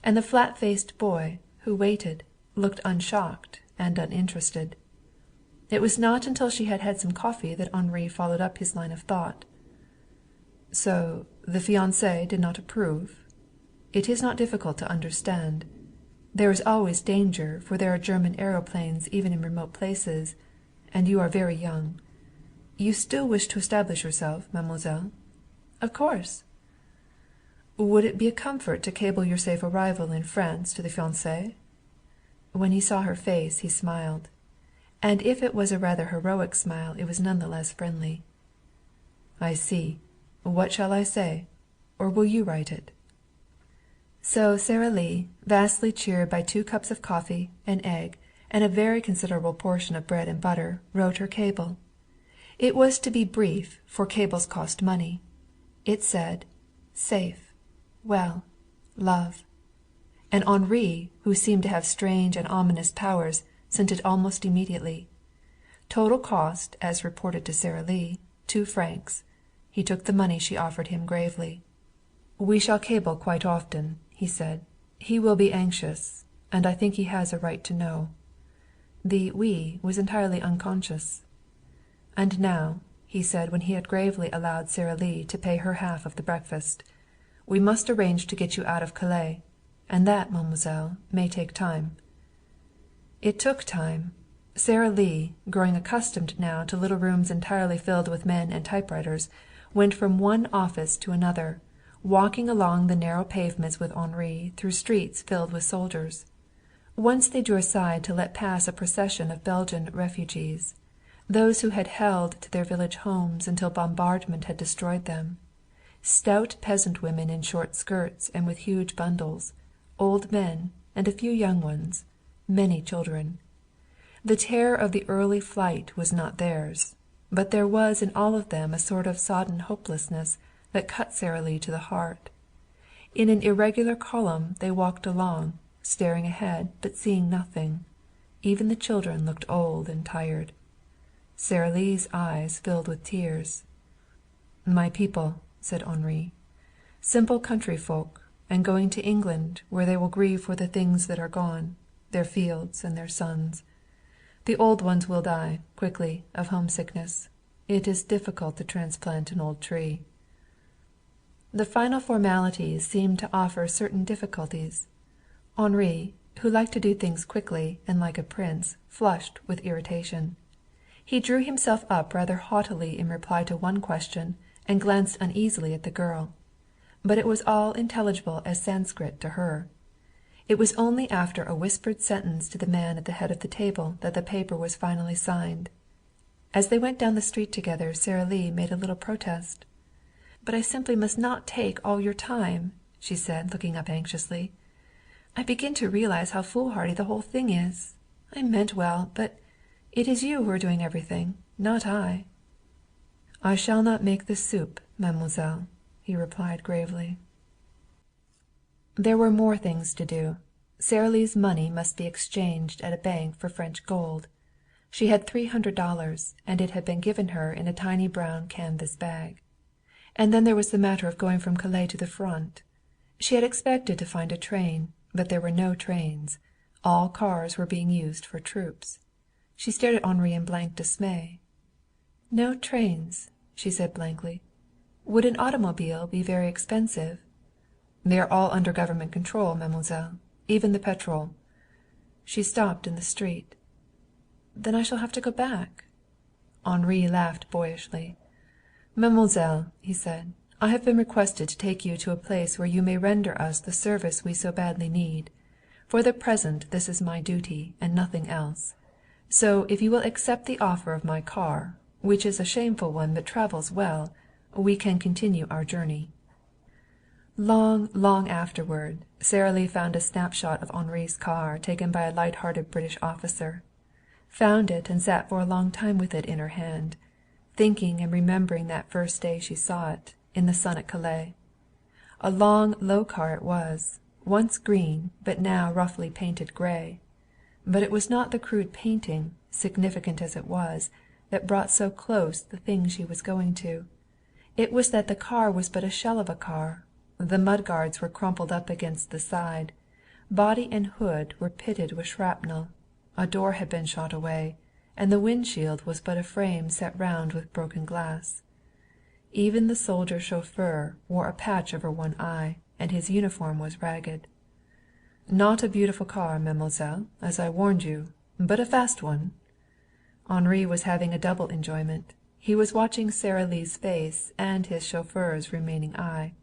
and the flat-faced boy, who waited, looked unshocked and uninterested. It was not until she had had some coffee that Henri followed up his line of thought. "So the fiancé did not approve? It is not difficult to understand. There is always danger, for there are German aeroplanes even in remote places, and you are very young. You still wish to establish yourself, mademoiselle?" "Of course." "Would it be a comfort to cable your safe arrival in France to the fiancé?" When he saw her face he smiled, and if it was a rather heroic smile it was none the less friendly. "I see. What shall I say? Or will you write it?" So Sara Lee, vastly cheered by 2 cups of coffee, an egg, and a very considerable portion of bread and butter, wrote her cable. It was to be brief, for cables cost money. It said, "Safe. Well. Love." And Henri, who seemed to have strange and ominous powers, sent it almost immediately. Total cost, as reported to Sara Lee, 2 francs. He took the money she offered him gravely. "We shall cable quite often," he said. "He will be anxious, and I think he has a right to know." The "we" was entirely unconscious. "And now," he said when he had gravely allowed Sara Lee to pay her half of the breakfast, "we must arrange to get you out of Calais. And that, mademoiselle, may take time." It took time. Sara Lee, growing accustomed now to little rooms entirely filled with men and typewriters, went from one office to another, walking along the narrow pavements with Henri through streets filled with soldiers. Once they drew aside to let pass a procession of Belgian refugees, those who had held to their village homes until bombardment had destroyed them. Stout peasant women in short skirts and with huge bundles, old men, and a few young ones, many children. The terror of the early flight was not theirs, but there was in all of them a sort of sodden hopelessness that cut Sara Lee to the heart. In an irregular column they walked along, staring ahead but seeing nothing. Even the children looked old and tired. Sara Lee's eyes filled with tears. "My people," said Henri. "Simple country folk, and going to England, where they will grieve for the things that are gone, their fields and their sons. The old ones will die, quickly, of homesickness. It is difficult to transplant an old tree." The final formalities seemed to offer certain difficulties. Henri, who liked to do things quickly and like a prince, flushed with irritation. He drew himself up rather haughtily in reply to one question and glanced uneasily at the girl. But it was all intelligible as Sanskrit to her. It was only after a whispered sentence to the man at the head of the table that the paper was finally signed. As they went down the street together Sara Lee made a little protest. "But I simply must not take all your time," she said, looking up anxiously. "I begin to realize how foolhardy the whole thing is. I meant well, but it is you who are doing everything, not I." "I shall not make the soup, mademoiselle," he replied gravely. There were more things to do. Sara Lee's money must be exchanged at a bank for French gold. She had $300, and it had been given her in a tiny brown canvas bag. And then there was the matter of going from Calais to the front. She had expected to find a train, but there were no trains. All cars were being used for troops. She stared at Henri in blank dismay. "No trains," she said blankly. "Would an automobile be very expensive?" "They are all under government control, mademoiselle. Even the petrol." She stopped in the street. "Then I shall have to go back." Henri laughed boyishly. "Mademoiselle," he said, "I have been requested to take you to a place where you may render us the service we so badly need. For the present this is my duty, and nothing else. So if you will accept the offer of my car, which is a shameful one but travels well, we can continue our journey." Long, long afterward, Sara Lee found a snapshot of Henri's car taken by a light-hearted British officer. Found it and sat for a long time with it in her hand, thinking and remembering that first day she saw it, in the sun at Calais. A long, low car it was, once green, but now roughly painted gray. But it was not the crude painting, significant as it was, that brought so close the thing she was going to. It was that the car was but a shell of a car. The mudguards were crumpled up against the side. Body and hood were pitted with shrapnel. A door had been shot away, and the windshield was but a frame set round with broken glass. Even the soldier chauffeur wore a patch over one eye, and his uniform was ragged. "Not a beautiful car, mademoiselle, as I warned you, but a fast one." Henri was having a double enjoyment. He was watching Sara Lee's face and his chauffeur's remaining eye.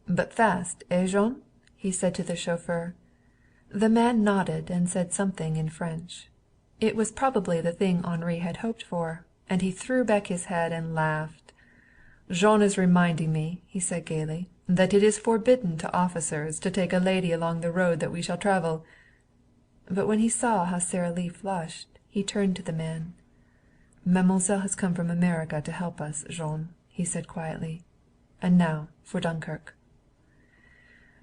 "But fast, eh, Jean?" he said to the chauffeur. The man nodded and said something in French. It was probably the thing Henri had hoped for, and he threw back his head and laughed. "Jean is reminding me," he said gaily, "that it is forbidden to officers to take a lady along the road that we shall travel." But when he saw how Sara Lee flushed, he turned to the man. "Mademoiselle has come from America to help us, Jean," he said quietly. "And now for Dunkirk."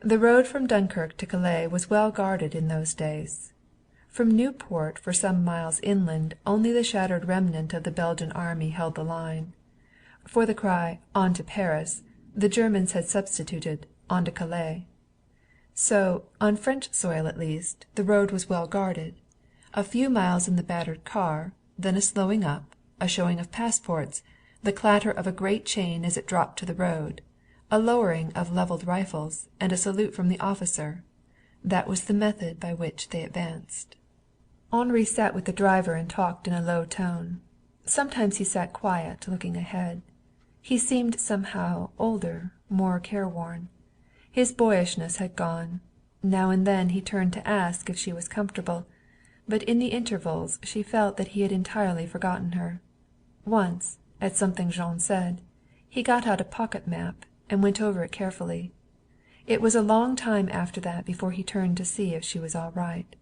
The road from Dunkirk to Calais was well guarded in those days. From Nieuport for some miles inland only the shattered remnant of the Belgian army held the line. For the cry "On to Paris" the Germans had substituted "On to Calais." So, on French soil at least, the road was well guarded. A few miles in the battered car, then a slowing up, a showing of passports, the clatter of a great chain as it dropped to the road, a lowering of levelled rifles, and a salute from the officer. That was the method by which they advanced. Henri sat with the driver and talked in a low tone. Sometimes he sat quiet, looking ahead. He seemed somehow older, more careworn. His boyishness had gone. Now and then he turned to ask if she was comfortable, but in the intervals she felt that he had entirely forgotten her. Once, at something Jean said, he got out a pocket map and went over it carefully. It was a long time after that before he turned to see if she was all right.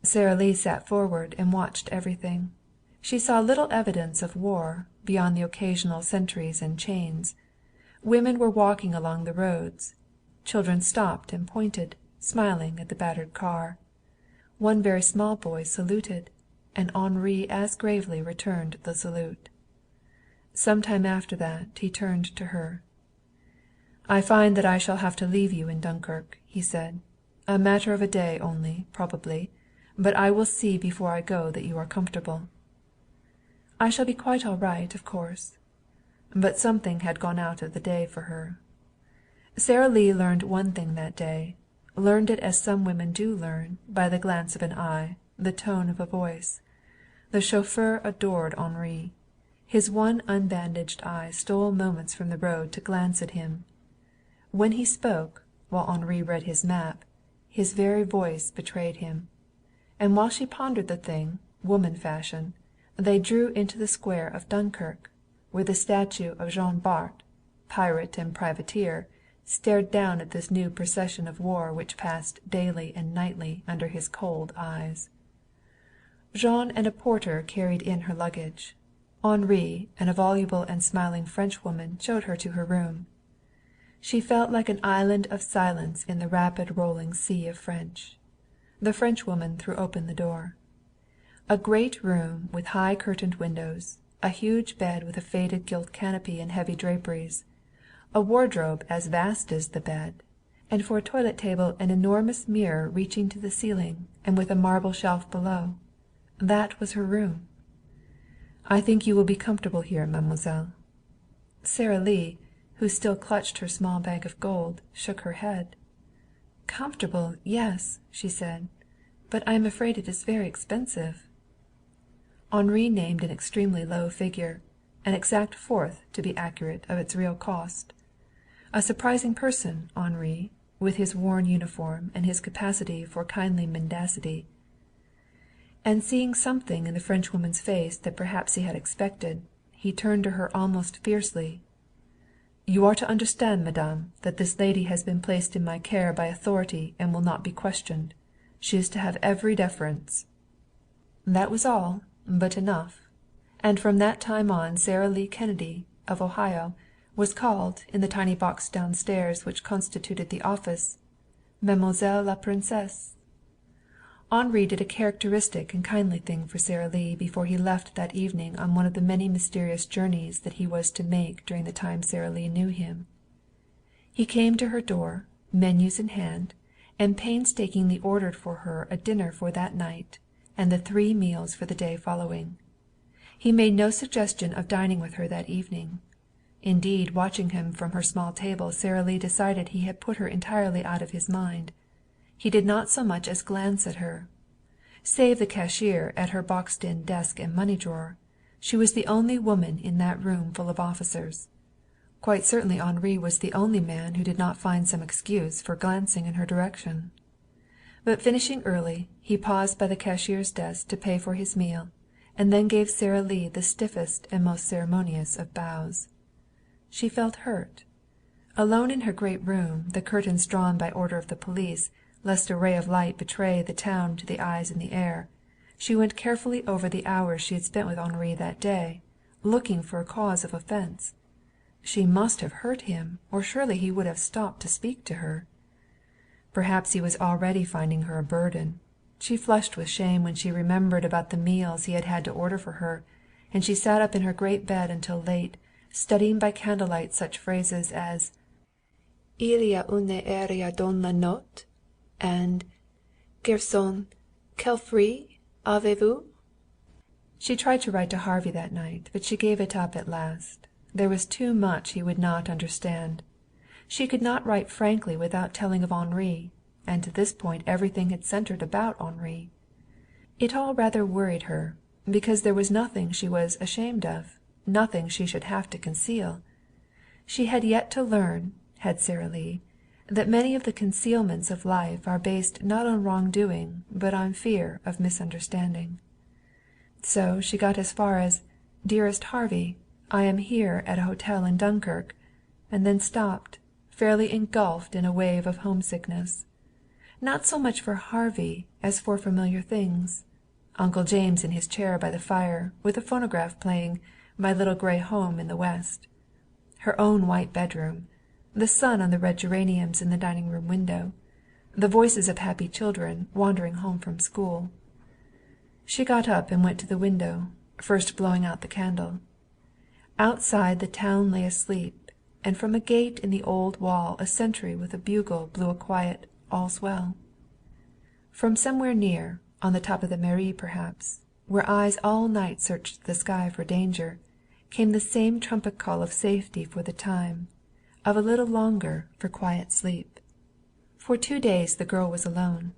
Sara Lee sat forward and watched everything. She saw little evidence of war, beyond the occasional sentries and chains. Women were walking along the roads. Children stopped and pointed, smiling, at the battered car. One very small boy saluted, and Henri as gravely returned the salute. Some time after that he turned to her. "I find that I shall have to leave you in Dunkirk," he said. "A matter of a day only, probably, but I will see before I go that you are comfortable." "I shall be quite all right, of course." But something had gone out of the day for her. Sara Lee learned one thing that day, learned it as some women do learn, by the glance of an eye, the tone of a voice. The chauffeur adored Henri. His one unbandaged eye stole moments from the road to glance at him. When he spoke, while Henri read his map, his very voice betrayed him. And while she pondered the thing, woman fashion, they drew into the square of Dunkirk, where the statue of Jean Bart, pirate and privateer, stared down at this new procession of war which passed daily and nightly under his cold eyes. Jean and a porter carried in her luggage. Henri and a voluble and smiling Frenchwoman showed her to her room. She felt like an island of silence in the rapid rolling sea of French. The Frenchwoman threw open the door. A great room with high curtained windows, a huge bed with a faded gilt canopy and heavy draperies, a wardrobe as vast as the bed, and for a toilet table an enormous mirror reaching to the ceiling and with a marble shelf below. That was her room. "I think you will be comfortable here, mademoiselle." Sara Lee, who still clutched her small bag of gold, shook her head. "Comfortable, yes," she said, "but I am afraid it is very expensive." Henri named an extremely low figure, an exact fourth, to be accurate, of its real cost. A surprising person, Henri, with his worn uniform and his capacity for kindly mendacity. And seeing something in the Frenchwoman's face that perhaps he had expected, he turned to her almost fiercely. "You are to understand, madame, that this lady has been placed in my care by authority and will not be questioned. She is to have every deference." That was all, but enough. And from that time on Sara Lee Kennedy, of Ohio, was called, in the tiny box downstairs which constituted the office, Mademoiselle la Princesse. Henri did a characteristic and kindly thing for Sara Lee before he left that evening on one of the many mysterious journeys that he was to make during the time Sara Lee knew him. He came to her door, menus in hand, and painstakingly ordered for her a dinner for that night and the 3 meals for the day following. He made no suggestion of dining with her that evening. Indeed, watching him from her small table, Sara Lee decided he had put her entirely out of his mind. He did not so much as glance at her. Save the cashier at her boxed-in desk and money drawer, she was the only woman in that room full of officers. Quite certainly Henri was the only man who did not find some excuse for glancing in her direction. But finishing early, he paused by the cashier's desk to pay for his meal, and then gave Sara Lee the stiffest and most ceremonious of bows. She felt hurt. Alone in her great room, the curtains drawn by order of the police, lest a ray of light betray the town to the eyes in the air, she went carefully over the hours she had spent with Henri that day, looking for a cause of offense. She must have hurt him, or surely he would have stopped to speak to her. Perhaps he was already finding her a burden. She flushed with shame when she remembered about the meals he had had to order for her, and she sat up in her great bed until late, studying by candlelight such phrases as "Il y a une aérea dans la note," and "Garçon, quel fruit avez-vous?" She tried to write to Harvey that night, but she gave it up at last. There was too much he would not understand. She could not write frankly without telling of Henri, and to this point everything had centered about Henri. It all rather worried her, because there was nothing she was ashamed of, nothing she should have to conceal. She had yet to learn, had Sara Lee, that many of the concealments of life are based not on wrongdoing but on fear of misunderstanding. So she got as far as "Dearest Harvey, I am here at a hotel in Dunkirk," and then stopped, fairly engulfed in a wave of homesickness. Not so much for Harvey as for familiar things. Uncle James in his chair by the fire, with a phonograph playing "My Little Gray Home in the West." Her own white bedroom, the sun on the red geraniums in the dining-room window, the voices of happy children wandering home from school. She got up and went to the window, first blowing out the candle. Outside the town lay asleep, and from a gate in the old wall a sentry with a bugle blew a quiet "All's well." From somewhere near, on the top of the mairie perhaps, where eyes all night searched the sky for danger, came the same trumpet call of safety for the time, of a little longer for quiet sleep. For 2 days the girl was alone.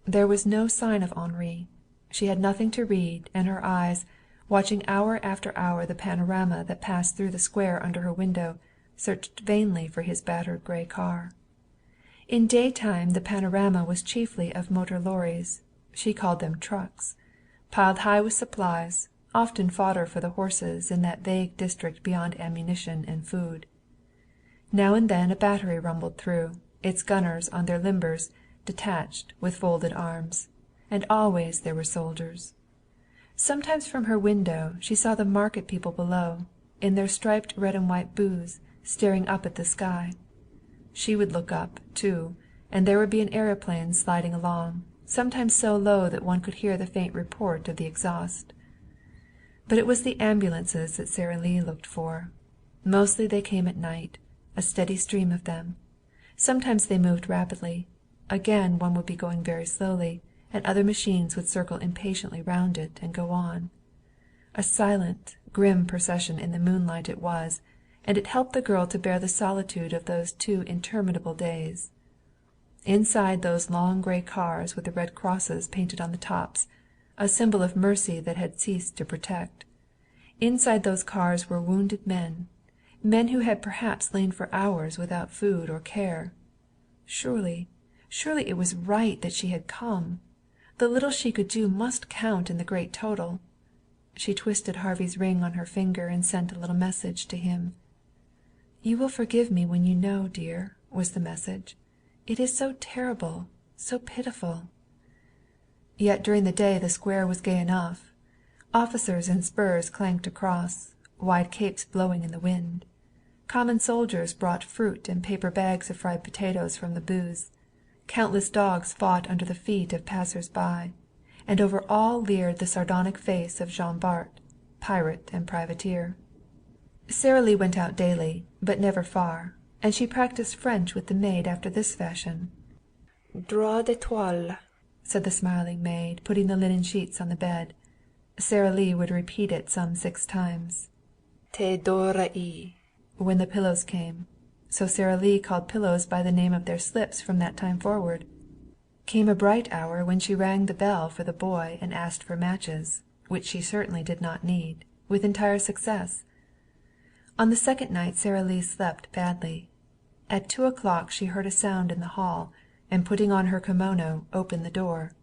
There was no sign of Henri. She had nothing to read, and her eyes, watching hour after hour the panorama that passed through the square under her window, searched vainly for his battered gray car. In daytime the panorama was chiefly of motor lorries, she called them trucks, piled high with supplies, often fodder for the horses in that vague district beyond ammunition and food. Now and then a battery rumbled through, its gunners on their limbers, detached, with folded arms, and always there were soldiers. Sometimes from her window she saw the market people below, in their striped red and white booths, staring up at the sky. She would look up, too, and there would be an aeroplane sliding along, sometimes so low that one could hear the faint report of the exhaust. But it was the ambulances that Sara Lee looked for. Mostly they came at night, a steady stream of them. Sometimes they moved rapidly. Again one would be going very slowly, and other machines would circle impatiently round it and go on. A silent, grim procession in the moonlight it was, and it helped the girl to bear the solitude of those 2 interminable days. Inside those long gray cars with the red crosses painted on the tops, a symbol of mercy that had ceased to protect. Inside those cars were wounded men, men who had perhaps lain for hours without food or care. Surely it was right that she had come. The little she could do must count in the great total. She twisted Harvey's ring on her finger and sent a little message to him. "You will forgive me when you know, dear," was the message. "It is so terrible, so pitiful." Yet during the day the square was gay enough. Officers in spurs clanked across, wide capes blowing in the wind. Common soldiers brought fruit and paper bags of fried potatoes from the booths. Countless dogs fought under the feet of passers-by, and over all leered the sardonic face of Jean Bart, pirate and privateer. Sara Lee went out daily, but never far, and she practiced French with the maid after this fashion. "Droit de toile," said the smiling maid, putting the linen sheets on the bed. Sara Lee would repeat it some 6 times. "Te d'oreille," when the pillows came. So Sara Lee called pillows by the name of their slips from that time forward. Came a bright hour when she rang the bell for the boy and asked for matches, which she certainly did not need, with entire success. On the second night Sara Lee slept badly. At 2 o'clock she heard a sound in the hall, and putting on her kimono, opened the door.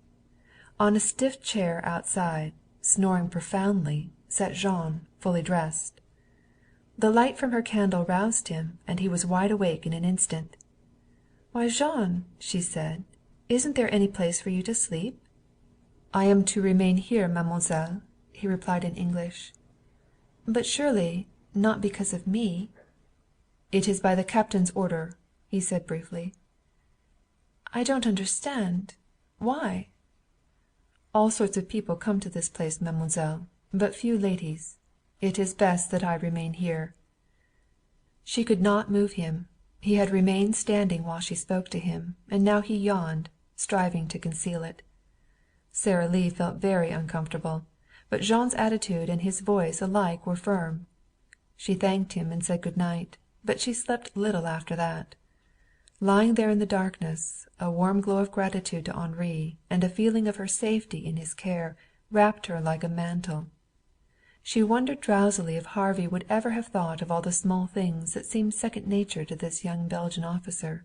On a stiff chair outside, snoring profoundly, sat Jean, fully dressed. The light from her candle roused him, and he was wide awake in an instant. "Why, Jean," she said, "isn't there any place for you to sleep?" "I am to remain here, mademoiselle," he replied in English. "But surely not because of me?" "It is by the captain's order," he said briefly. "I don't understand. Why?" "All sorts of people come to this place, mademoiselle, but few ladies. It is best that I remain here." She could not move him. He had remained standing while she spoke to him, and now he yawned, striving to conceal it. Sara Lee felt very uncomfortable, but Jean's attitude and his voice alike were firm. She thanked him and said good night, but she slept little after that. Lying there in the darkness, a warm glow of gratitude to Henri and a feeling of her safety in his care wrapped her like a mantle. She wondered drowsily if Harvey would ever have thought of all the small things that seemed second nature to this young Belgian officer.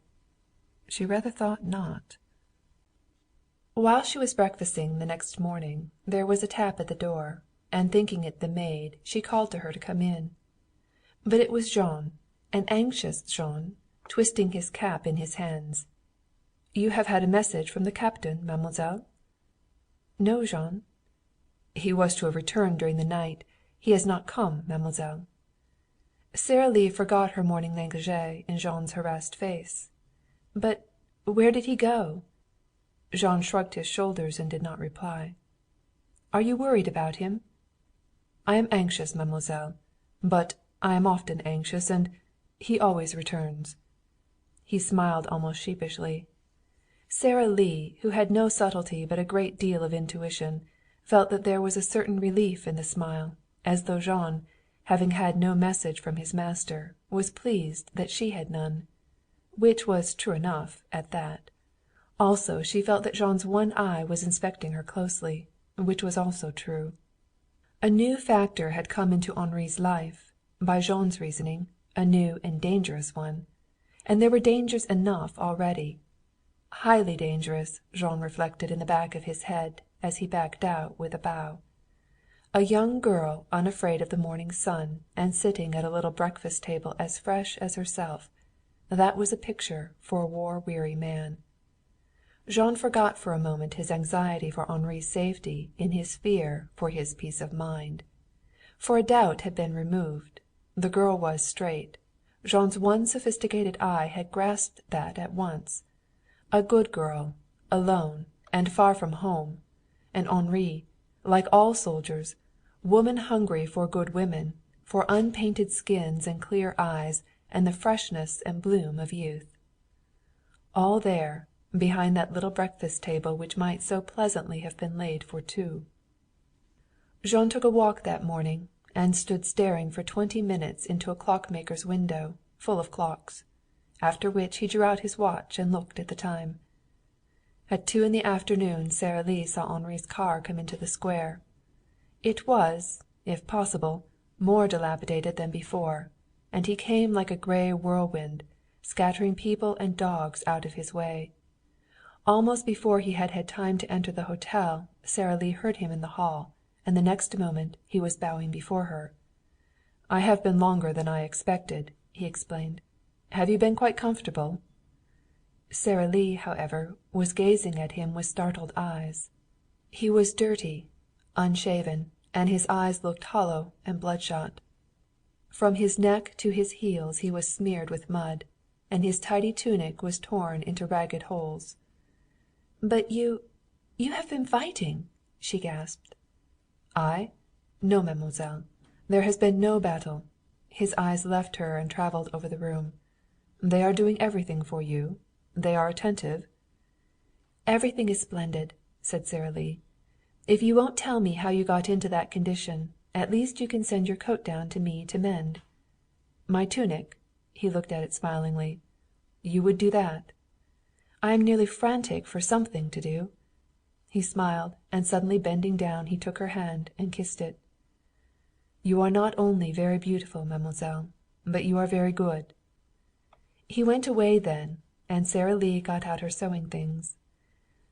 She rather thought not. While she was breakfasting the next morning there was a tap at the door, and thinking it the maid she called to her to come in. But it was Jean, an anxious Jean, twisting his cap in his hands. "You have had a message from the captain, mademoiselle?" "No, Jean." "He was to have returned during the night. He has not come, mademoiselle." Sara Lee forgot her morning negligee in Jean's harassed face. "But where did he go?" Jean shrugged his shoulders and did not reply. "Are you worried about him?" "I am anxious, mademoiselle. But I am often anxious, and he always returns." He smiled almost sheepishly. Sara Lee, who had no subtlety but a great deal of intuition, felt that there was a certain relief in the smile, as though Jean, having had no message from his master, was pleased that she had none. Which was true enough, at that. Also she felt that Jean's one eye was inspecting her closely, which was also true. A new factor had come into Henri's life, by Jean's reasoning, a new and dangerous one. And there were dangers enough already. Highly dangerous, Jean reflected in the back of his head, as he backed out with a bow. A young girl unafraid of the morning sun and sitting at a little breakfast table as fresh as herself. That was a picture for a war-weary man. Jean forgot for a moment his anxiety for Henri's safety in his fear for his peace of mind. For a doubt had been removed. The girl was straight. Jean's one sophisticated eye had grasped that at once. A good girl, alone and far from home. And Henri, like all soldiers, woman hungry for good women, for unpainted skins and clear eyes and the freshness and bloom of youth. All there, behind that little breakfast table which might so pleasantly have been laid for two. Jean took a walk that morning and stood staring for 20 minutes into a clockmaker's window, full of clocks. After which he drew out his watch and looked at the time. At 2 in the afternoon Sara Lee saw Henri's car come into the square. It was, if possible, more dilapidated than before, and he came like a gray whirlwind, scattering people and dogs out of his way. Almost before he had had time to enter the hotel Sara Lee heard him in the hall, and the next moment he was bowing before her. "I have been longer than I expected," he explained. "Have you been quite comfortable?" Sara Lee, however, was gazing at him with startled eyes. He was dirty, unshaven, and his eyes looked hollow and bloodshot. From his neck to his heels he was smeared with mud, and his tidy tunic was torn into ragged holes. But you have been fighting!" she gasped. "I? No, mademoiselle. There has been no battle." His eyes left her and traveled over the room. "They are doing everything for you? They are attentive?" "Everything is splendid," said Sara Lee. "If you won't tell me how you got into that condition, at least you can send your coat down to me to mend." "My tunic?" He looked at it smilingly. "You would do that?" "I am nearly frantic for something to do." He smiled, and suddenly bending down he took her hand and kissed it. "You are not only very beautiful, mademoiselle, but you are very good." He went away then, and Sara Lee got out her sewing things.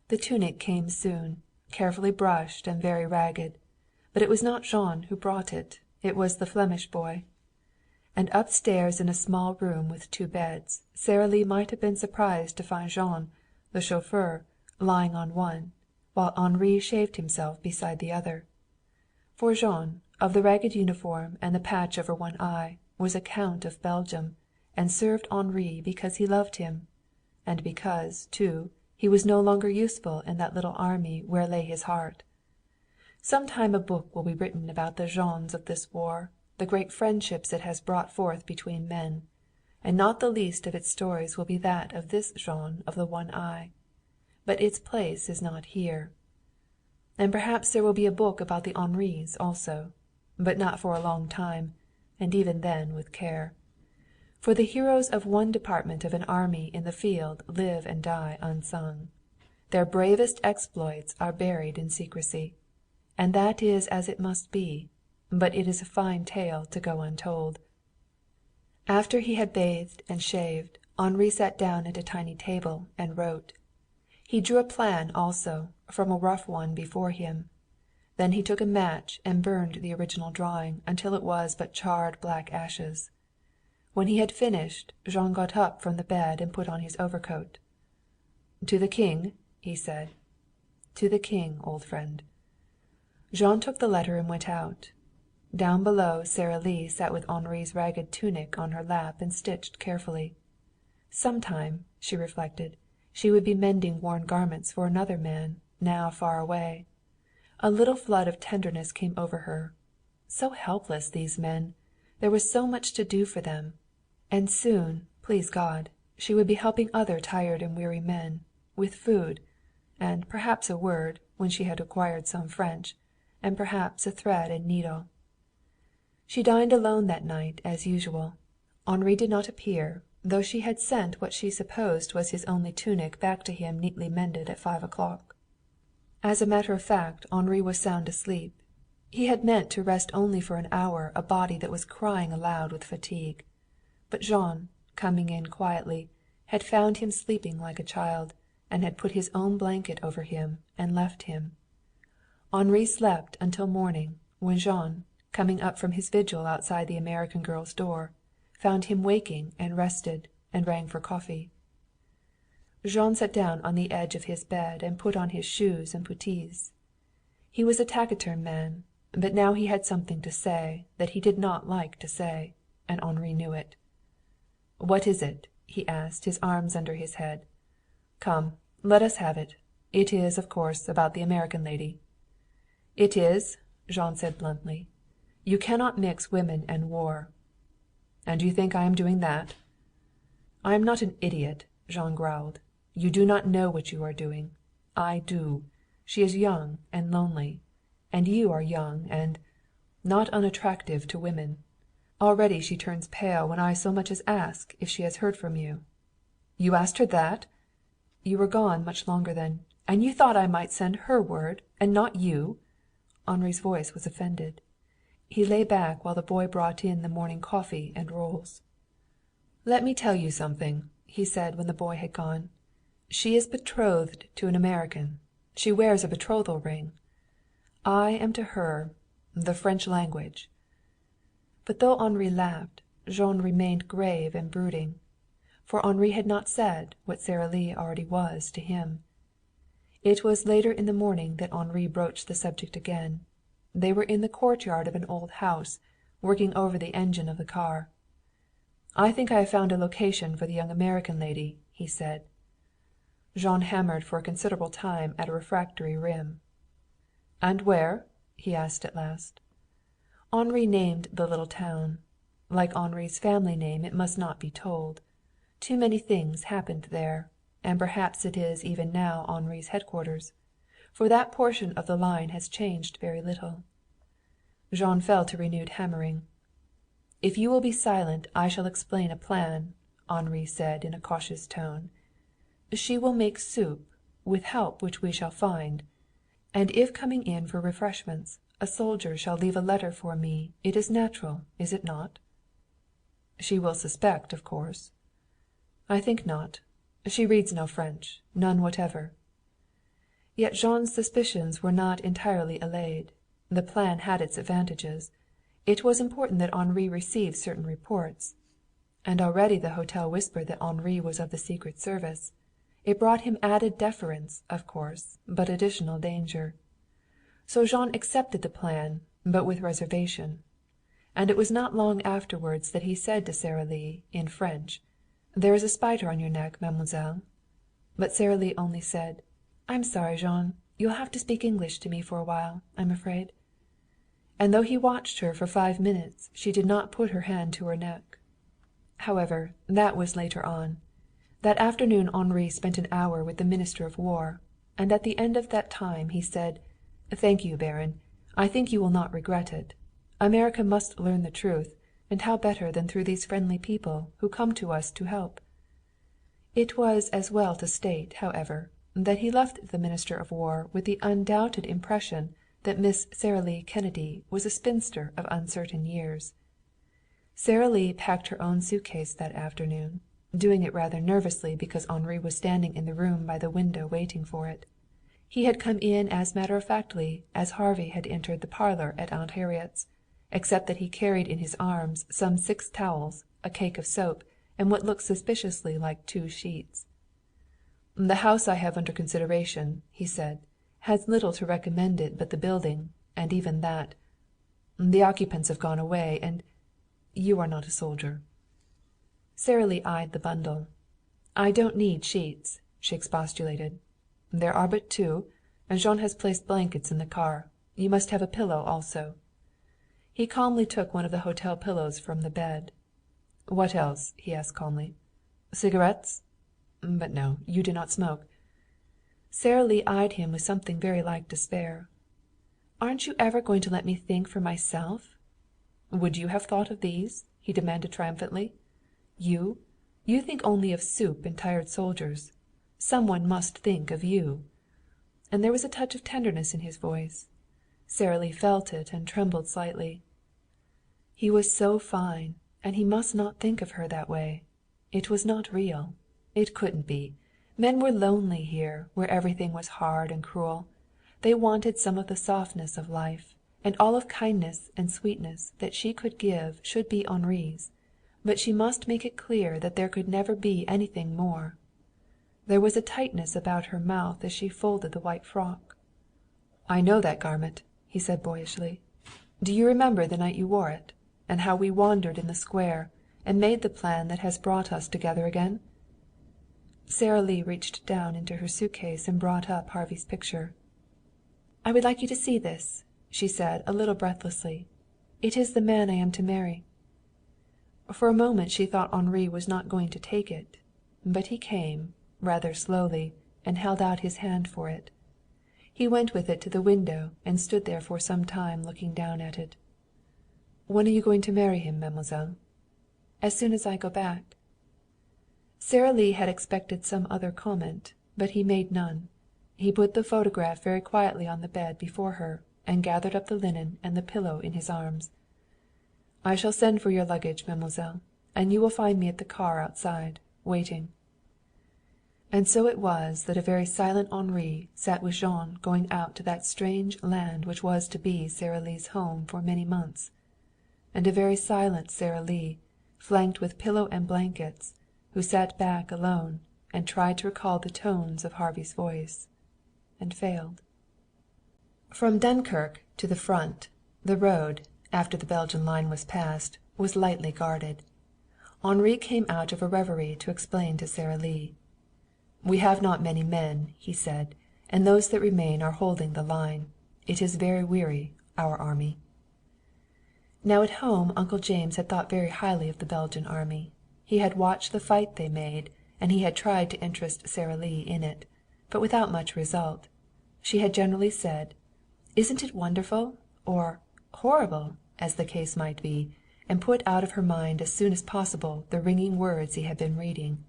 The tunic came soon, carefully brushed and very ragged. But it was not Jean who brought it. It was the Flemish boy. And upstairs in a small room with 2 beds, Sara Lee might have been surprised to find Jean, the chauffeur, lying on one, while Henri shaved himself beside the other. For Jean, of the ragged uniform and the patch over one eye, was a Count of Belgium, and served Henri because he loved him. And because, too, he was no longer useful in that little army where lay his heart. Some time a book will be written about the Jeans of this war, the great friendships it has brought forth between men. And not the least of its stories will be that of this Jean of the one eye. But its place is not here. And perhaps there will be a book about the Henris also. But not for a long time, and even then with care. For the heroes of one department of an army in the field live and die unsung. Their bravest exploits are buried in secrecy. And that is as it must be, but it is a fine tale to go untold. After he had bathed and shaved, Henri sat down at a tiny table and wrote. He drew a plan also, from a rough one before him. Then he took a match and burned the original drawing until it was but charred black ashes. When he had finished, Jean got up from the bed and put on his overcoat. "To the King?" he said. "To the King, old friend." Jean took the letter and went out. Down below Sara Lee sat with Henri's ragged tunic on her lap and stitched carefully. Sometime, she reflected, she would be mending worn garments for another man, now far away. A little flood of tenderness came over her. So helpless, these men! There was so much to do for them. And soon, please God, she would be helping other tired and weary men, with food, and perhaps a word, when she had acquired some French, and perhaps a thread and needle. She dined alone that night, as usual. Henri did not appear, though she had sent what she supposed was his only tunic back to him neatly mended at 5 o'clock. As a matter of fact, Henri was sound asleep. He had meant to rest only for an hour a body that was crying aloud with fatigue. But Jean, coming in quietly, had found him sleeping like a child, and had put his own blanket over him and left him. Henri slept until morning, when Jean, coming up from his vigil outside the American girl's door, found him waking and rested, and rang for coffee. Jean sat down on the edge of his bed and put on his shoes and puttees. He was a taciturn man, but now he had something to say that he did not like to say, and Henri knew it. "What is it?" he asked, his arms under his head. "Come, let us have it. It is, of course, about the American lady." "It is," Jean said bluntly. "You cannot mix women and war." "And you think I am doing that?" "I am not an idiot," Jean growled. "You do not know what you are doing. I do. She is young and lonely. And you are young and not unattractive to women. Already she turns pale when I so much as ask if she has heard from you." "You asked her that?" "You were gone much longer than " "And you thought I might send her word, and not you?" Henri's voice was offended. He lay back while the boy brought in the morning coffee and rolls. "Let me tell you something," he said when the boy had gone. "She is betrothed to an American. She wears a betrothal ring. I am to her the French language." But though Henri laughed, Jean remained grave and brooding. For Henri had not said what Sara Lee already was to him. It was later in the morning that Henri broached the subject again. They were in the courtyard of an old house, working over the engine of the car. "I think I have found a location for the young American lady," he said. Jean hammered for a considerable time at a refractory rim. "And where?" he asked at last. Henri named the little town. Like Henri's family name it must not be told. Too many things happened there, and perhaps it is even now Henri's headquarters, for that portion of the line has changed very little. Jean fell to renewed hammering. "If you will be silent I shall explain a plan," Henri said in a cautious tone. "She will make soup, with help which we shall find. And if coming in for refreshments a soldier shall leave a letter for me it is natural, is it not?" "She will suspect, of course." "I think not. She reads no French, none whatever." Yet Jean's suspicions were not entirely allayed. The plan had its advantages. It was important that Henri receive certain reports. And already the hotel whispered that Henri was of the Secret Service. It brought him added deference, of course, but additional danger. So Jean accepted the plan, but with reservation. And it was not long afterwards that he said to Sara Lee, in French, "There is a spider on your neck, mademoiselle." But Sara Lee only said, "I'm sorry, Jean. You'll have to speak English to me for a while, I'm afraid." And though he watched her for 5 minutes she did not put her hand to her neck. However, that was later on. That afternoon Henri spent an hour with the Minister of War, and at the end of that time he said, "Thank you, Baron. I think you will not regret it. America must learn the truth, and how better than through these friendly people who come to us to help?" It was as well to state, however, that he left the Minister of War with the undoubted impression that Miss Sara Lee Kennedy was a spinster of uncertain years. Sara Lee packed her own suitcase that afternoon, doing it rather nervously because Henri was standing in the room by the window waiting for it. He had come in as matter-of-factly as Harvey had entered the parlor at Aunt Harriet's, except that he carried in his arms some 6 towels, a cake of soap, and what looked suspiciously like 2 sheets. "The house I have under consideration," he said, "has little to recommend it but the building, and even that. The occupants have gone away, and you are not a soldier." Sara Lee eyed the bundle. "I don't need sheets," she expostulated. "There are but 2, and Jean has placed blankets in the car. You must have a pillow also." He calmly took one of the hotel pillows from the bed. "What else?" he asked calmly. "Cigarettes? But no, you do not smoke." Sara Lee eyed him with something very like despair. "Aren't you ever going to let me think for myself?" "Would you have thought of these?" he demanded triumphantly. "You? You think only of soup and tired soldiers. Some one must think of you." And there was a touch of tenderness in his voice. Sara Lee felt it and trembled slightly. He was so fine, and he must not think of her that way. It was not real. It couldn't be. Men were lonely here, where everything was hard and cruel. They wanted some of the softness of life, and all of kindness and sweetness that she could give should be Henri's. But she must make it clear that there could never be anything more. There was a tightness about her mouth as she folded the white frock. "I know that garment," he said boyishly. "Do you remember the night you wore it? And how we wandered in the square, and made the plan that has brought us together again?" Sara Lee reached down into her suitcase and brought up Harvey's picture. "I would like you to see this," she said a little breathlessly. "It is the man I am to marry." For a moment she thought Henri was not going to take it. But he came, rather slowly, and held out his hand for it. He went with it to the window and stood there for some time looking down at it. "When are you going to marry him, mademoiselle?" "As soon as I go back." Sara Lee had expected some other comment, but he made none. He put the photograph very quietly on the bed before her, and gathered up the linen and the pillow in his arms. "I shall send for your luggage, mademoiselle, and you will find me at the car outside, waiting." And so it was that a very silent Henri sat with Jean going out to that strange land which was to be Sara Lee's home for many months. And a very silent Sara Lee, flanked with pillow and blankets, who sat back alone and tried to recall the tones of Harvey's voice, and failed. From Dunkirk to the front, the road, after the Belgian line was passed, was lightly guarded. Henri came out of a reverie to explain to Sara Lee. "We have not many men," he said, "and those that remain are holding the line. It is very weary, our army." Now at home Uncle James had thought very highly of the Belgian army. He had watched the fight they made, and he had tried to interest Sara Lee in it, but without much result. She had generally said, "Isn't it wonderful?" or "horrible," as the case might be, and put out of her mind as soon as possible the ringing words he had been reading.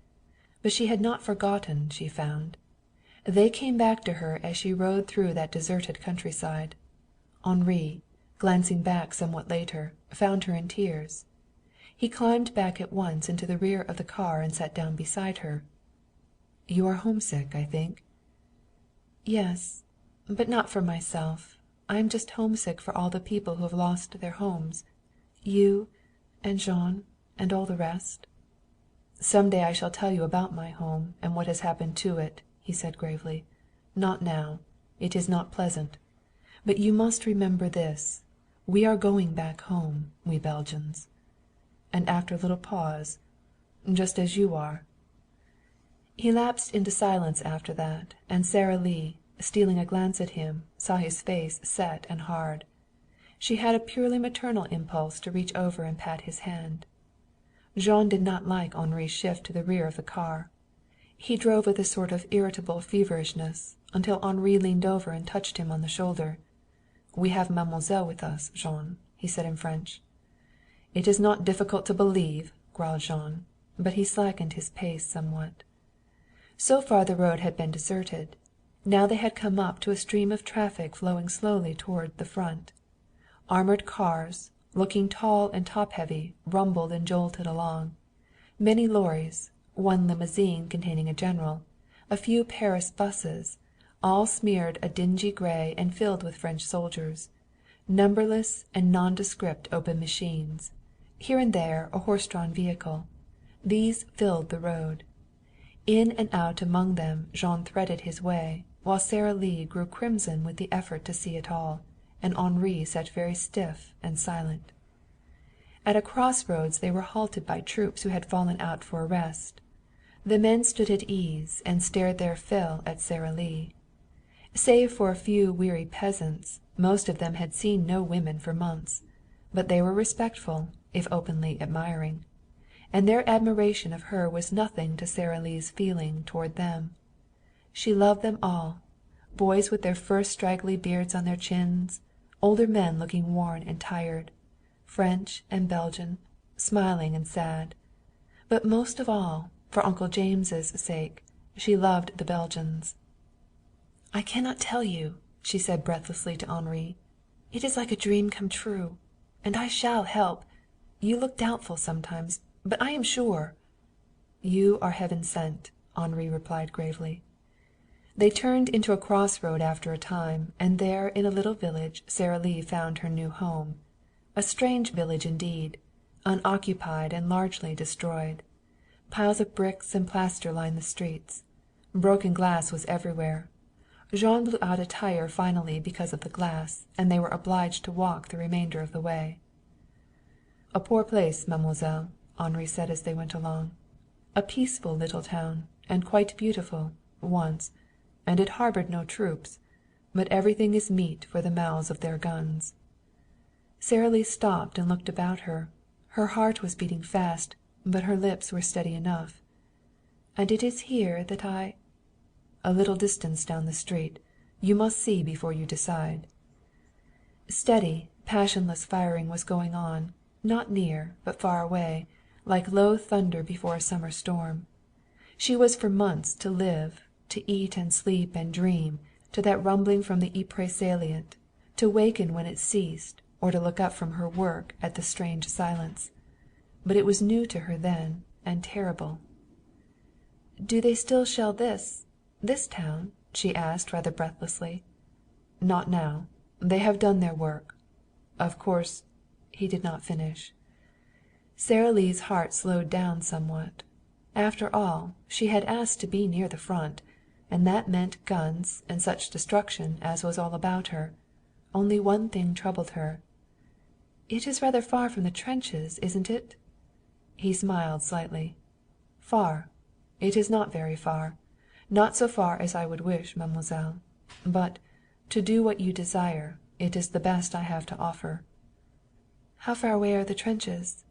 But she had not forgotten, she found. They came back to her as she rode through that deserted countryside. Henri, glancing back somewhat later, found her in tears. He climbed back at once into the rear of the car and sat down beside her. "You are homesick, I think?" "Yes, but not for myself. I am just homesick for all the people who have lost their homes. You, and Jean, and all the rest." "Some day I shall tell you about my home and what has happened to it," he said gravely. "Not now. It is not pleasant. But you must remember this. We are going back home, we Belgians." And after a little pause, "Just as you are." He lapsed into silence after that, and Sara Lee, stealing a glance at him, saw his face set and hard. She had a purely maternal impulse to reach over and pat his hand. Jean did not like Henri's shift to the rear of the car. He drove with a sort of irritable feverishness, until Henri leaned over and touched him on the shoulder. "We have mademoiselle with us, Jean," he said in French. "It is not difficult to believe," growled Jean, but he slackened his pace somewhat. So far the road had been deserted. Now they had come up to a stream of traffic flowing slowly toward the front. Armored cars, looking tall and top-heavy, rumbled and jolted along. Many lorries, one limousine containing a general, a few Paris buses, all smeared a dingy gray and filled with French soldiers. Numberless and nondescript open machines. Here and there a horse-drawn vehicle. These filled the road. In and out among them Jean threaded his way, while Sara Lee grew crimson with the effort to see it all, and Henri sat very stiff and silent. At a crossroads they were halted by troops who had fallen out for a rest. The men stood at ease and stared their fill at Sara Lee. Save for a few weary peasants, most of them had seen no women for months. But they were respectful, if openly admiring. And their admiration of her was nothing to Sara Lee's feeling toward them. She loved them all, boys with their first straggly beards on their chins, older men looking worn and tired, French and Belgian, smiling and sad. But most of all, for Uncle James's sake, she loved the Belgians. "I cannot tell you," she said breathlessly to Henri. "It is like a dream come true. And I shall help. You look doubtful sometimes, but I am sure." "You are heaven sent," Henri replied gravely. They turned into a crossroad after a time, and there in a little village Sara Lee found her new home. A strange village indeed, unoccupied and largely destroyed. Piles of bricks and plaster lined the streets. Broken glass was everywhere. Jean blew out a tire finally because of the glass, and they were obliged to walk the remainder of the way. "A poor place, mademoiselle," Henri said as they went along. "A peaceful little town, and quite beautiful, once, and it harbored no troops. But everything is meat for the mouths of their guns." Sara Lee stopped and looked about her. Her heart was beating fast, but her lips were steady enough. "And it is here that I—" "A little distance down the street. You must see before you decide." Steady, passionless firing was going on, not near, but far away, like low thunder before a summer storm. She was for months to live, to eat and sleep and dream to that rumbling from the Ypres salient, to waken when it ceased, or to look up from her work at the strange silence. But it was new to her then, and terrible. "Do they still shell this town?" she asked rather breathlessly. "Not now. They have done their work. Of course—" He did not finish. Sara Lee's heart slowed down somewhat. After all, she had asked to be near the front, and that meant guns and such destruction as was all about her. Only one thing troubled her. "It is rather far from the trenches, isn't it?" He smiled slightly. "Far? It is not very far. Not so far as I would wish, mademoiselle. But, to do what you desire, it is the best I have to offer." "How far away are the trenches?"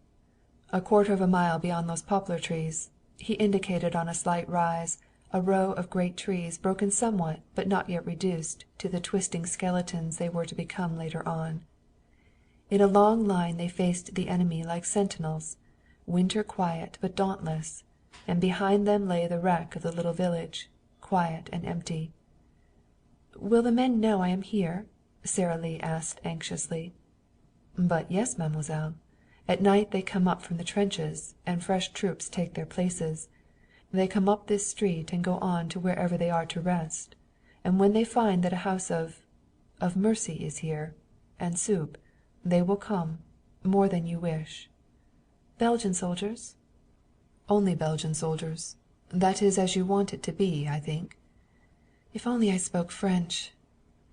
"A quarter of a mile beyond those poplar trees." He indicated on a slight rise a row of great trees broken somewhat but not yet reduced to the twisting skeletons they were to become later on. In a long line they faced the enemy like sentinels, winter quiet but dauntless, and behind them lay the wreck of the little village, quiet and empty. "Will the men know I am here?" Sara Lee asked anxiously. "But yes, mademoiselle. At night they come up from the trenches, and fresh troops take their places. They come up this street and go on to wherever they are to rest. And when they find that a house of mercy is here, and soup, they will come, more than you wish." "Belgian soldiers?" "Only Belgian soldiers. That is as you want it to be, I think." "If only I spoke French!"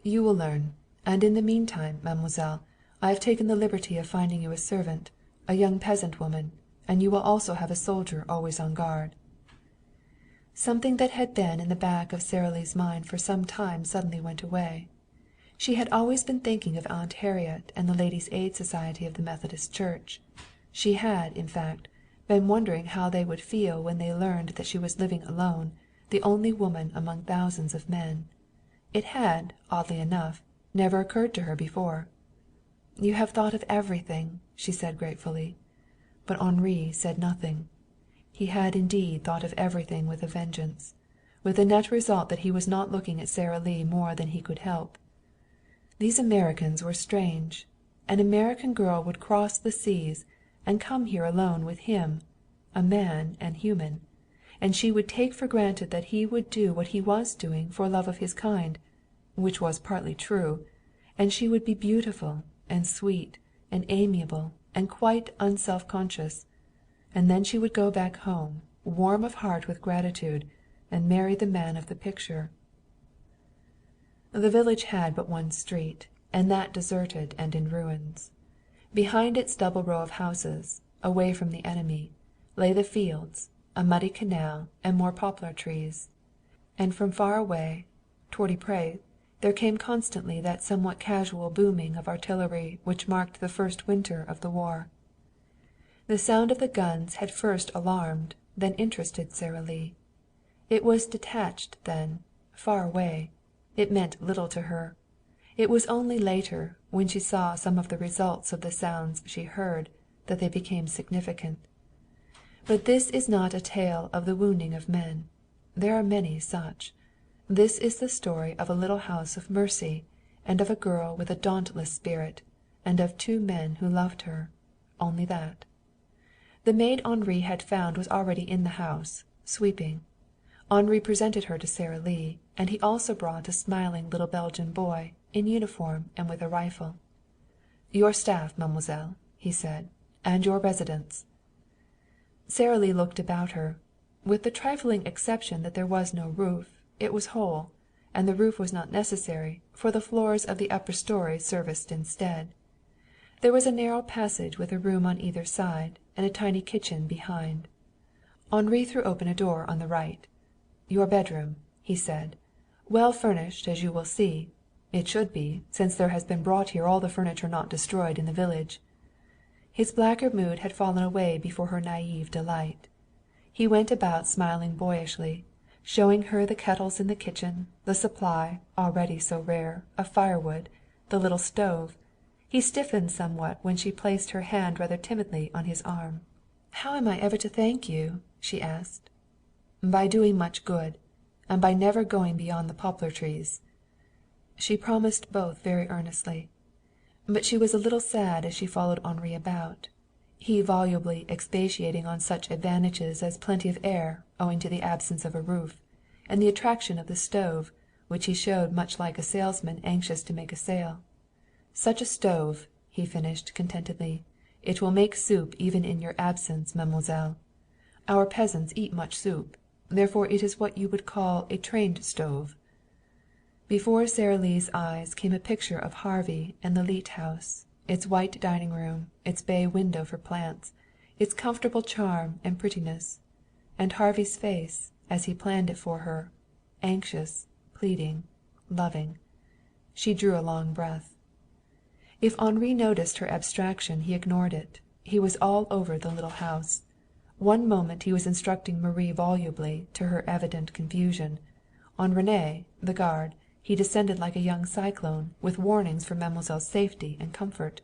"You will learn. And in the meantime, mademoiselle, I have taken the liberty of finding you a servant, a young peasant woman, and you will also have a soldier always on guard." Something that had been in the back of Sara Lee's mind for some time suddenly went away. She had always been thinking of Aunt Harriet and the Ladies' Aid Society of the Methodist Church. She had, in fact, been wondering how they would feel when they learned that she was living alone, the only woman among thousands of men. It had, oddly enough, never occurred to her before. "You have thought of everything," she said gratefully. But Henri said nothing. He had indeed thought of everything with a vengeance, with the net result that he was not looking at Sara Lee more than he could help. These Americans were strange. An American girl would cross the seas and come here alone with him, a man and human, and she would take for granted that he would do what he was doing for love of his kind, which was partly true, and she would be beautiful and sweet and amiable and quite unself-conscious. And then she would go back home, warm of heart with gratitude, and marry the man of the picture. The village had but one street, and that deserted and in ruins. Behind its double row of houses, away from the enemy, lay the fields, a muddy canal, and more poplar trees. And from far away, toward Ypres, there came constantly that somewhat casual booming of artillery which marked the first winter of the war. The sound of the guns had first alarmed, then interested Sara Lee. It was detached then, far away. It meant little to her. It was only later, when she saw some of the results of the sounds she heard, that they became significant. But this is not a tale of the wounding of men. There are many such. This is the story of a little house of mercy, and of a girl with a dauntless spirit, and of two men who loved her. Only that. The maid Henri had found was already in the house, sweeping. Henri presented her to Sara Lee, and he also brought a smiling little Belgian boy, in uniform and with a rifle. "Your staff, mademoiselle," he said, "and your residence." Sara Lee looked about her. With the trifling exception that there was no roof, it was whole, and the roof was not necessary, for the floors of the upper story serviced instead. There was a narrow passage with a room on either side, and a tiny kitchen behind. Henri threw open a door on the right. "Your bedroom," he said. "Well furnished, as you will see. It should be, since there has been brought here all the furniture not destroyed in the village." His blacker mood had fallen away before her naïve delight. He went about smiling boyishly, showing her the kettles in the kitchen, the supply, already so rare, of firewood, the little stove. He stiffened somewhat when she placed her hand rather timidly on his arm. "How am I ever to thank you?" she asked. "By doing much good, and by never going beyond the poplar trees." She promised both very earnestly. But she was a little sad as she followed Henri about, he volubly expatiating on such advantages as plenty of air owing to the absence of a roof, and the attraction of the stove, which he showed much like a salesman anxious to make a sale. "Such a stove," he finished contentedly. "It will make soup even in your absence, mademoiselle. Our peasants eat much soup. Therefore it is what you would call a trained stove." Before Sara Lee's eyes came a picture of Harvey and the Leete house, its white dining room, its bay window for plants, its comfortable charm and prettiness. And Harvey's face, as he planned it for her, anxious, pleading, loving. She drew a long breath. If Henri noticed her abstraction he ignored it. He was all over the little house. One moment he was instructing Marie volubly, to her evident confusion. On René, the guard, he descended like a young cyclone, with warnings for mademoiselle's safety and comfort.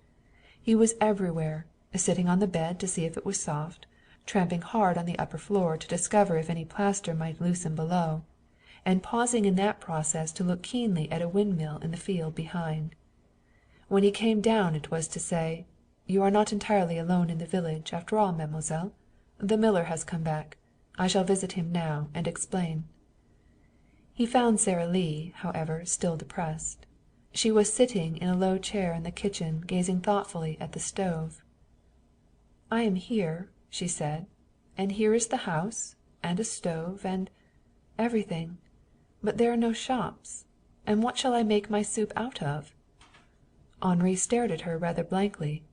He was everywhere, sitting on the bed to see if it was soft, tramping hard on the upper floor to discover if any plaster might loosen below, and pausing in that process to look keenly at a windmill in the field behind. When he came down it was to say, "You are not entirely alone in the village, after all, mademoiselle. The miller has come back. I shall visit him now and explain." He found Sara Lee, however, still depressed. She was sitting in a low chair in the kitchen gazing thoughtfully at the stove. "I am here," she said, "and here is the house, and a stove, and everything. But there are no shops. And what shall I make my soup out of?" Henri stared at her rather blankly.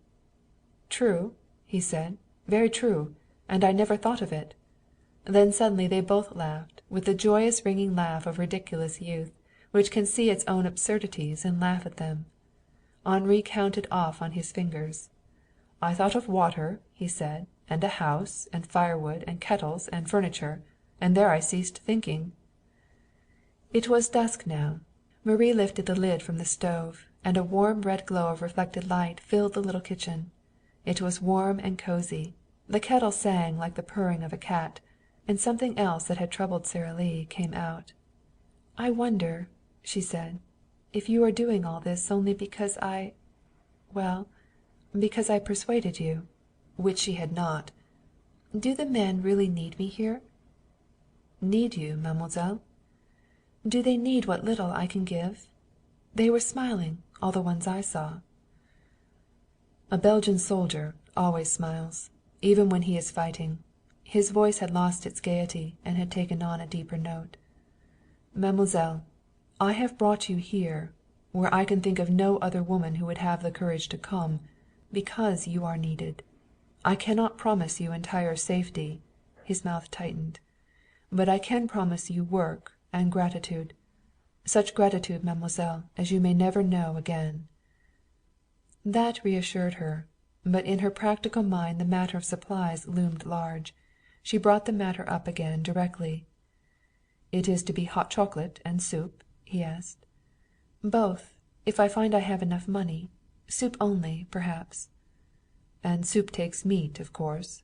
"True," he said. "Very true. And I never thought of it." Then suddenly they both laughed, with the joyous ringing laugh of ridiculous youth, which can see its own absurdities and laugh at them. Henri counted off on his fingers. "I thought of water," he said, "and a house, and firewood, and kettles, and furniture, and there I ceased thinking." It was dusk now. Marie lifted the lid from the stove, and a warm red glow of reflected light filled the little kitchen. It was warm and cozy. The kettle sang like the purring of a cat, and something else that had troubled Sara Lee came out. "I wonder," she said, "if you are doing all this only because because I persuaded you," which she had not. "Do the men really need me here?" "Need you, mademoiselle?" "Do they need what little I can give? They were smiling, all the ones I saw." "A Belgian soldier always smiles, even when he is fighting." His voice had lost its gaiety and had taken on a deeper note. "Mademoiselle, I have brought you here, where I can think of no other woman who would have the courage to come, because you are needed. I cannot promise you entire safety." His mouth tightened. "But I can promise you work and gratitude. Such gratitude, mademoiselle, as you may never know again." That reassured her. But in her practical mind the matter of supplies loomed large. She brought the matter up again directly. "It is to be hot chocolate and soup?" he asked. "Both, if I find I have enough money. Soup only, perhaps." "And soup takes meat, of course?"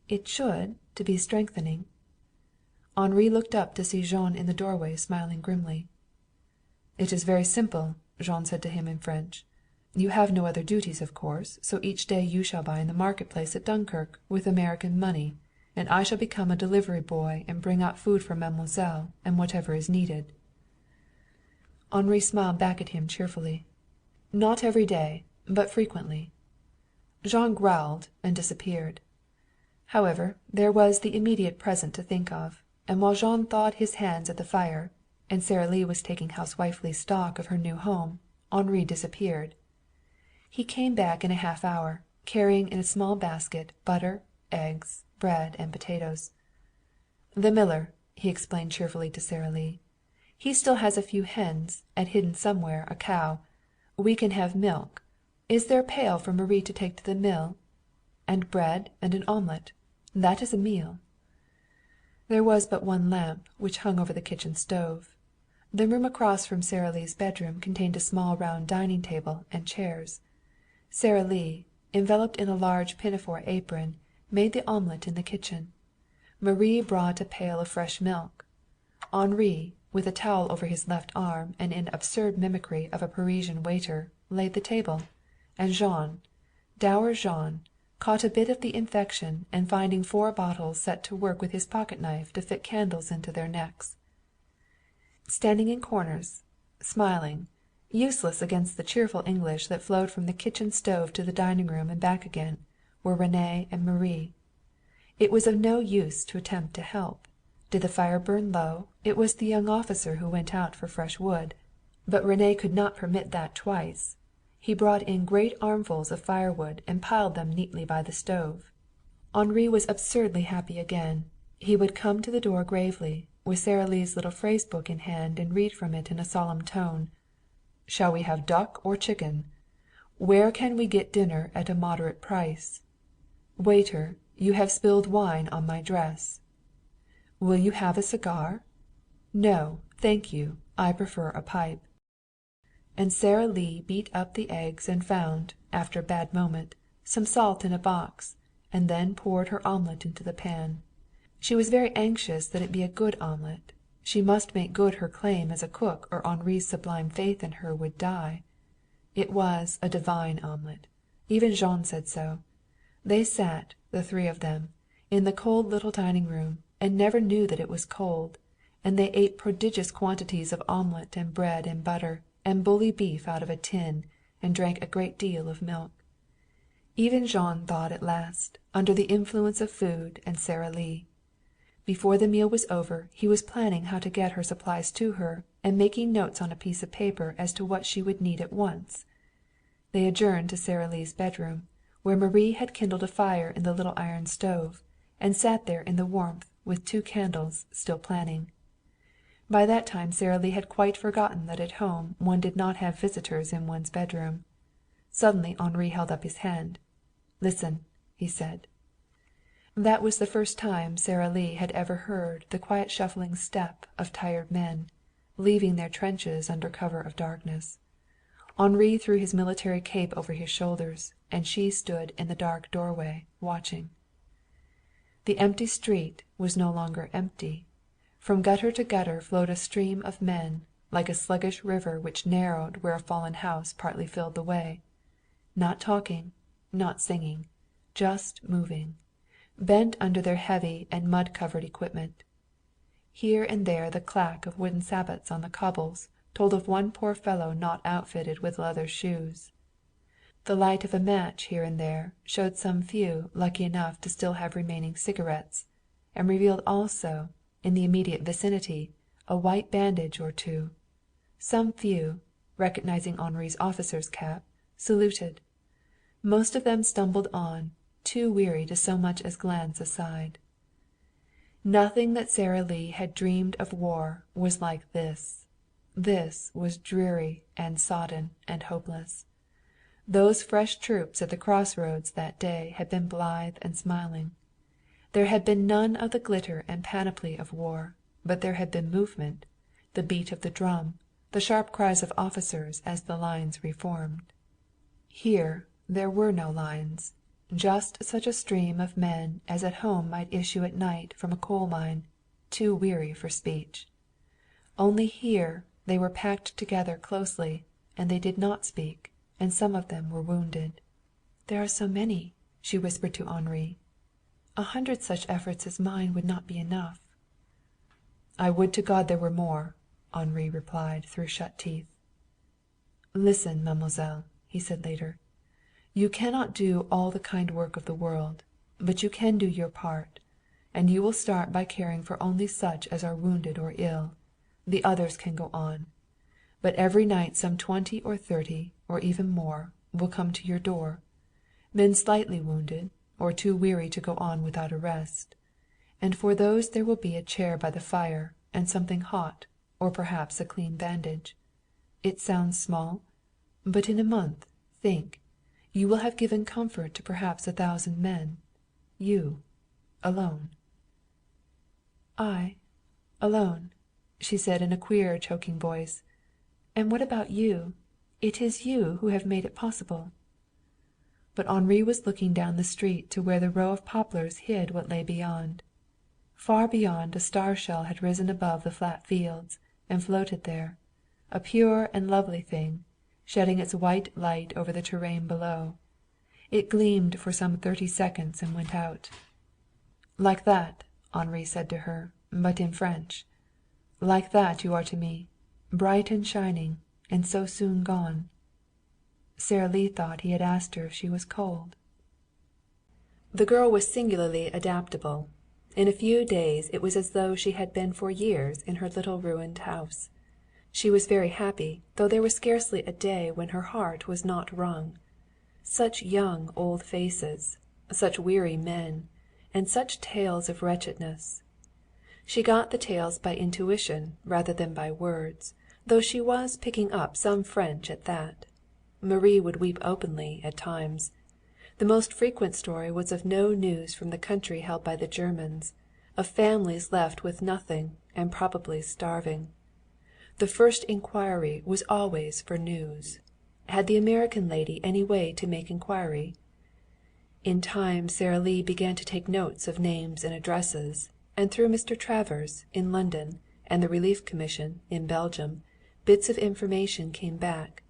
"It should, to be strengthening." Henri looked up to see Jean in the doorway smiling grimly. "It is very simple," Jean said to him in French. "You have no other duties, of course, so each day you shall buy in the market place at Dunkirk with American money, and I shall become a delivery boy and bring out food for mademoiselle and whatever is needed." Henri smiled back at him cheerfully. "Not every day, but frequently." Jean growled and disappeared. However, there was the immediate present to think of, and while Jean thawed his hands at the fire, and Sara Lee was taking housewifely stock of her new home, Henri disappeared. He came back in a half hour, carrying in a small basket butter, eggs, bread, and potatoes. "The miller," he explained cheerfully to Sara Lee. "He still has a few hens, and hidden somewhere a cow. We can have milk. Is there a pail for Marie to take to the mill? And bread and an omelet. That is a meal." There was but one lamp, which hung over the kitchen stove. The room across from Sara Lee's bedroom contained a small round dining table and chairs. Sara Lee, enveloped in a large pinafore apron, made the omelet in the kitchen. Marie brought a pail of fresh milk. Henri, with a towel over his left arm and in absurd mimicry of a Parisian waiter, laid the table, and Jean, dour Jean, caught a bit of the infection and finding 4 bottles set to work with his pocket knife to fit candles into their necks. Standing in corners, smiling, useless against the cheerful English that flowed from the kitchen stove to the dining room and back again, were René and Marie. It was of no use to attempt to help. Did the fire burn low, it was the young officer who went out for fresh wood. But René could not permit that twice. He brought in great armfuls of firewood and piled them neatly by the stove. Henri was absurdly happy again. He would come to the door gravely, with Sara Lee's little phrase book in hand, and read from it in a solemn tone. "Shall we have duck or chicken? Where can we get dinner at a moderate price? Waiter, you have spilled wine on my dress. Will you have a cigar? No, thank you, I prefer a pipe." And Sara Lee beat up the eggs and found, after a bad moment, some salt in a box, and then poured her omelette into the pan. She was very anxious that it be a good omelette. She must make good her claim as a cook or Henri's sublime faith in her would die. It was a divine omelette. Even Jean said so. They sat, the three of them, in the cold little dining room, and never knew that it was cold, and they ate prodigious quantities of omelette and bread and butter and bully beef out of a tin, and drank a great deal of milk. Even Jean thawed at last, under the influence of food and Sara Lee. Before the meal was over he was planning how to get her supplies to her, and making notes on a piece of paper as to what she would need at once. They adjourned to Sara Lee's bedroom, where Marie had kindled a fire in the little iron stove, and sat there in the warmth with 2 candles, still planning. By that time Sara Lee had quite forgotten that at home one did not have visitors in one's bedroom. Suddenly Henri held up his hand. "Listen," he said. That was the first time Sara Lee had ever heard the quiet shuffling step of tired men, leaving their trenches under cover of darkness. Henri threw his military cape over his shoulders, and she stood in the dark doorway, watching. The empty street was no longer empty. From gutter to gutter flowed a stream of men, like a sluggish river which narrowed where a fallen house partly filled the way. Not talking, not singing, just moving, bent under their heavy and mud-covered equipment. Here and there the clack of wooden sabots on the cobbles told of one poor fellow not outfitted with leather shoes. The light of a match here and there showed some few lucky enough to still have remaining cigarettes, and revealed also, in the immediate vicinity, a white bandage or two. Some few, recognizing Henri's officer's cap, saluted. Most of them stumbled on, too weary to so much as glance aside. Nothing that Sara Lee had dreamed of war was like this. This was dreary and sodden and hopeless. Those fresh troops at the crossroads that day had been blithe and smiling. There had been none of the glitter and panoply of war, but there had been movement, the beat of the drum, the sharp cries of officers as the lines reformed. Here there were no lines, just such a stream of men as at home might issue at night from a coal mine, too weary for speech. Only here they were packed together closely, and they did not speak, and some of them were wounded. "There are so many," she whispered to Henri. "100 such efforts as mine would not be enough." "I would to God there were more," Henri replied through shut teeth. "Listen, mademoiselle," he said later. "You cannot do all the kind work of the world, but you can do your part, and you will start by caring for only such as are wounded or ill. The others can go on. But every night some 20 or 30, or even more, will come to your door. Men slightly wounded, or too weary to go on without a rest. And for those there will be a chair by the fire, and something hot, or perhaps a clean bandage. It sounds small, but in a month, think, you will have given comfort to perhaps 1,000 men. You, alone." "I, alone," she said in a queer choking voice. "And what about you? It is you who have made it possible." But Henri was looking down the street to where the row of poplars hid what lay beyond. Far beyond a star shell had risen above the flat fields and floated there, a pure and lovely thing, shedding its white light over the terrain below. It gleamed for some 30 seconds and went out. "Like that," Henri said to her, but in French. "Like that you are to me, bright and shining, and so soon gone." Sara Lee thought he had asked her if she was cold. The girl was singularly adaptable. In a few days it was as though she had been for years in her little ruined house. She was very happy, though there was scarcely a day when her heart was not wrung. Such young old faces, such weary men, and such tales of wretchedness. She got the tales by intuition rather than by words, though she was picking up some French at that. Marie would weep openly at times. The most frequent story was of no news from the country held by the Germans, of families left with nothing and probably starving. The first inquiry was always for news. Had the American lady any way to make inquiry? In time Sara Lee began to take notes of names and addresses, and through Mr. Travers, in London, and the Relief Commission, in Belgium, bits of information came back.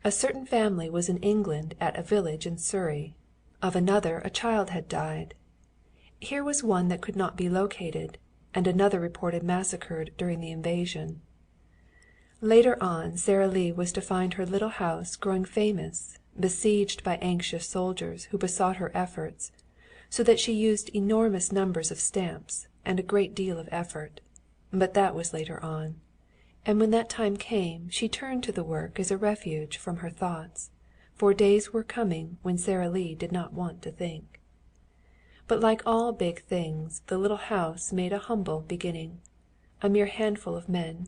A certain family was in England at a village in Surrey. Of another a child had died. Here was one that could not be located, and another reported massacred during the invasion. Later on Sara Lee was to find her little house growing famous, besieged by anxious soldiers who besought her efforts, so that she used enormous numbers of stamps and a great deal of effort. But that was later on. And when that time came she turned to the work as a refuge from her thoughts, for days were coming when Sara Lee did not want to think. But like all big things, the little house made a humble beginning. A mere handful of men,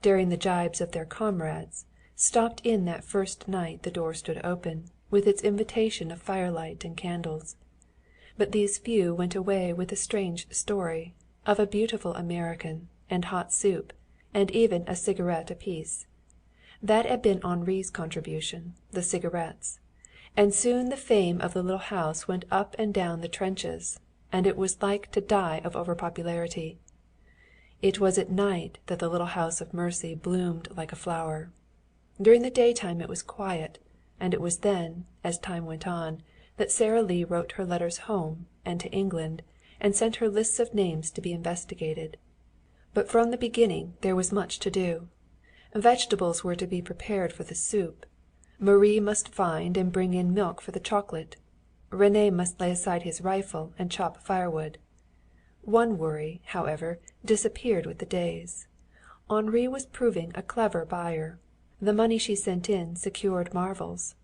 daring the gibes of their comrades, stopped in that first night the door stood open, with its invitation of firelight and candles. But these few went away with a strange story, of a beautiful American, and hot soup, and even a cigarette apiece. That had been Henri's contribution, the cigarettes. And soon the fame of the little house went up and down the trenches, and it was like to die of overpopularity. It was at night that the little house of mercy bloomed like a flower. During the daytime it was quiet, and it was then, as time went on, that Sara Lee wrote her letters home and to England, and sent her lists of names to be investigated. But from the beginning there was much to do. Vegetables were to be prepared for the soup. Marie must find and bring in milk for the chocolate. René must lay aside his rifle and chop firewood. One worry, however, disappeared with the days. Henri was proving a clever buyer. The money she sent in secured marvels.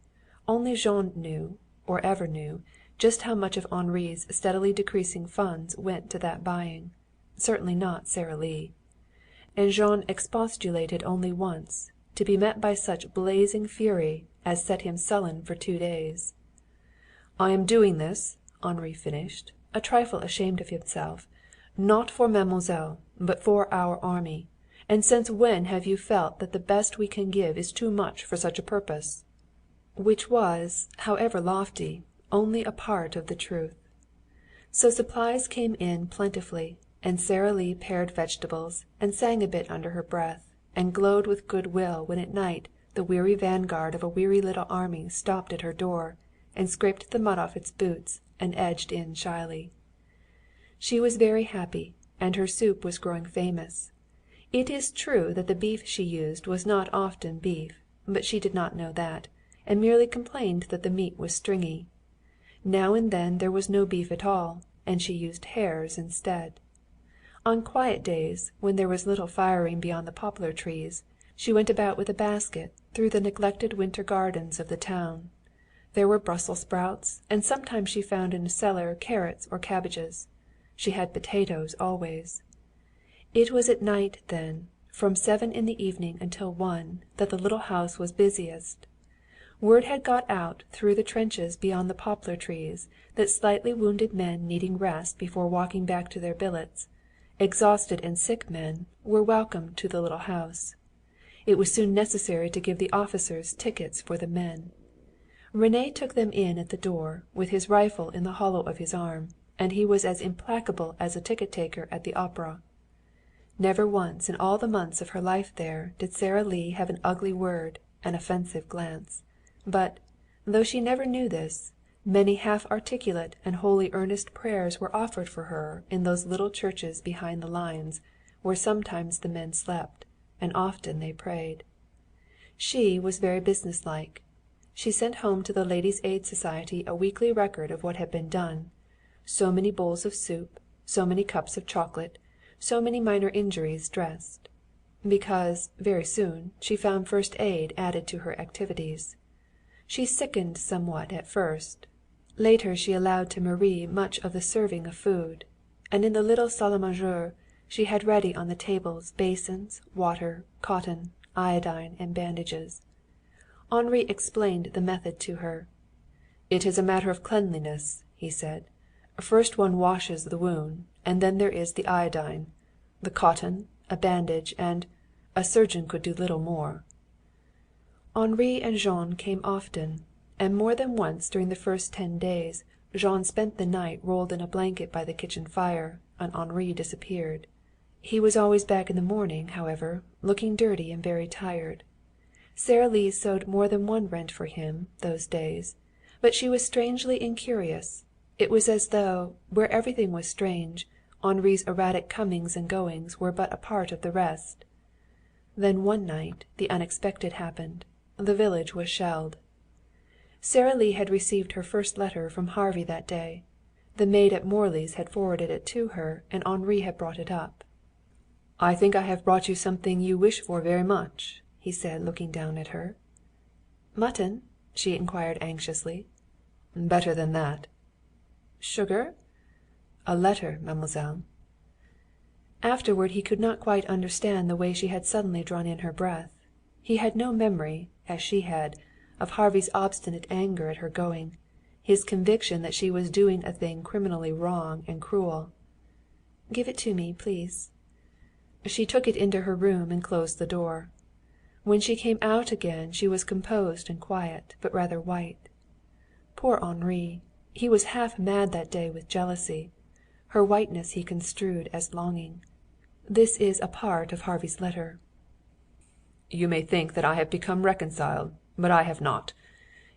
Only Jean knew, or ever knew, just how much of Henri's steadily decreasing funds went to that buying. Certainly not Sara Lee. And Jean expostulated only once, to be met by such blazing fury as set him sullen for 2 days. "I am doing this," Henri finished, a trifle ashamed of himself, "not for mademoiselle, but for our army. And since when have you felt that the best we can give is too much for such a purpose?" Which was, however lofty, only a part of the truth. So supplies came in plentifully, and Sara Lee pared vegetables, and sang a bit under her breath, and glowed with good will when at night the weary vanguard of a weary little army stopped at her door, and scraped the mud off its boots, and edged in shyly. She was very happy, and her soup was growing famous. It is true that the beef she used was not often beef, but she did not know that, and merely complained that the meat was stringy. Now and then there was no beef at all, and she used hares instead. On quiet days, when there was little firing beyond the poplar trees, she went about with a basket through the neglected winter gardens of the town. There were Brussels sprouts, and sometimes she found in a cellar carrots or cabbages. She had potatoes always. It was at night, then, from 7 in the evening until 1, that the little house was busiest. Word had got out through the trenches beyond the poplar trees that slightly wounded men needing rest before walking back to their billets, exhausted and sick men, were welcome to the little house. It was soon necessary to give the officers tickets for the men. René took them in at the door, with his rifle in the hollow of his arm, and he was as implacable as a ticket-taker at the opera. Never once in all the months of her life there did Sara Lee have an ugly word, an offensive glance. But, though she never knew this, many half-articulate and wholly earnest prayers were offered for her in those little churches behind the lines, where sometimes the men slept, and often they prayed. She was very businesslike. She sent home to the Ladies' Aid Society a weekly record of what had been done. So many bowls of soup, so many cups of chocolate, so many minor injuries dressed. Because, very soon, she found first aid added to her activities. She sickened somewhat at first. Later she allowed to Marie much of the serving of food, and in the little salle à manger She had ready on the tables basins, water, cotton, iodine, and bandages. Henri explained the method to her. "It is a matter of cleanliness," he said. "First one washes the wound, and then there is the iodine, the cotton, a bandage, and a surgeon could do little more." Henri and Jean came often, and more than once during the first 10 days Jean spent the night rolled in a blanket by the kitchen fire, and Henri disappeared. He was always back in the morning, however, looking dirty and very tired. Sara Lee sewed more than one rent for him, those days, but she was strangely incurious. It was as though, where everything was strange, Henri's erratic comings and goings were but a part of the rest. Then one night the unexpected happened. The village was shelled. Sara Lee had received her first letter from Harvey that day. The maid at Morley's had forwarded it to her, and Henri had brought it up. "I think I have brought you something you wish for very much," he said, looking down at her. "Mutton?" she inquired anxiously. "Better than that." "Sugar?" "A letter, mademoiselle." Afterward he could not quite understand the way she had suddenly drawn in her breath. He had no memory, as she had, of Harvey's obstinate anger at her going, his conviction that she was doing a thing criminally wrong and cruel. "Give it to me, please." She took it into her room and closed the door. When she came out again she was composed and quiet, but rather white. Poor Henri! He was half mad that day with jealousy. Her whiteness he construed as longing. This is a part of Harvey's letter. "You may think that I have become reconciled, but I have not.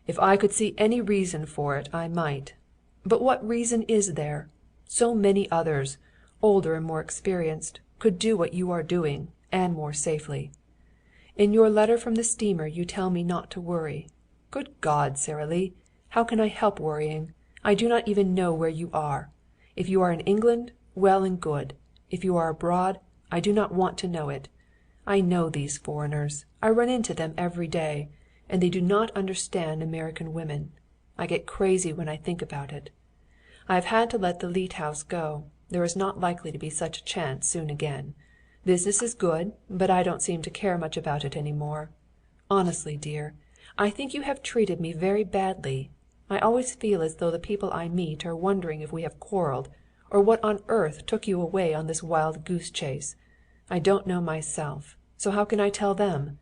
If I could see any reason for it, I might. But what reason is there? So many others, older and more experienced, could do what you are doing, and more safely. In your letter from the steamer you tell me not to worry. Good God, Sara Lee, how can I help worrying? I do not even know where you are. If you are in England, well and good. If you are abroad, I do not want to know it. I know these foreigners. I run into them every day, and they do not understand American women. I get crazy when I think about it. I have had to let the Leete house go. There is not likely to be such a chance soon again. Business is good, but I don't seem to care much about it any more. Honestly, dear, I think you have treated me very badly. I always feel as though the people I meet are wondering if we have quarreled, or what on earth took you away on this wild goose chase. I don't know myself, so how can I tell them?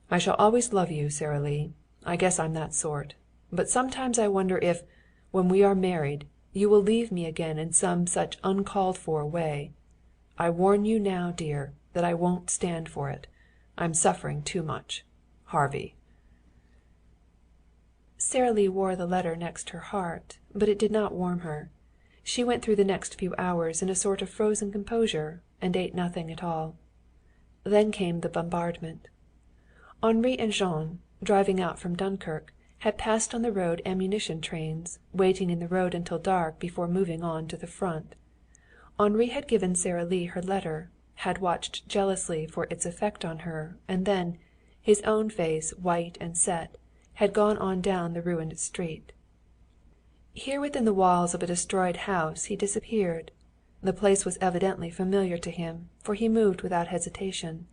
I shall always love you, Sara Lee. I guess I'm that sort. But sometimes I wonder if, when we are married, you will leave me again in some such uncalled-for way. I warn you now, dear, that I won't stand for it. I'm suffering too much. Harvey. Sara Lee wore the letter next her heart, but it did not warm her. She went through the next few hours in a sort of frozen composure, and ate nothing at all. Then came the bombardment. Henri and Jean, driving out from Dunkirk, had passed on the road ammunition trains, waiting in the road until dark before moving on to the front. Henri had given Sara Lee her letter, had watched jealously for its effect on her, and then, his own face white and set, had gone on down the ruined street. Here within the walls of a destroyed house he disappeared. The place was evidently familiar to him, for he moved without hesitation.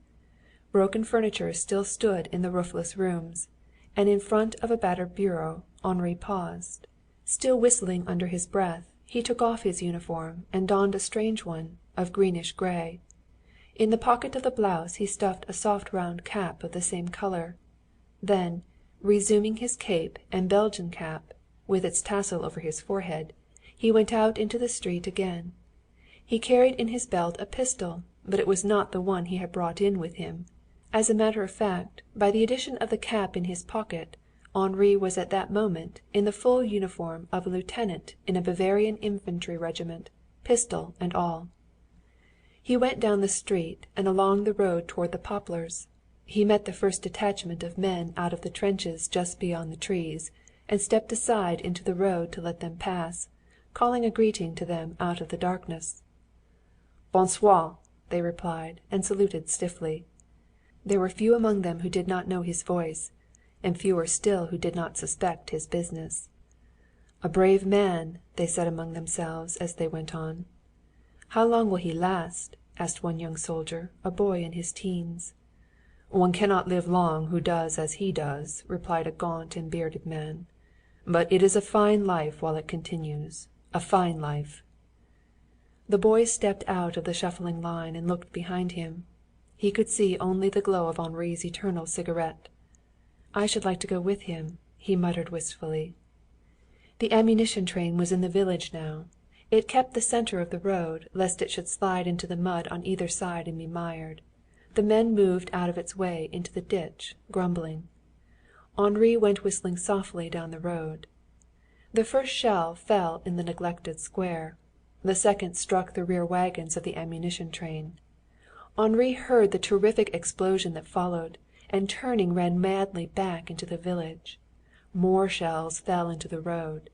Broken furniture still stood in the roofless rooms, and in front of a battered bureau Henri paused. Still whistling under his breath, he took off his uniform and donned a strange one, of greenish gray. In the pocket of the blouse he stuffed a soft round cap of the same color. Then, resuming his cape and Belgian cap, with its tassel over his forehead, he went out into the street again. He carried in his belt a pistol, but it was not the one he had brought in with him. As a matter of fact, by the addition of the cap in his pocket, Henri was at that moment in the full uniform of a lieutenant in a Bavarian infantry regiment, pistol and all. He went down the street and along the road toward the poplars. He met the first detachment of men out of the trenches just beyond the trees, and stepped aside into the road to let them pass, calling a greeting to them out of the darkness. "Bonsoir," they replied, and saluted stiffly. There were few among them who did not know his voice, and fewer still who did not suspect his business. "A brave man," they said among themselves as they went on. How long will he last? Asked one young soldier, a boy in his teens. One cannot live long who does as he does, replied a gaunt and bearded man. But it is a fine life while it continues, a fine life. The boy stepped out of the shuffling line and looked behind him. He could see only the glow of Henri's eternal cigarette. I should like to go with him, he muttered wistfully. The ammunition train was in the village now. It kept the centre of the road, lest it should slide into the mud on either side and be mired. The men moved out of its way into the ditch, grumbling. Henri went whistling softly down the road. The first shell fell in the neglected square. The second struck the rear wagons of the ammunition train. Henri heard the terrific explosion that followed, and turning ran madly back into the village. More shells fell into the road.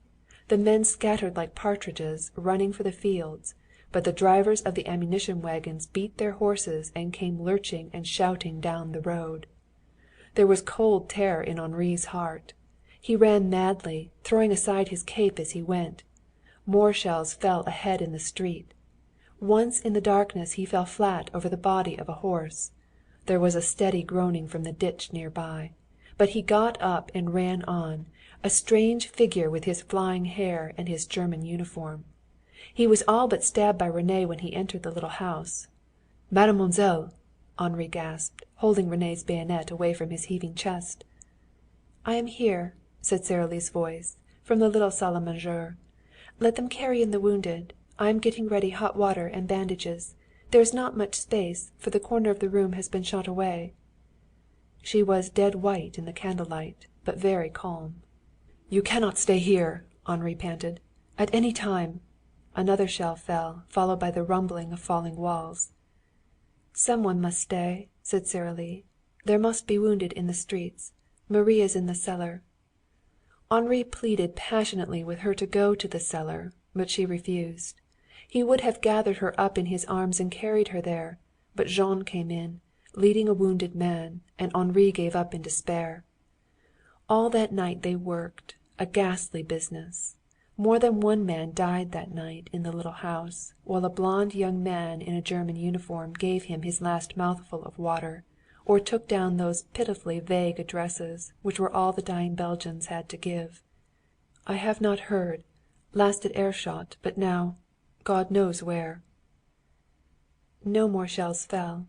The men scattered like partridges, running for the fields, but the drivers of the ammunition wagons beat their horses and came lurching and shouting down the road. There was cold terror in Henri's heart. He ran madly, throwing aside his cape as he went. More shells fell ahead in the street. Once in the darkness he fell flat over the body of a horse. There was a steady groaning from the ditch near by. But he got up and ran on, a strange figure with his flying hair and his German uniform. He was all but stabbed by René when he entered the little house. "Mademoiselle!" Henri gasped, holding René's bayonet away from his heaving chest. "I am here," said Sara Lee's voice, from the little salle à manger. "Let them carry in the wounded. I am getting ready hot water and bandages. There is not much space, for the corner of the room has been shot away." She was dead white in the candlelight, but very calm. "You cannot stay here," Henri panted. "At any time—" Another shell fell, followed by the rumbling of falling walls. "Some one must stay," said Sara Lee. "There must be wounded in the streets. Marie is in the cellar." Henri pleaded passionately with her to go to the cellar, but she refused. He would have gathered her up in his arms and carried her there, but Jean came in, leading a wounded man, and Henri gave up in despair. All that night they worked, a ghastly business. More than one man died that night in the little house, while a blond young man in a German uniform gave him his last mouthful of water, or took down those pitifully vague addresses which were all the dying Belgians had to give. "I have not heard. Last at Aarschot, but now, God knows where." No more shells fell.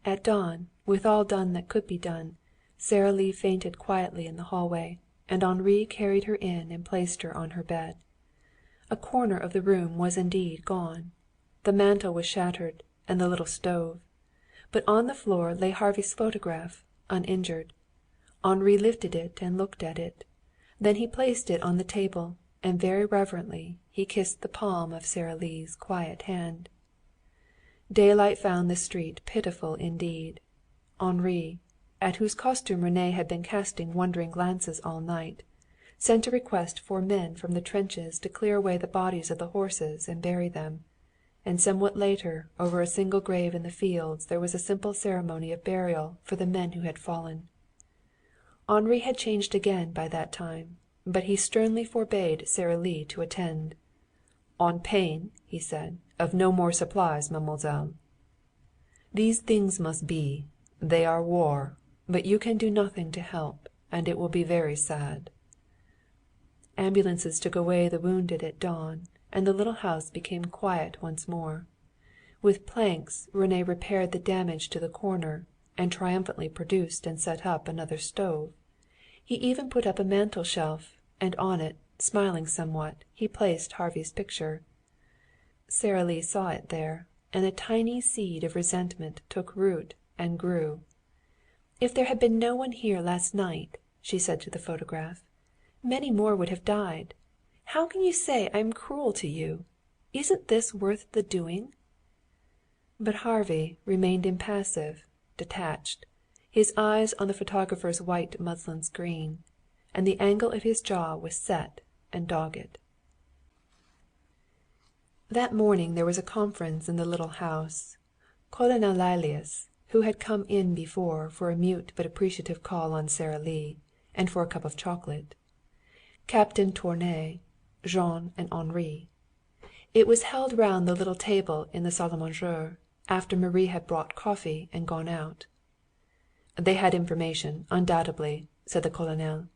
At dawn, with all done that could be done, Sara Lee fainted quietly in the hallway, and Henri carried her in and placed her on her bed. A corner of the room was indeed gone. The mantel was shattered, and the little stove. But on the floor lay Harvey's photograph, uninjured. Henri lifted it and looked at it. Then he placed it on the table, and very reverently he kissed the palm of Sara Lee's quiet hand. Daylight found the street pitiful indeed. Henri, at whose costume René had been casting wondering glances all night, sent a request for men from the trenches to clear away the bodies of the horses and bury them, and somewhat later over a single grave in the fields there was a simple ceremony of burial for the men who had fallen. Henri had changed again by that time, but he sternly forbade Sara Lee to attend. "On pain," he said, "of no more supplies, mademoiselle. These things must be. They are war. But you can do nothing to help, and it will be very sad." Ambulances took away the wounded at dawn, and the little house became quiet once more. With planks René repaired the damage to the corner, and triumphantly produced and set up another stove. He even put up a mantel shelf, and on it, smiling somewhat, he placed Harvey's picture. Sara Lee saw it there, and a tiny seed of resentment took root and grew. "If there had been no one here last night," she said to the photograph, "many more would have died. How can you say I am cruel to you? Isn't this worth the doing?" But Harvey remained impassive, detached, his eyes on the photographer's white muslin screen, and the angle of his jaw was set and dogged. That morning there was a conference in the little house. Colonel Lilias, who had come in before for a mute but appreciative call on Sara Lee, and for a cup of chocolate. Captain Tournay, Jean and Henri. It was held round the little table in the salle à manger, after Marie had brought coffee and gone out. "They had information, undoubtedly," said the colonel.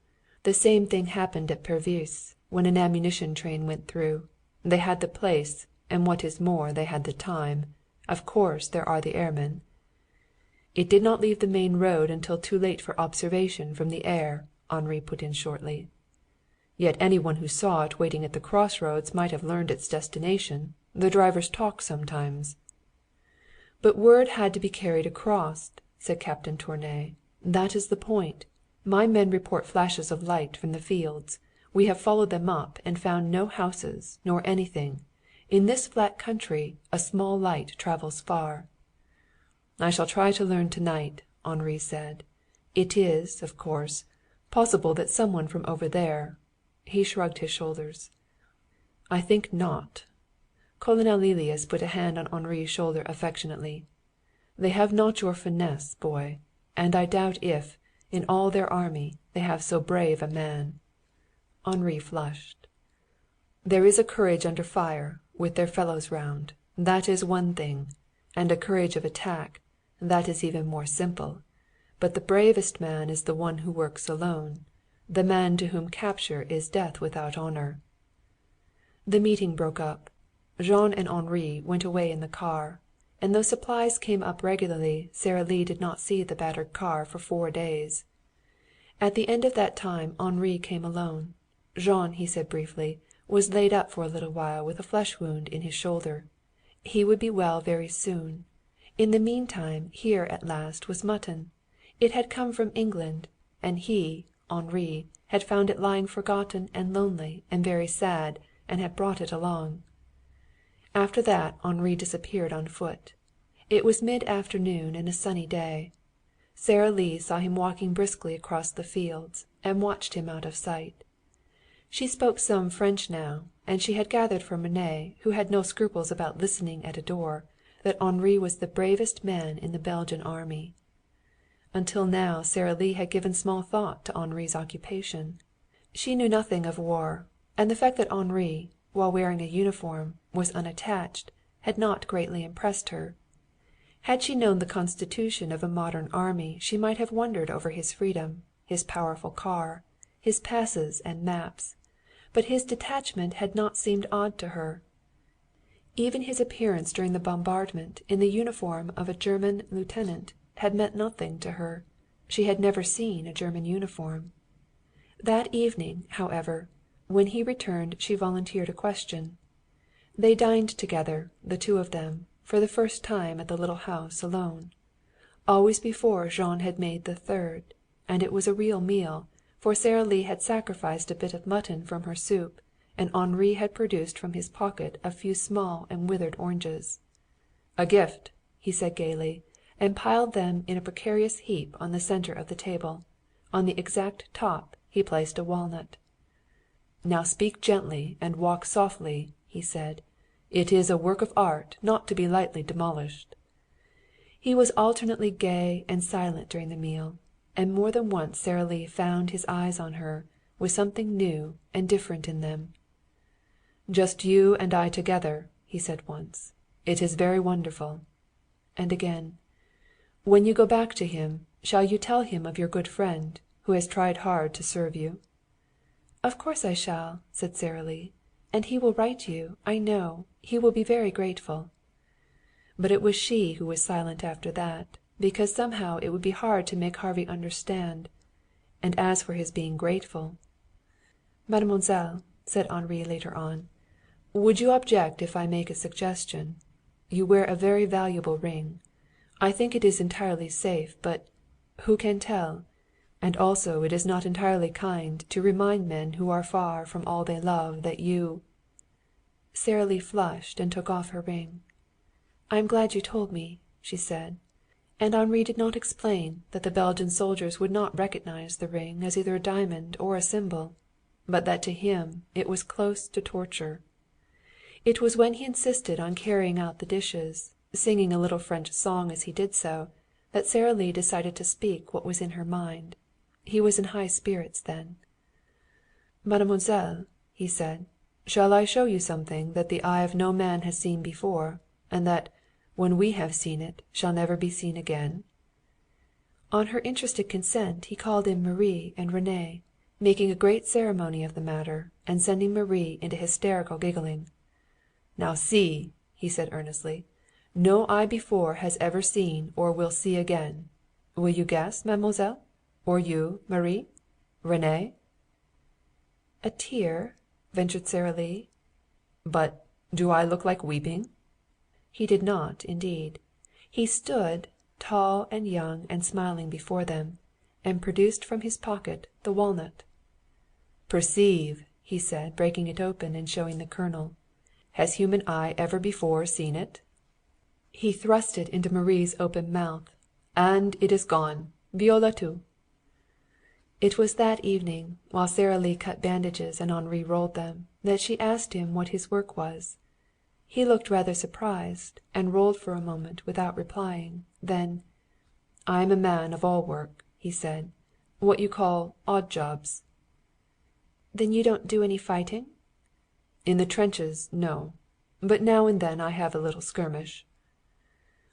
"The same thing happened at Pervyse, when an ammunition train went through. They had the place, and what is more they had the time. Of course there are the airmen." "It did not leave the main road until too late for observation from the air," Henri put in shortly. "Yet any one who saw it waiting at the cross roads might have learned its destination. The drivers talk sometimes." "But word had to be carried across," said Captain Tournay. "That is the point. My men report flashes of light from the fields. We have followed them up, and found no houses, nor anything. In this flat country a small light travels far." "I shall try to learn to-night," Henri said. "It is, of course, possible that some one from over there—" He shrugged his shoulders. "I think not." Colonel Lilias put a hand on Henri's shoulder affectionately. "They have not your finesse, boy. And I doubt if, in all their army, they have so brave a man." Henri flushed. "There is a courage under fire, with their fellows round. That is one thing. And a courage of attack. That is even more simple. But the bravest man is the one who works alone. The man to whom capture is death without honour." The meeting broke up. Jean and Henri went away in the car, and though supplies came up regularly, Sara Lee did not see the battered car for 4 days. At the end of that time Henri came alone. Jean, he said briefly, was laid up for a little while with a flesh wound in his shoulder. He would be well very soon. In the meantime here at last was mutton. It had come from England, and he, Henri, had found it lying forgotten and lonely and very sad, and had brought it along. After that Henri disappeared on foot. It was mid-afternoon and a sunny day. Sara Lee saw him walking briskly across the fields, and watched him out of sight. She spoke some French now, and she had gathered from René, who had no scruples about listening at a door, that Henri was the bravest man in the Belgian army. Until now Sara Lee had given small thought to Henri's occupation. She knew nothing of war, and the fact that Henri, while wearing a uniform, was unattached, had not greatly impressed her. Had she known the constitution of a modern army she might have wondered over his freedom, his powerful car, his passes and maps, but his detachment had not seemed odd to her. Even his appearance during the bombardment in the uniform of a German lieutenant had meant nothing to her. She had never seen a German uniform. That evening, however, when he returned she volunteered a question. They dined together, the two of them, for the first time at the little house alone. Always before Jean had made the third, and it was a real meal, for Sara Lee had sacrificed a bit of mutton from her soup, and Henri had produced from his pocket a few small and withered oranges. "A gift," he said gaily, and piled them in a precarious heap on the centre of the table. On the exact top he placed a walnut. "Now speak gently and walk softly," he said. "It is a work of art not to be lightly demolished." He was alternately gay and silent during the meal, and more than once Sara Lee found his eyes on her, with something new and different in them. "Just you and I together," he said once. "It is very wonderful." And again, "When you go back to him, shall you tell him of your good friend, who has tried hard to serve you?" "Of course I shall," said Sara Lee. "And he will write you, I know. He will be very grateful." But it was she who was silent after that, because somehow it would be hard to make Harvey understand. And as for his being grateful— "Mademoiselle," said Henri later on, "would you object if I make a suggestion? You wear a very valuable ring. I think it is entirely safe, but who can tell? And also it is not entirely kind to remind men who are far from all they love that you—" Sara Lee flushed and took off her ring. "I am glad you told me," she said. And Henri did not explain that the Belgian soldiers would not recognize the ring as either a diamond or a symbol, but that to him it was close to torture. It was when he insisted on carrying out the dishes, singing a little French song as he did so, that Sara Lee decided to speak what was in her mind. He was in high spirits then. "Mademoiselle," he said, Shall I show you something that the eye of no man has seen before, and that, when we have seen it, shall never be seen again?" On her interested consent he called in Marie and René, making a great ceremony of the matter, and sending Marie into hysterical giggling. "Now see," he said earnestly. "No eye before has ever seen or will see again. Will you guess, mademoiselle? Or you, Marie? René?" "A tear?" ventured Sara Lee. "But do I look like weeping?" He did not, indeed. He stood, tall and young and smiling before them, and produced from his pocket the walnut. "Perceive," he said, breaking it open and showing the kernel. "Has human eye ever before seen it?" He thrust it into Marie's open mouth. "And it is gone. Voilà tout." It was that evening, while Sara Lee cut bandages and Henri rolled them, that she asked him what his work was. He looked rather surprised, and rolled for a moment without replying. Then, "I am a man of all work," he said. "What you call odd jobs." "Then you don't do any fighting?" "In the trenches, no. But now and then I have a little skirmish."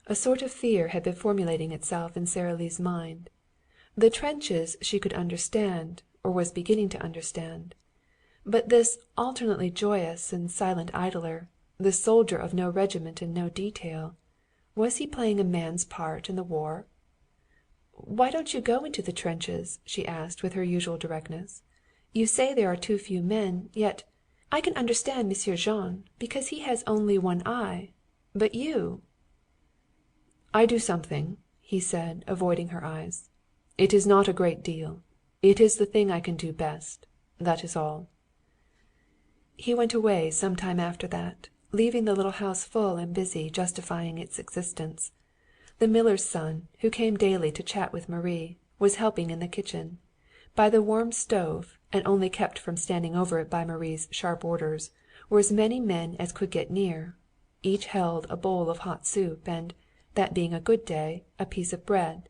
A sort of fear had been formulating itself in Sara Lee's mind. The trenches she could understand, or was beginning to understand. But this alternately joyous and silent idler, this soldier of no regiment and no detail, was he playing a man's part in the war? "Why don't you go into the trenches?" she asked with her usual directness. "You say there are too few men, yet I can understand Monsieur Jean, because he has only one eye. But you—" "I do something," he said, avoiding her eyes. "It is not a great deal. It is the thing I can do best. That is all." He went away some time after that, leaving the little house full and busy justifying its existence. The miller's son, who came daily to chat with Marie, was helping in the kitchen. By the warm stove, and only kept from standing over it by Marie's sharp orders, were as many men as could get near. Each held a bowl of hot soup, and, that being a good day, a piece of bread.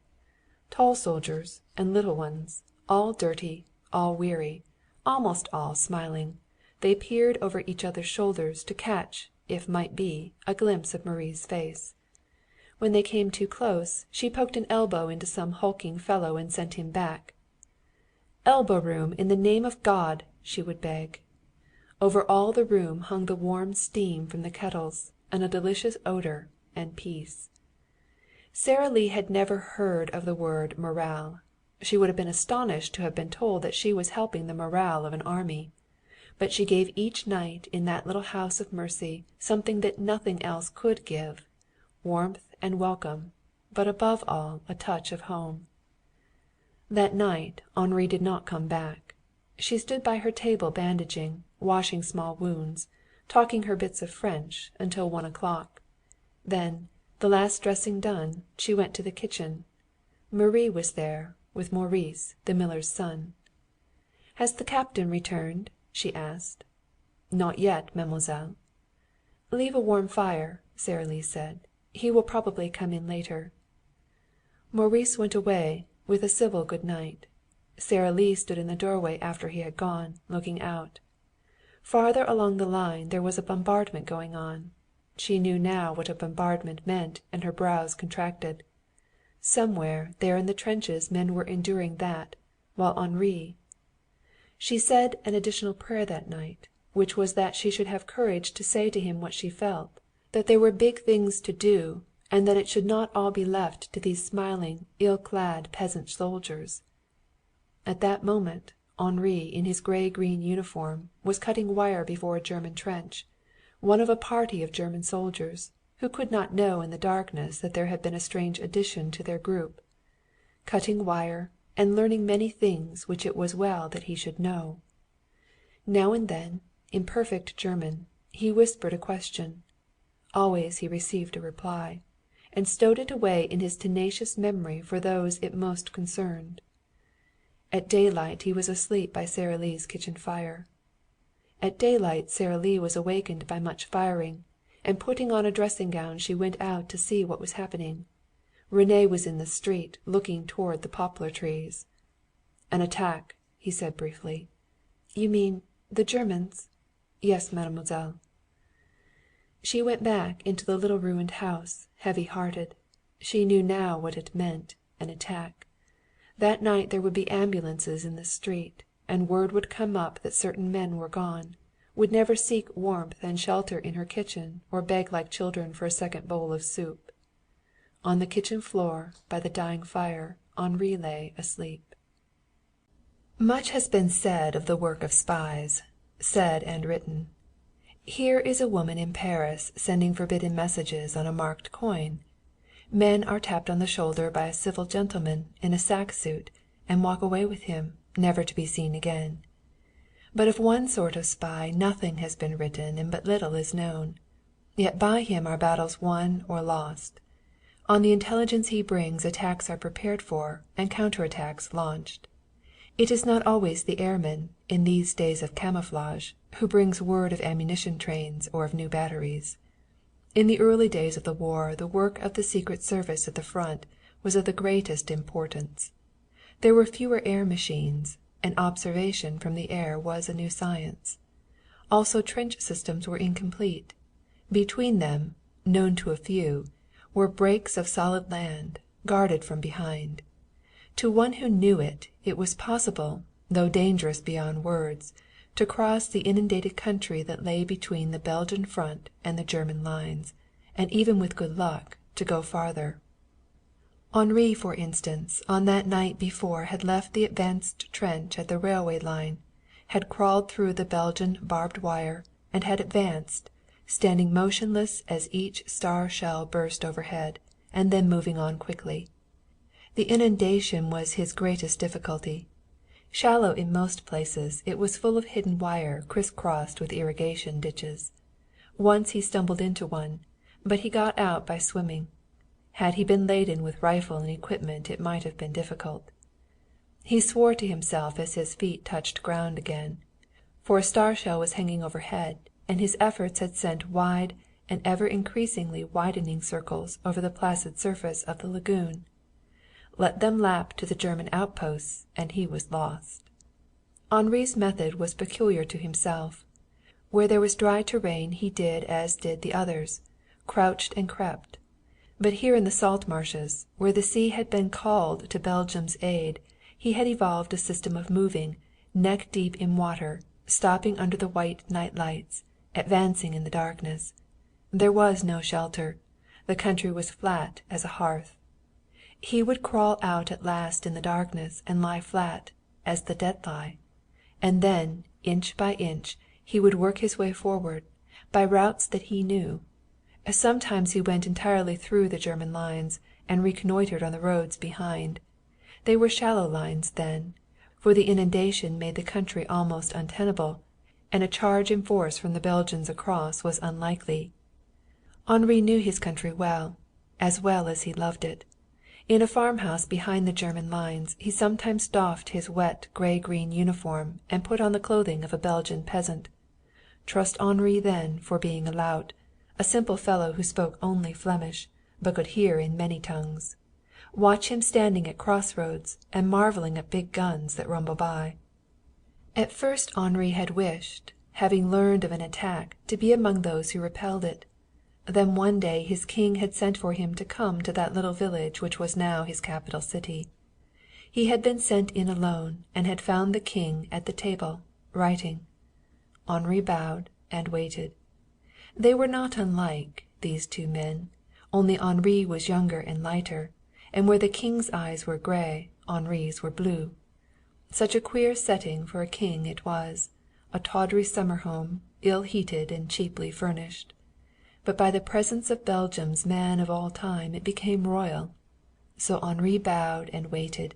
Tall soldiers and little ones, all dirty, all weary, almost all smiling, they peered over each other's shoulders to catch, if might be, a glimpse of Marie's face. When they came too close, she poked an elbow into some hulking fellow and sent him back. "Elbow room, in the name of God!" she would beg. Over all the room hung the warm steam from the kettles, and a delicious odor, and peace. Sara Lee had never heard of the word morale. She would have been astonished to have been told that she was helping the morale of an army. But she gave each night in that little house of mercy something that nothing else could give, warmth and welcome, but above all a touch of home. That night Henri did not come back. She stood by her table bandaging, washing small wounds, talking her bits of French, until 1 o'clock. Then, the last dressing done, she went to the kitchen. Marie was there, with Maurice, the miller's son. "Has the captain returned?" she asked. "Not yet, mademoiselle." "Leave a warm fire," Sara Lee said. "He will probably come in later." Maurice went away, with a civil good night. Sara Lee stood in the doorway after he had gone, looking out. Farther along the line there was a bombardment going on. She knew now what a bombardment meant, and her brows contracted. Somewhere there in the trenches men were enduring that, while Henri... She said an additional prayer that night, which was that she should have courage to say to him what she felt, that there were big things to do, and that it should not all be left to these smiling, ill-clad peasant soldiers. At that moment Henri, in his gray-green uniform, was cutting wire before a German trench, one of a party of German soldiers, who could not know in the darkness that there had been a strange addition to their group. Cutting wire, and learning many things which it was well that he should know. Now and then, in perfect German, he whispered a question. Always he received a reply, and stowed it away in his tenacious memory for those it most concerned. At daylight he was asleep by Sara Lee's kitchen fire. At daylight Sara Lee was awakened by much firing, and putting on a dressing gown she went out to see what was happening. René was in the street, looking toward the poplar trees. "An attack," he said briefly. "You mean the Germans?" "Yes, mademoiselle." She went back into the little ruined house, heavy-hearted. She knew now what it meant, an attack. That night there would be ambulances in the street, and word would come up that certain men were gone, would never seek warmth and shelter in her kitchen or beg like children for a second bowl of soup. On the kitchen floor, by the dying fire, Henri lay asleep. Much has been said of the work of spies, said and written. Here is a woman in Paris sending forbidden messages on a marked coin. Men are tapped on the shoulder by a civil gentleman in a sack suit and walk away with him, never to be seen again. But of one sort of spy nothing has been written and but little is known. Yet by him are battles won or lost. On the intelligence he brings attacks are prepared for and counter-attacks launched. It is not always the airman, in these days of camouflage, who brings word of ammunition trains or of new batteries. In the early days of the war the work of the Secret Service at the front was of the greatest importance. There were fewer air machines, and observation from the air was a new science. Also trench systems were incomplete. Between them, known to a few, were breaks of solid land, guarded from behind. To one who knew it, it was possible, though dangerous beyond words, to cross the inundated country that lay between the Belgian front and the German lines, and even with good luck to go farther. Henri, for instance, on that night before had left the advanced trench at the railway line, had crawled through the Belgian barbed wire, and had advanced, standing motionless as each star shell burst overhead, and then moving on quickly. The inundation was his greatest difficulty. Shallow in most places, it was full of hidden wire criss-crossed with irrigation ditches. Once he stumbled into one, but he got out by swimming. Had he been laden with rifle and equipment it might have been difficult. He swore to himself as his feet touched ground again, for a star shell was hanging overhead, and his efforts had sent wide and ever increasingly widening circles over the placid surface of the lagoon. Let them lap to the German outposts, and he was lost. Henri's method was peculiar to himself. Where there was dry terrain he did as did the others, crouched and crept. But here in the salt marshes, where the sea had been called to Belgium's aid, he had evolved a system of moving, neck deep in water, stopping under the white night lights, advancing in the darkness. There was no shelter. The country was flat as a hearth. He would crawl out at last in the darkness and lie flat, as the dead lie. And then, inch by inch, he would work his way forward, by routes that he knew. Sometimes he went entirely through the German lines, and reconnoitered on the roads behind. They were shallow lines then, for the inundation made the country almost untenable, and a charge in force from the Belgians across was unlikely. Henri knew his country well as he loved it. In a farmhouse behind the German lines he sometimes doffed his wet grey-green uniform and put on the clothing of a Belgian peasant. Trust Henri then for being a lout, a simple fellow who spoke only Flemish, but could hear in many tongues. Watch him standing at crossroads and marveling at big guns that rumble by. At first Henri had wished, having learned of an attack, to be among those who repelled it. Then one day his king had sent for him to come to that little village which was now his capital city. He had been sent in alone and had found the king at the table, writing. Henri bowed and waited. They were not unlike, these two men, only Henri was younger and lighter, and where the king's eyes were gray, Henri's were blue. Such a queer setting for a king it was, a tawdry summer home, ill-heated and cheaply furnished. But by the presence of Belgium's man of all time it became royal. So Henri bowed and waited,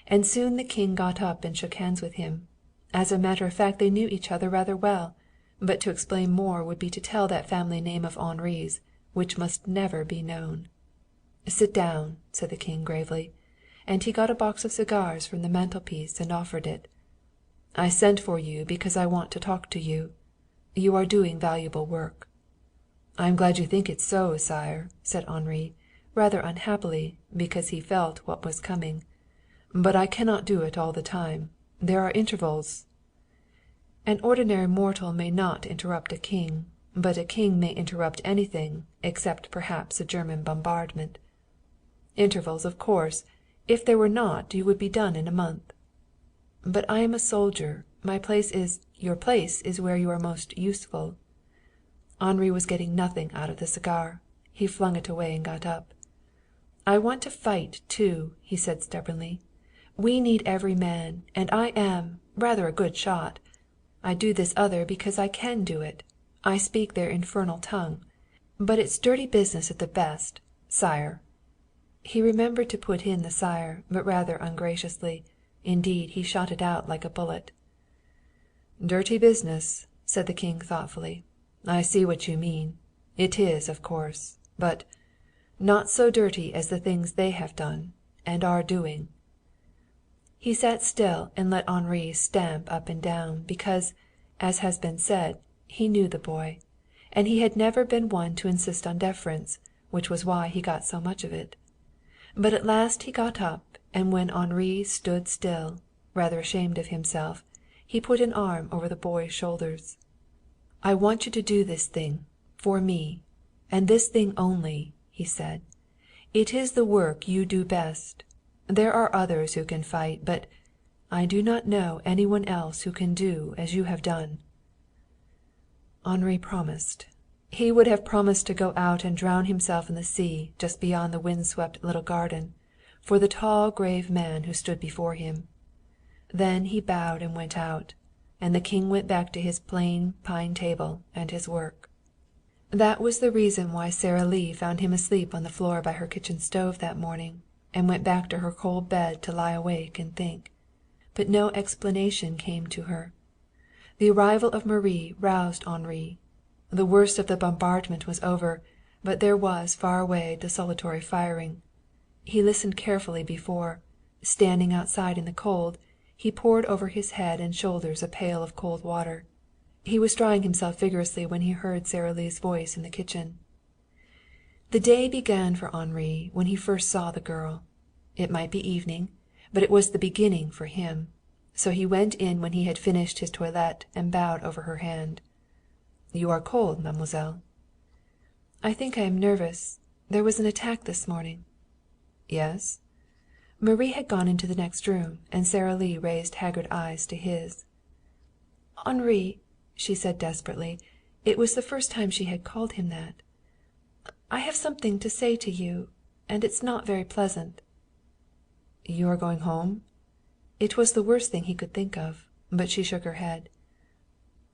and soon the king got up and shook hands with him. As a matter of fact they knew each other rather well, but to explain more would be to tell that family name of Henri's, which must never be known. "Sit down," said the king gravely, and he got a box of cigars from the mantelpiece and offered it. "I sent for you because I want to talk to you. You are doing valuable work." "I am glad you think it so, sire," said Henri, rather unhappily, because he felt what was coming. "But I cannot do it all the time. There are intervals." An ordinary mortal may not interrupt a king, but a king may interrupt anything except perhaps a German bombardment. Intervals, of course. If there were not, you would be done in a month. But I am a soldier. My place is your place is where you are most useful." Henri was getting nothing out of the cigar. He flung it away and got up. "I want to fight, too," he said stubbornly. "We need every man, and I am rather a good shot. I do this other because I can do it. I speak their infernal tongue. But it's dirty business at the best, sire." He remembered to put in the sire, but rather ungraciously. Indeed, he shot it out like a bullet. "Dirty business," said the King thoughtfully. "I see what you mean. It is, of course. But not so dirty as the things they have done and are doing." He sat still and let Henri stamp up and down, because, as has been said, he knew the boy, and he had never been one to insist on deference, which was why he got so much of it. But at last he got up, and when Henri stood still, rather ashamed of himself, he put an arm over the boy's shoulders. "I want you to do this thing, for me, and this thing only," he said. "It is the work you do best. There are others who can fight, but I do not know any one else who can do as you have done." Henri promised. He would have promised to go out and drown himself in the sea just beyond the wind-swept little garden, for the tall grave man who stood before him. Then he bowed and went out, and the King went back to his plain pine table and his work. That was the reason why Sara Lee found him asleep on the floor by her kitchen stove that morning, and went back to her cold bed to lie awake and think. But no explanation came to her. The arrival of Marie roused Henri. The worst of the bombardment was over, but there was far away desultory firing. He listened carefully before, standing outside in the cold, he poured over his head and shoulders a pail of cold water. He was drying himself vigorously when he heard Sara Lee's voice in the kitchen. The day began for Henri when he first saw the girl. It might be evening, but it was the beginning for him. So he went in when he had finished his toilet and bowed over her hand. "You are cold, mademoiselle." "I think I am nervous. There was an attack this morning." "Yes?" Marie had gone into the next room, and Sara Lee raised haggard eyes to his. "Henri," she said desperately, it was the first time she had called him that, "I have something to say to you, and it's not very pleasant." "You are going home?" It was the worst thing he could think of, but she shook her head.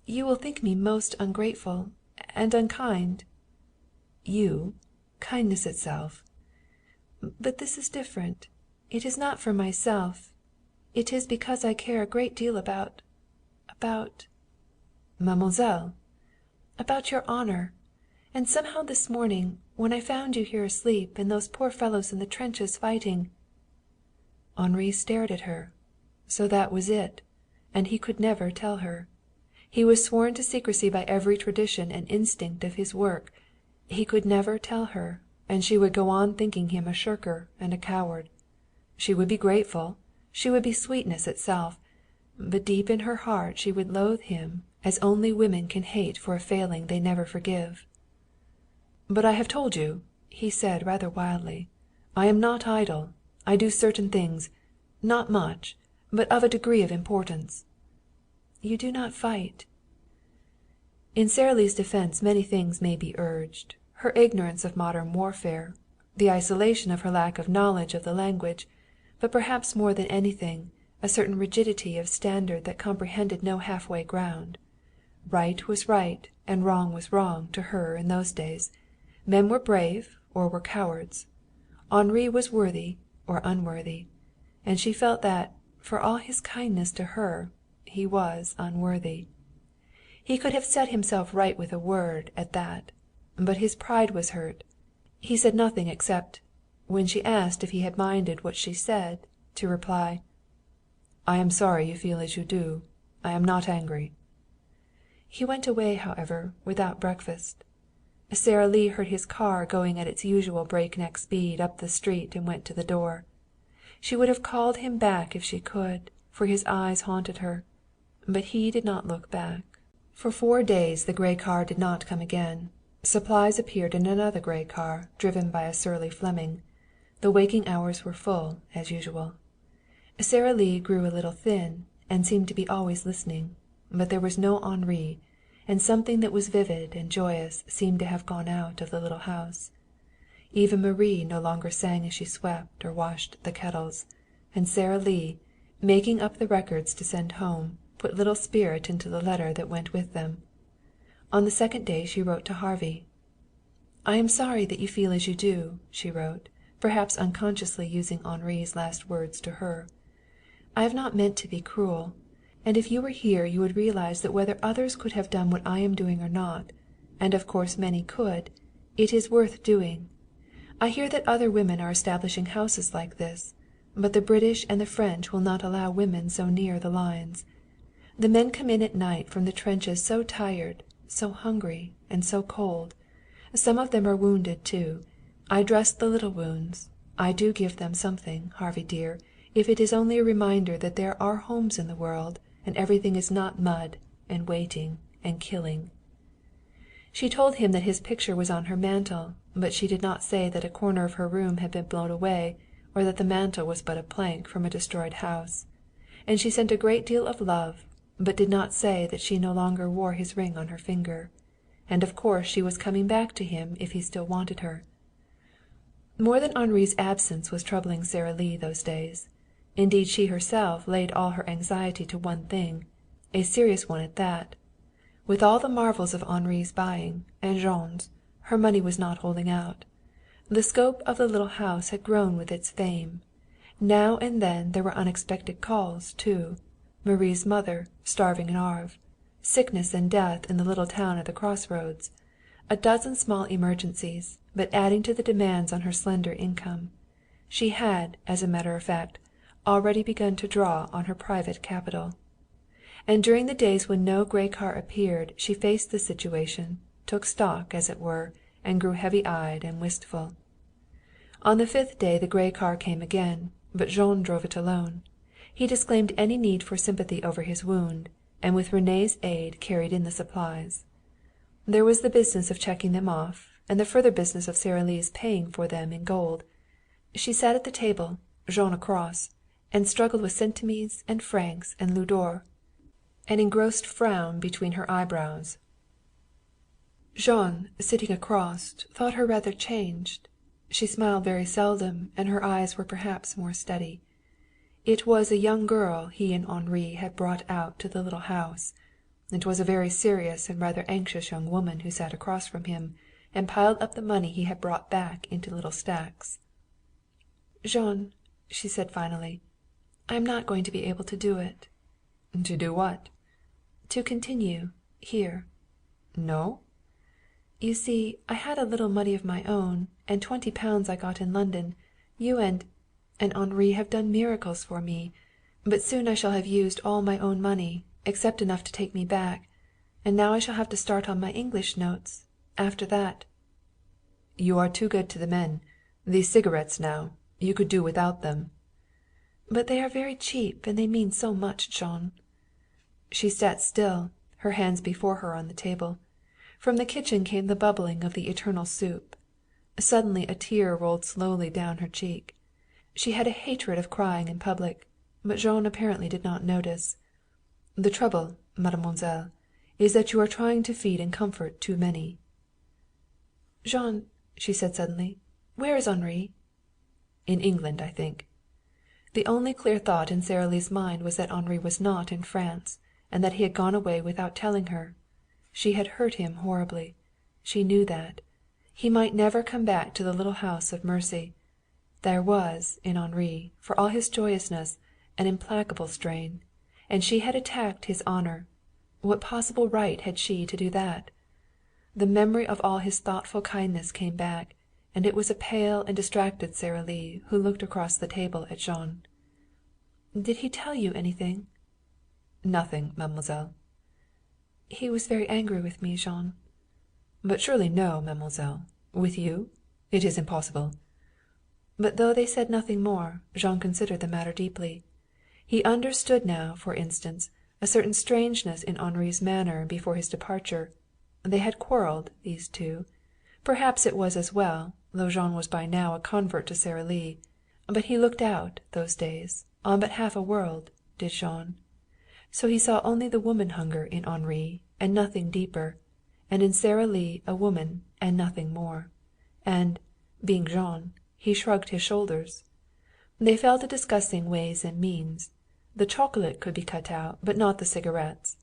"You will think me most ungrateful and unkind." "You? Kindness itself." "But this is different. It is not for myself. It is because I care a great deal about "Mademoiselle!" about your honor. And somehow this morning, when I found you here asleep and those poor fellows in the trenches fighting—" Henri stared at her. So that was it, and he could never tell her. He was sworn to secrecy by every tradition and instinct of his work. He could never tell her, and she would go on thinking him a shirker and a coward. She would be grateful. She would be sweetness itself. But deep in her heart she would loathe him as only women can hate for a failing they never forgive. "But I have told you," he said rather wildly. "I am not idle. I do certain things, not much, but of a degree of importance." "You do not fight." In Sara Lee's defense many things may be urged. Her ignorance of modern warfare, the isolation of her lack of knowledge of the language, but perhaps more than anything, a certain rigidity of standard that comprehended no half-way ground. Right was right and wrong was wrong to her in those days. Men were brave or were cowards. Henri was worthy or unworthy. And she felt that, for all his kindness to her, he was unworthy. He could have set himself right with a word, at that. But his pride was hurt. He said nothing except, when she asked if he had minded what she said, to reply, "I am sorry you feel as you do. I am not angry." He went away, however, without breakfast. Sara Lee heard his car going at its usual breakneck speed up the street and went to the door. She would have called him back if she could, for his eyes haunted her. But he did not look back. For 4 days the grey car did not come again. Supplies appeared in another grey car, driven by a surly Fleming. The waking hours were full, as usual. Sara Lee grew a little thin, and seemed to be always listening. But there was no Henri, and something that was vivid and joyous seemed to have gone out of the little house. Even Marie no longer sang as she swept or washed the kettles, and Sara Lee, making up the records to send home, put little spirit into the letter that went with them. On the second day she wrote to Harvey. "I am sorry that you feel as you do," she wrote, perhaps unconsciously using Henri's last words to her. "I have not meant to be cruel, and if you were here you would realize that whether others could have done what I am doing or not, and of course many could, it is worth doing. I hear that other women are establishing houses like this, but the British and the French will not allow women so near the lines. The men come in at night from the trenches so tired, so hungry, and so cold. Some of them are wounded too. I dress the little wounds. I do give them something, Harvey dear, if it is only a reminder that there are homes in the world, and everything is not mud, and waiting, and killing." She told him that his picture was on her mantel, but she did not say that a corner of her room had been blown away, or that the mantel was but a plank from a destroyed house. And she sent a great deal of love, but did not say that she no longer wore his ring on her finger. And of course she was coming back to him if he still wanted her. More than Henri's absence was troubling Sara Lee those days. Indeed, she herself laid all her anxiety to one thing, a serious one at that. With all the marvels of Henri's buying, and Jean's, her money was not holding out. The scope of the little house had grown with its fame. Now and then there were unexpected calls, too. Marie's mother, starving in Havre. Sickness and death in the little town at the crossroads. A dozen small emergencies, but adding to the demands on her slender income. She had, as a matter of fact, already begun to draw on her private capital. And during the days when no grey car appeared she faced the situation, took stock, as it were, and grew heavy-eyed and wistful. On the 5th day the grey car came again, but Jean drove it alone. He disclaimed any need for sympathy over his wound, and with René's aid carried in the supplies. There was the business of checking them off, and the further business of Sara Lee's paying for them in gold. She sat at the table, Jean across, and struggled with centimes and francs and louis d'or, an engrossed frown between her eyebrows. Jean, sitting across, thought her rather changed. She smiled very seldom, and her eyes were perhaps more steady. It was a young girl he and Henri had brought out to the little house. It was a very serious and rather anxious young woman who sat across from him, and piled up the money he had brought back into little stacks. "Jean," she said finally, "I am not going to be able to do it." "To do what?" "To continue here." "No?" "You see, I had a little money of my own, and 20 pounds I got in London. You and Henri have done miracles for me. But soon I shall have used all my own money, except enough to take me back. And now I shall have to start on my English notes. After that—" "You are too good to the men. These cigarettes, now, you could do without them." "But they are very cheap, and they mean so much, Jean." She sat still, her hands before her on the table. From the kitchen came the bubbling of the eternal soup. Suddenly a tear rolled slowly down her cheek. She had a hatred of crying in public, but Jean apparently did not notice. "The trouble, mademoiselle, is that you are trying to feed and comfort too many." "Jean," she said suddenly, "where is Henri?" "In England, I think." The only clear thought in Sara Lee's mind was that Henri was not in France, and that he had gone away without telling her. She had hurt him horribly. She knew that. He might never come back to the little house of mercy. There was, in Henri, for all his joyousness, an implacable strain. And she had attacked his honor. What possible right had she to do that? The memory of all his thoughtful kindness came back, and it was a pale and distracted Sara Lee who looked across the table at Jean. "Did he tell you anything?" "Nothing, mademoiselle." "He was very angry with me, Jean." "But surely no, mademoiselle. With you? It is impossible." But though they said nothing more, Jean considered the matter deeply. He understood now, for instance, a certain strangeness in Henri's manner before his departure. They had quarrelled, these two. Perhaps it was as well, though Jean was by now a convert to Sara Lee. But he looked out, those days, on but half a world, did Jean. So he saw only the woman hunger in Henri, and nothing deeper, and in Sara Lee a woman, and nothing more. And, being Jean, he shrugged his shoulders. They fell to discussing ways and means. The chocolate could be cut out, but not the cigarettes.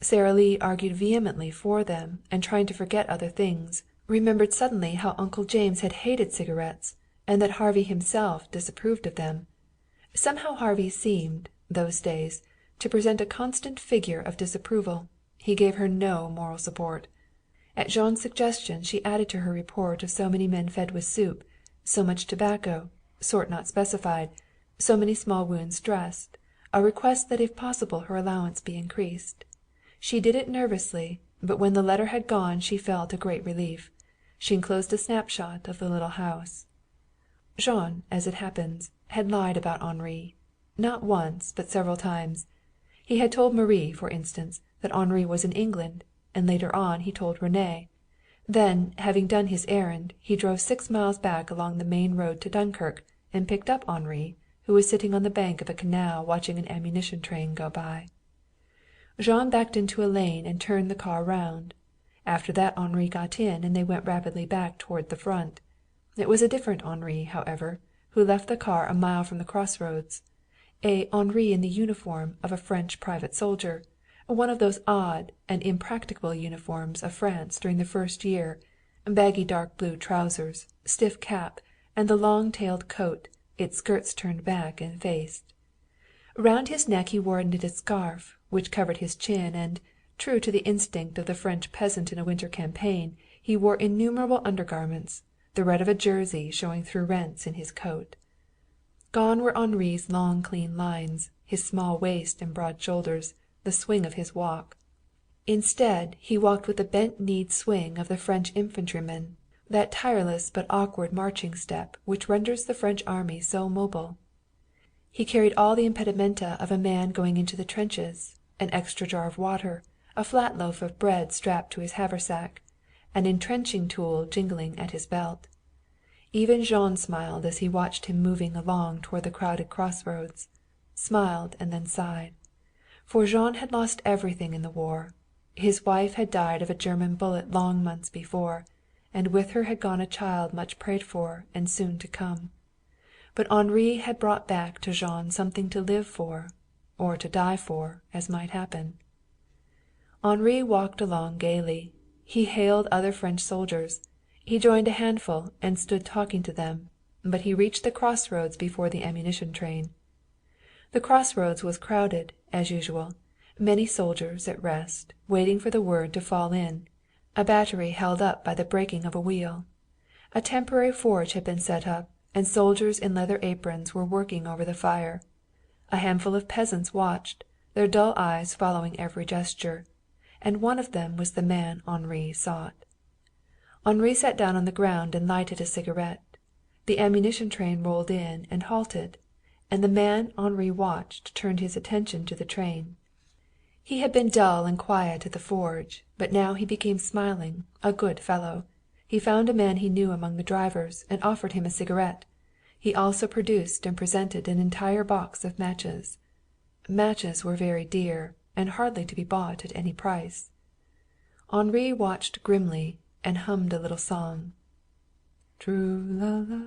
Sara Lee argued vehemently for them, and trying to forget other things, remembered suddenly how Uncle James had hated cigarettes, and that Harvey himself disapproved of them. Somehow Harvey seemed, those days, to present a constant figure of disapproval. He gave her no moral support. At Jean's suggestion she added to her report of so many men fed with soup, so much tobacco, sort not specified, so many small wounds dressed, a request that if possible her allowance be increased. She did it nervously, but when the letter had gone she felt a great relief. She enclosed a snapshot of the little house. Jean, as it happens, had lied about Henri. Not once, but several times. He had told Marie, for instance, that Henri was in England, and later on he told René. Then, having done his errand, he drove 6 miles back along the main road to Dunkirk and picked up Henri, who was sitting on the bank of a canal watching an ammunition train go by. Jean backed into a lane and turned the car round. After that Henri got in and they went rapidly back toward the front. It was a different Henri, however, who left the car a mile from the crossroads. A Henri in the uniform of a French private soldier, one of those odd and impracticable uniforms of France during the first year, baggy dark blue trousers, stiff cap, and the long-tailed coat, its skirts turned back and faced. Round his neck he wore a knitted scarf, which covered his chin, and, true to the instinct of the French peasant in a winter campaign, he wore innumerable undergarments, the red of a jersey showing through rents in his coat. Gone were Henri's long clean lines, his small waist and broad shoulders, the swing of his walk. Instead, he walked with the bent-kneed swing of the French infantryman, that tireless but awkward marching step which renders the French army so mobile. He carried all the impedimenta of a man going into the trenches, an extra jar of water, a flat loaf of bread strapped to his haversack, an entrenching tool jingling at his belt. Even Jean smiled as he watched him moving along toward the crowded crossroads, smiled and then sighed. For Jean had lost everything in the war. His wife had died of a German bullet long months before, and with her had gone a child much prayed for and soon to come. But Henri had brought back to Jean something to live for, or to die for, as might happen. Henri walked along gaily. He hailed other French soldiers. He joined a handful and stood talking to them, but he reached the crossroads before the ammunition train. The crossroads was crowded, as usual, many soldiers at rest, waiting for the word to fall in, a battery held up by the breaking of a wheel. A temporary forge had been set up, and soldiers in leather aprons were working over the fire. A handful of peasants watched, their dull eyes following every gesture, and one of them was the man Henri sought. Henri sat down on the ground and lighted a cigarette. The ammunition train rolled in and halted, and the man Henri watched turned his attention to the train. He had been dull and quiet at the forge, but now he became smiling, a good fellow. He found a man he knew among the drivers and offered him a cigarette. He also produced and presented an entire box of matches. Matches were very dear, and hardly to be bought at any price. Henri watched grimly and hummed a little song. Trou la la,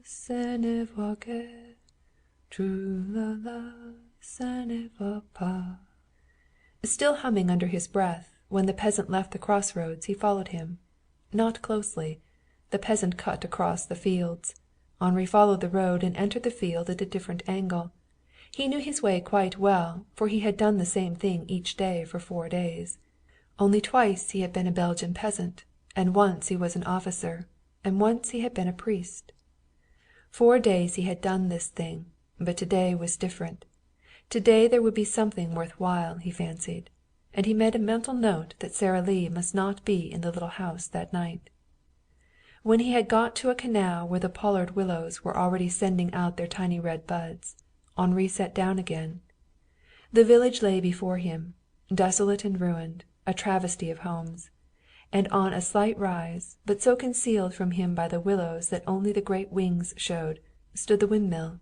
ça ne va guère. Trou la la, ça ne va pas. Still humming under his breath, when the peasant left the crossroads he followed him. Not closely. The peasant cut across the fields. Henri followed the road and entered the field at a different angle. He knew his way quite well, for he had done the same thing each day for 4 days. Only twice he had been a Belgian peasant, and once he was an officer, and once he had been a priest. 4 days he had done this thing, but today was different. Today there would be something worth while, he fancied, and he made a mental note that Sara Lee must not be in the little house that night. When he had got to a canal where the pollard willows were already sending out their tiny red buds, Henri sat down again. The village lay before him, desolate and ruined, a travesty of homes. And on a slight rise, but so concealed from him by the willows that only the great wings showed, stood the windmill.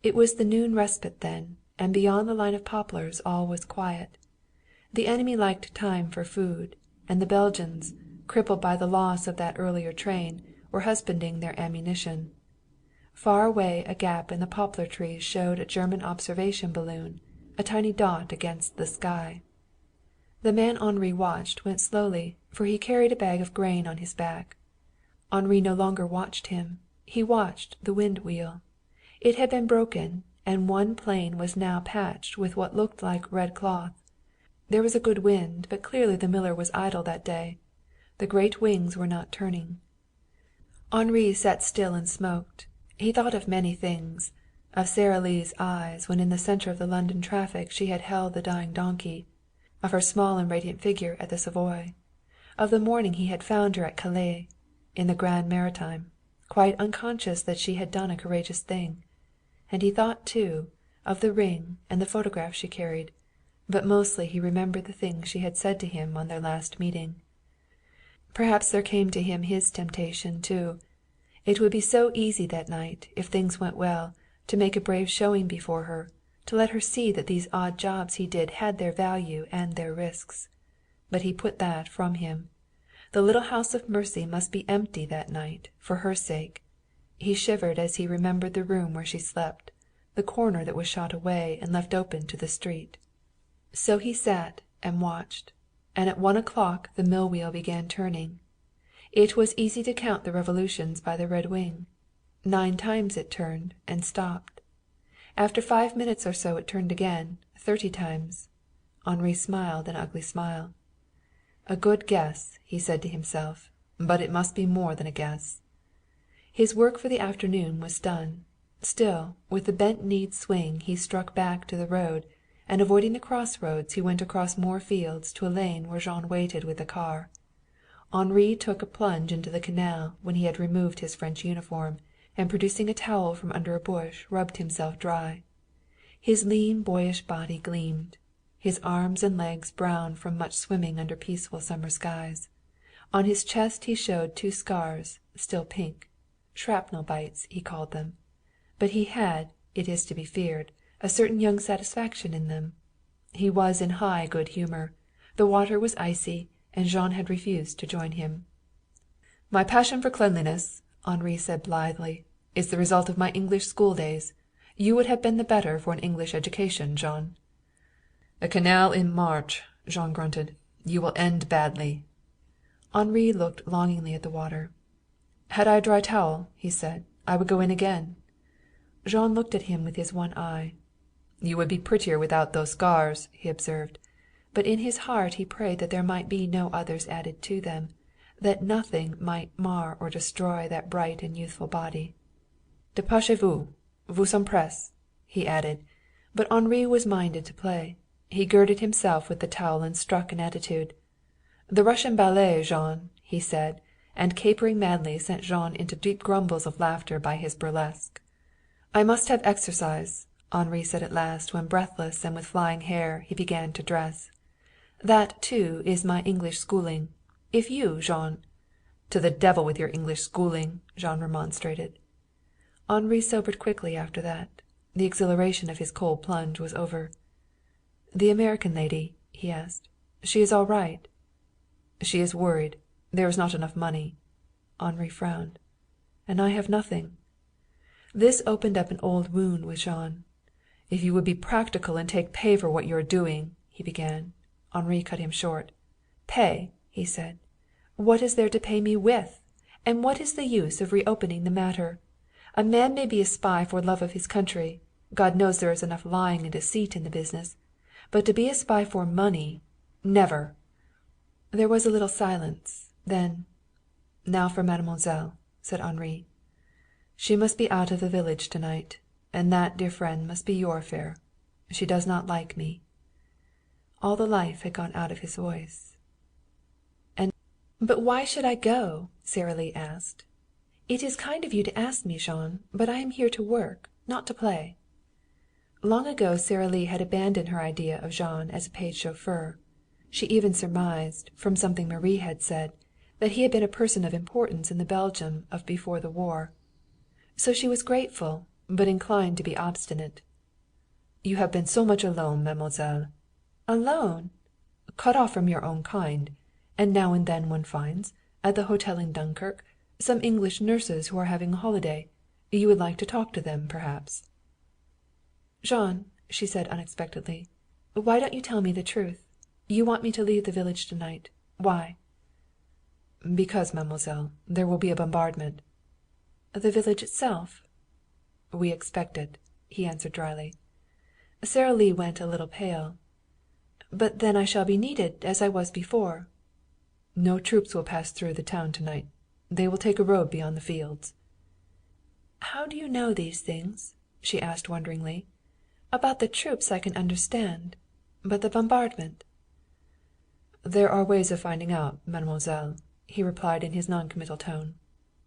It was the noon respite then, and beyond the line of poplars all was quiet. The enemy liked time for food, and the Belgians, crippled by the loss of that earlier train, were husbanding their ammunition. Far away a gap in the poplar trees showed a German observation balloon, a tiny dot against the sky. The man Henri watched went slowly, for he carried a bag of grain on his back. Henri no longer watched him. He watched the wind wheel. It had been broken, and one plane was now patched with what looked like red cloth. There was a good wind, but clearly the miller was idle that day. The great wings were not turning. Henri sat still and smoked. He thought of many things: of Sara Lee's eyes when in the center of the London traffic she had held the dying donkey, of her small and radiant figure at the Savoy, of the morning he had found her at Calais, in the Grand Maritime, quite unconscious that she had done a courageous thing. And he thought, too, of the ring and the photograph she carried, but mostly he remembered the things she had said to him on their last meeting. Perhaps there came to him his temptation, too. It would be so easy that night, if things went well, to make a brave showing before her, to let her see that these odd jobs he did had their value and their risks. But he put that from him. The little house of mercy must be empty that night, for her sake. He shivered as he remembered the room where she slept, the corner that was shot away and left open to the street. So he sat and watched, and at 1 o'clock the mill wheel began turning. It was easy to count the revolutions by the red wing. 9 times it turned and stopped. After 5 minutes or so it turned again, 30 times. Henri smiled an ugly smile. "A good guess," he said to himself, "but it must be more than a guess." His work for the afternoon was done. Still, with the bent-kneed swing he struck back to the road, and avoiding the crossroads he went across more fields to a lane where Jean waited with the car. Henri took a plunge into the canal when he had removed his French uniform, and producing a towel from under a bush rubbed himself dry. His lean boyish body gleamed, his arms and legs brown from much swimming under peaceful summer skies. On his chest he showed 2 scars, still pink. Shrapnel bites, he called them. But he had, it is to be feared, a certain young satisfaction in them. He was in high good humor. The water was icy, and Jean had refused to join him. "My passion for cleanliness," Henri said blithely, "is the result of my English school days. You would have been the better for an English education, Jean." "A canal in March," Jean grunted. "You will end badly." Henri looked longingly at the water. "Had I a dry towel," he said, "I would go in again." Jean looked at him with his one eye. "You would be prettier without those scars," he observed. But in his heart he prayed that there might be no others added to them, that nothing might mar or destroy that bright and youthful body. "Dépêchez-vous, vous s'empresse," he added, but Henri was minded to play. He girded himself with the towel and struck an attitude. "The Russian ballet, Jean," he said, and capering madly sent Jean into deep grumbles of laughter by his burlesque. "I must have exercise," Henri said at last when breathless and with flying hair he began to dress. "That, too, is my English schooling. If you, Jean—" "To the devil with your English schooling," Jean remonstrated. Henri sobered quickly after that. The exhilaration of his cold plunge was over. "The American lady?" he asked. "She is all right?" "She is worried. There is not enough money." Henri frowned. "And I have nothing." This opened up an old wound with Jean. "If you would be practical and take pay for what you are doing," he began. Henri cut him short. "Pay?" he said. "What is there to pay me with? And what is the use of reopening the matter? A man may be a spy for love of his country. God knows there is enough lying and deceit in the business. But to be a spy for money, never!" There was a little silence. Then, "Now for mademoiselle," said Henri. "She must be out of the village to night. And that, dear friend, must be your affair. She does not like me." All the life had gone out of his voice. "But why should I go?" Sara Lee asked. "It is kind of you to ask me, Jean, but I am here to work, not to play." Long ago Sara Lee had abandoned her idea of Jean as a paid chauffeur. She even surmised, from something Marie had said, that he had been a person of importance in the Belgium of before the war. So she was grateful, but inclined to be obstinate. "You have been so much alone, mademoiselle." "Alone?" "Cut off from your own kind. And now and then one finds, at the hotel in Dunkirk, some English nurses who are having a holiday. You would like to talk to them, perhaps." "Jean," she said unexpectedly, "why don't you tell me the truth? You want me to leave the village tonight. Why?" "Because, mademoiselle, there will be a bombardment." "The village itself?" "We expect it," he answered dryly. Sara Lee went a little pale. "But then I shall be needed, as I was before." "No troops will pass through the town tonight. They will take a road beyond the fields." "How do you know these things?" she asked wonderingly. "About the troops I can understand. But the bombardment?" "There are ways of finding out, mademoiselle," he replied in his non-committal tone.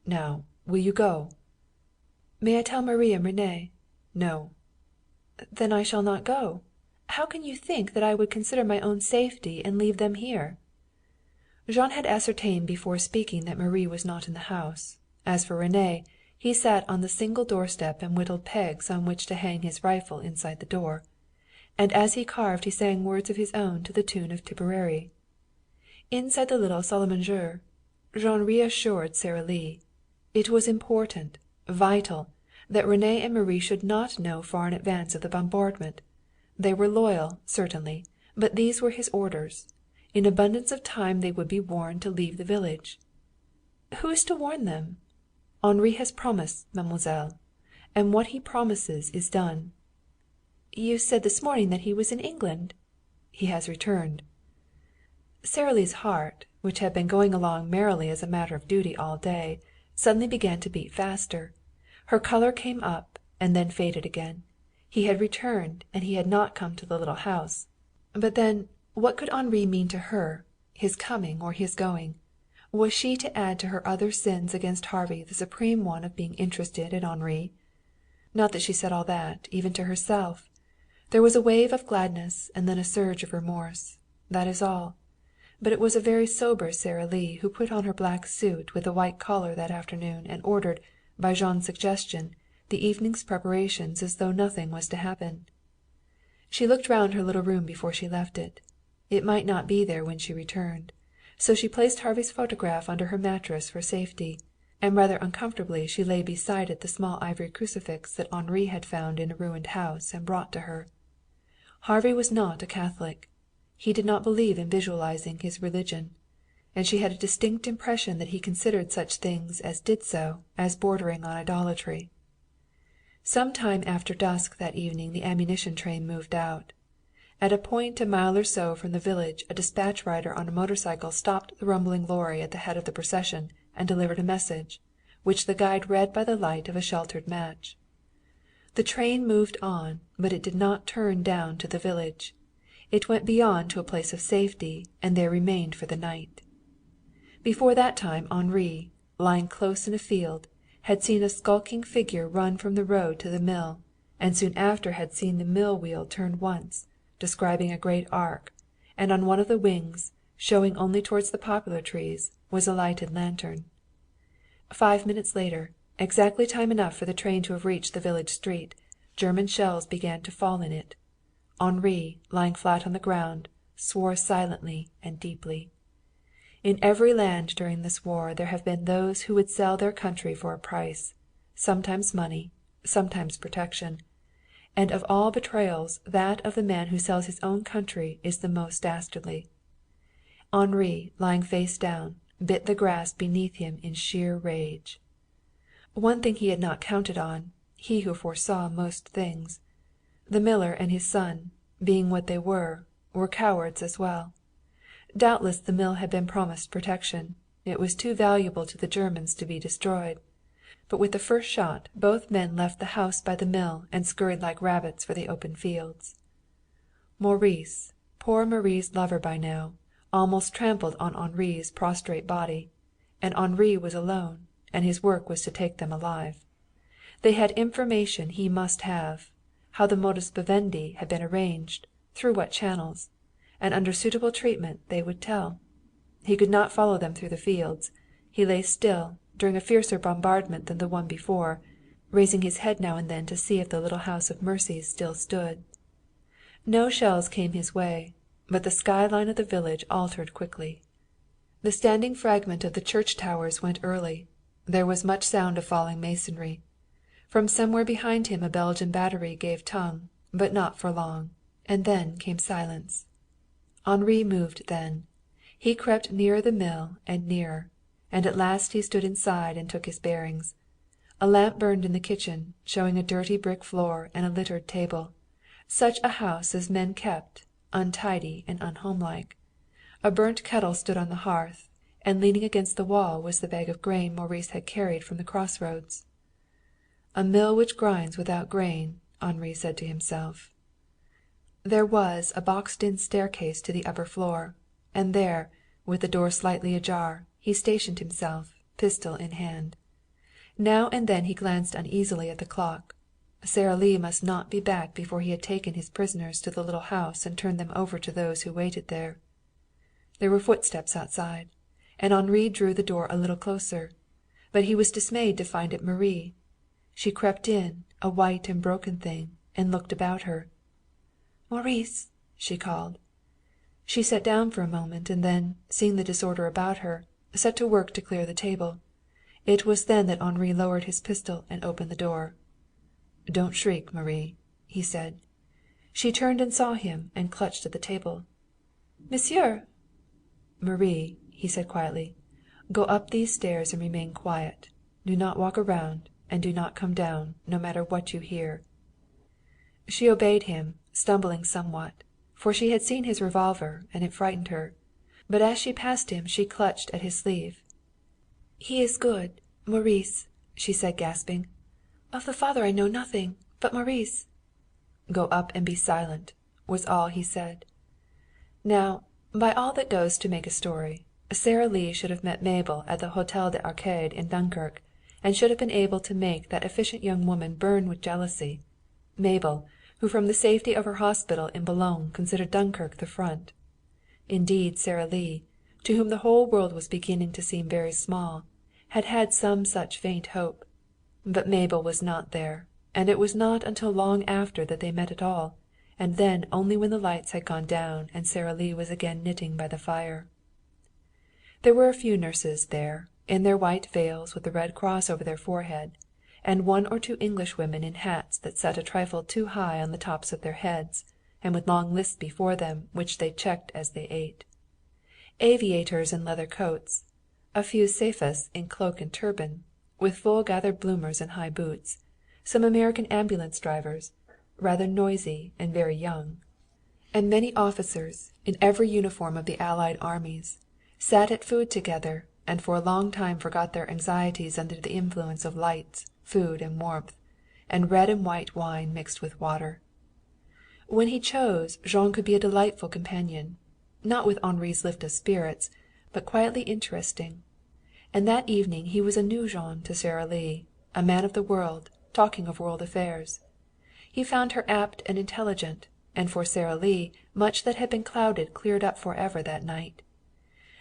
"Now, will you go?" "May I tell Marie and Rene?" "No." "Then I shall not go. How can you think that I would consider my own safety and leave them here?" Jean had ascertained before speaking that Marie was not in the house. As for Rene, he sat on the single doorstep and whittled pegs on which to hang his rifle inside the door. And as he carved he sang words of his own to the tune of Tipperary. Inside the little salle à manger, Jean reassured Sara Lee. It was important, vital, that Rene and Marie should not know far in advance of the bombardment. They were loyal, certainly, but these were his orders. In abundance of time they would be warned to leave the village. "Who is to warn them?" "Henri has promised, mademoiselle. And what he promises is done." "You said this morning that he was in England." "He has returned." Sara Lee's heart, which had been going along merrily as a matter of duty all day, suddenly began to beat faster. Her color came up and then faded again. He had returned and he had not come to the little house. But then, what could Henri mean to her, his coming or his going? Was she to add to her other sins against Harvey the supreme one of being interested in Henri? Not that she said all that, even to herself. There was a wave of gladness and then a surge of remorse. That is all. But it was a very sober Sara Lee who put on her black suit with the white collar that afternoon and ordered, by Jean's suggestion, the evening's preparations as though nothing was to happen. She looked round her little room before she left it. It might not be there when she returned. So she placed Harvey's photograph under her mattress for safety, and rather uncomfortably she laid beside it the small ivory crucifix that Henri had found in a ruined house and brought to her. Harvey was not a Catholic. He did not believe in visualizing his religion, and she had a distinct impression that he considered such things as did so as bordering on idolatry. Some time after dusk that evening the ammunition train moved out. At a point a mile or so from the village a dispatch rider on a motorcycle stopped the rumbling lorry at the head of the procession and delivered a message, which the guide read by the light of a sheltered match. The train moved on, but it did not turn down to the village. It went beyond to a place of safety, and there remained for the night. Before that time Henri, lying close in a field, had seen a skulking figure run from the road to the mill, and soon after had seen the mill wheel turn once, describing a great arc, and on one of the wings, showing only towards the poplar trees, was a lighted lantern. 5 minutes later, exactly time enough for the train to have reached the village street, German shells began to fall in it. Henri, lying flat on the ground, swore silently and deeply. In every land during this war there have been those who would sell their country for a price, sometimes money, sometimes protection. And of all betrayals that of the man who sells his own country is the most dastardly. Henri, lying face down, bit the grass beneath him in sheer rage. One thing he had not counted on, he who foresaw most things. The miller and his son, being what they were cowards as well. Doubtless the mill had been promised protection. It was too valuable to the Germans to be destroyed. But with the first shot both men left the house by the mill and scurried like rabbits for the open fields. Maurice, poor Marie's lover by now, almost trampled on Henri's prostrate body. And Henri was alone, and his work was to take them alive. They had information he must have. how the modus vivendi had been arranged, through what channels, and under suitable treatment they would tell. He could not follow them through the fields. He lay still, during a fiercer bombardment than the one before, raising his head now and then to see if the little house of mercy still stood. No shells came his way, but the sky line of the village altered quickly. The standing fragment of the church towers went early. There was much sound of falling masonry. From somewhere behind him a Belgian battery gave tongue, but not for long, and then came silence. Henri moved then. He crept nearer the mill and nearer, and at last he stood inside and took his bearings. A lamp burned in the kitchen, showing a dirty brick floor and a littered table. Such a house as men kept, untidy and unhomelike. A burnt kettle stood on the hearth, and leaning against the wall was the bag of grain Maurice had carried from the crossroads. "A mill which grinds without grain," Henri said to himself. There was a boxed-in staircase to the upper floor, and there, with the door slightly ajar, he stationed himself, pistol in hand. Now and then he glanced uneasily at the clock. Sara Lee must not be back before he had taken his prisoners to the little house and turned them over to those who waited there. There were footsteps outside, and Henri drew the door a little closer. But he was dismayed to find it Marie. She crept in, a white and broken thing, and looked about her. "Maurice!" she called. She sat down for a moment, and then, seeing the disorder about her, set to work to clear the table. It was then that Henri lowered his pistol and opened the door. "Don't shriek, Marie," he said. She turned and saw him, and clutched at the table. "Monsieur!" "Marie," he said quietly, "go up these stairs and remain quiet. Do not walk around, and do not come down, no matter what you hear." She obeyed him, stumbling somewhat, for she had seen his revolver, and it frightened her. But as she passed him she clutched at his sleeve. "He is good, Maurice," she said, gasping. "Of the father I know nothing. But Maurice—" "Go up and be silent," was all he said. Now, by all that goes to make a story, Sara Lee should have met Mabel at the Hotel des Arcades in Dunkirk, and should have been able to make that efficient young woman burn with jealousy. Mabel, who from the safety of her hospital in Boulogne considered Dunkirk the front. Indeed, Sara Lee, to whom the whole world was beginning to seem very small, had had some such faint hope. But Mabel was not there, and it was not until long after that they met at all, and then only when the lights had gone down and Sara Lee was again knitting by the fire. There were a few nurses there, in their white veils with the Red Cross over their forehead, and one or two Englishwomen in hats that sat a trifle too high on the tops of their heads, and with long lists before them which they checked as they ate. Aviators in leather coats, a few Cephas in cloak and turban, with full gathered bloomers and high boots, some American ambulance drivers, rather noisy and very young, and many officers in every uniform of the Allied armies, sat at food together and for a long time forgot their anxieties under the influence of lights, food and warmth, and red and white wine mixed with water. When he chose, Jean could be a delightful companion, not with Henri's lift of spirits, but quietly interesting. And that evening he was a new Jean to Sara Lee, a man of the world, talking of world affairs. He found her apt and intelligent, and for Sara Lee much that had been clouded cleared up forever that night.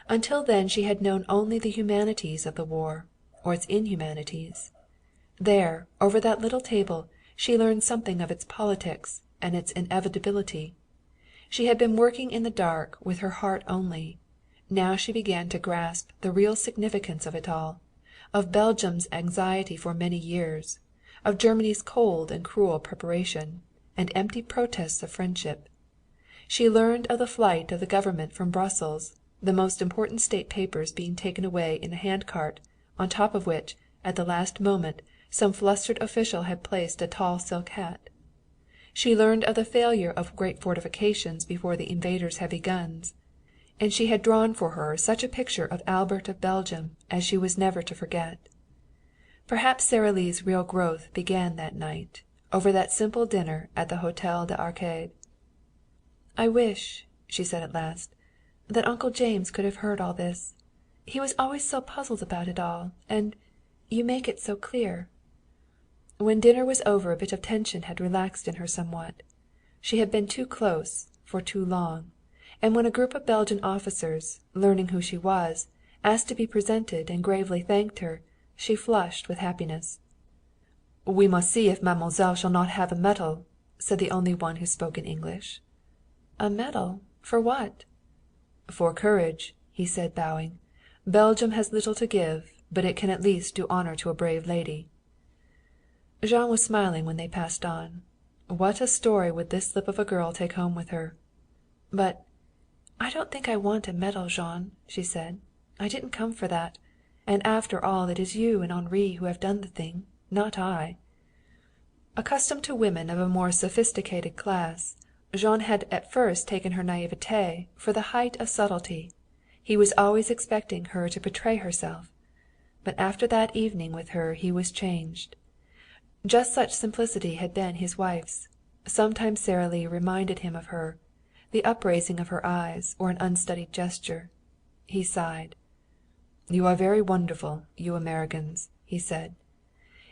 Until then she had known only the humanities of the war, or its inhumanities. There, over that little table, she learned something of its politics and its inevitability. She had been working in the dark with her heart only. Now she began to grasp the real significance of it all, of Belgium's anxiety for many years, of Germany's cold and cruel preparation, and empty protests of friendship. She learned of the flight of the government from Brussels, the most important state papers being taken away in a hand-cart, on top of which, at the last moment, some flustered official had placed a tall silk hat. She learned of the failure of great fortifications before the invaders' heavy guns, and she had drawn for her such a picture of Albert of Belgium as she was never to forget. Perhaps Sara Lee's real growth began that night, over that simple dinner at the Hotel des Arcades. "I wish," she said at last, "that Uncle James could have heard all this. He was always so puzzled about it all, and you make it so clear." When dinner was over a bit of tension had relaxed in her somewhat. She had been too close, for too long, and when a group of Belgian officers, learning who she was, asked to be presented and gravely thanked her, she flushed with happiness. "We must see if mademoiselle shall not have a medal," said the only one who spoke in English. "A medal? For what?" "For courage," he said, bowing. "Belgium has little to give, but it can at least do honor to a brave lady." Jean was smiling when they passed on. What a story would this slip of a girl take home with her! "But I don't think I want a medal, Jean," she said. "I didn't come for that. And after all it is you and Henri who have done the thing, not I." Accustomed to women of a more sophisticated class, Jean had at first taken her naïveté for the height of subtlety. He was always expecting her to betray herself. But after that evening with her he was changed. Just such simplicity had been his wife's. Sometimes Sara Lee reminded him of her, the upraising of her eyes, or an unstudied gesture. He sighed. "You are very wonderful, you Americans," he said.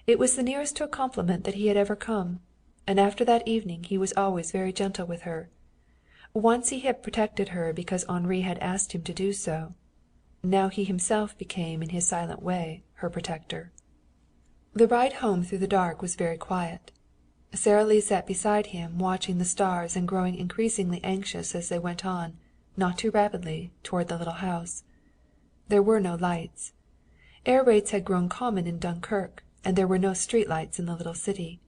It was the nearest to a compliment that he had ever come. And after that evening he was always very gentle with her. Once he had protected her because Henri had asked him to do so. Now he himself became in his silent way her protector. The ride home through the dark was very quiet. Sara Lee sat beside him watching the stars and growing increasingly anxious as they went on, not too rapidly, toward the little house. There were no lights. Air raids had grown common in Dunkirk, and there were no street lights in the little city.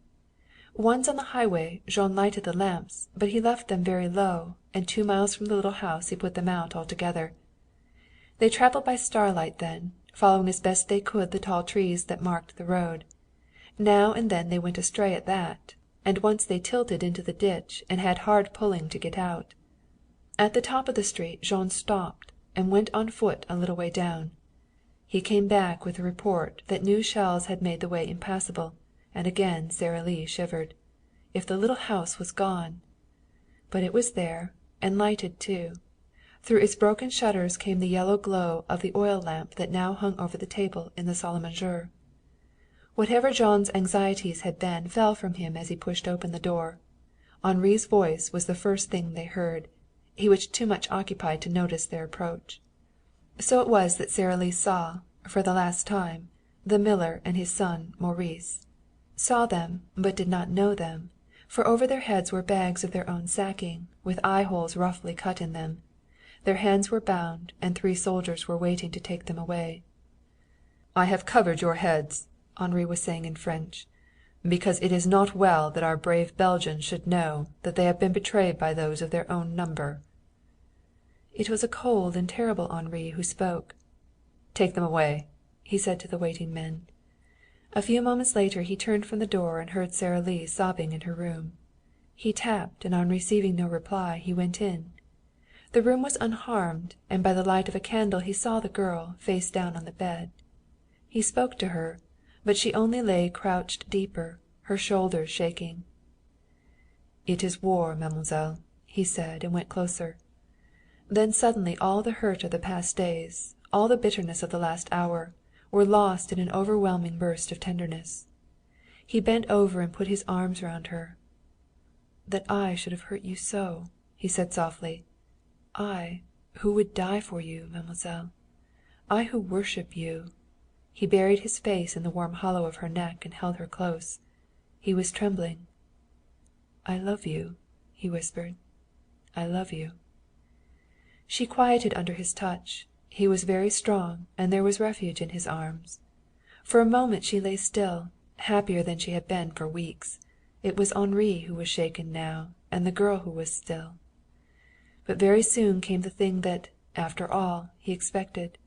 Once on the highway Jean lighted the lamps, but he left them very low, and 2 miles from the little house he put them out altogether. They traveled by starlight then, following as best they could the tall trees that marked the road. Now and then they went astray at that, and once they tilted into the ditch and had hard pulling to get out. At the top of the street Jean stopped and went on foot a little way down. He came back with the report that new shells had made the way impassable, and again Sara Lee shivered. If the little house was gone! But it was there, and lighted too. Through its broken shutters came the yellow glow of the oil lamp that now hung over the table in the salle à manger. Whatever Jean's anxieties had been fell from him as he pushed open the door. Henri's voice was the first thing they heard. He was too much occupied to notice their approach. So it was that Sara Lee saw, for the last time, the miller and his son Maurice. Saw them, but did not know them, for over their heads were bags of their own sacking, with eye-holes roughly cut in them. Their hands were bound, and 3 soldiers were waiting to take them away. "I have covered your heads," Henri was saying in French, "because it is not well that our brave Belgians should know that they have been betrayed by those of their own number." It was a cold and terrible Henri who spoke. "Take them away," he said to the waiting men. A few moments later he turned from the door and heard Sara Lee sobbing in her room. He tapped, and on receiving no reply he went in. The room was unharmed, and by the light of a candle he saw the girl, face down on the bed. He spoke to her, but she only lay crouched deeper, her shoulders shaking. "It is war, mademoiselle," he said, and went closer. Then suddenly all the hurt of the past days, all the bitterness of the last hour, were lost in an overwhelming burst of tenderness. He bent over and put his arms round her. "That I should have hurt you so," he said softly. "I, who would die for you, mademoiselle. I who worship you." He buried his face in the warm hollow of her neck and held her close. He was trembling. "I love you," he whispered. "I love you." She quieted under his touch. He was very strong, and there was refuge in his arms. For a moment she lay still, happier than she had been for weeks. It was Henri who was shaken now, and the girl who was still. But very soon came the thing that, after all, he expected.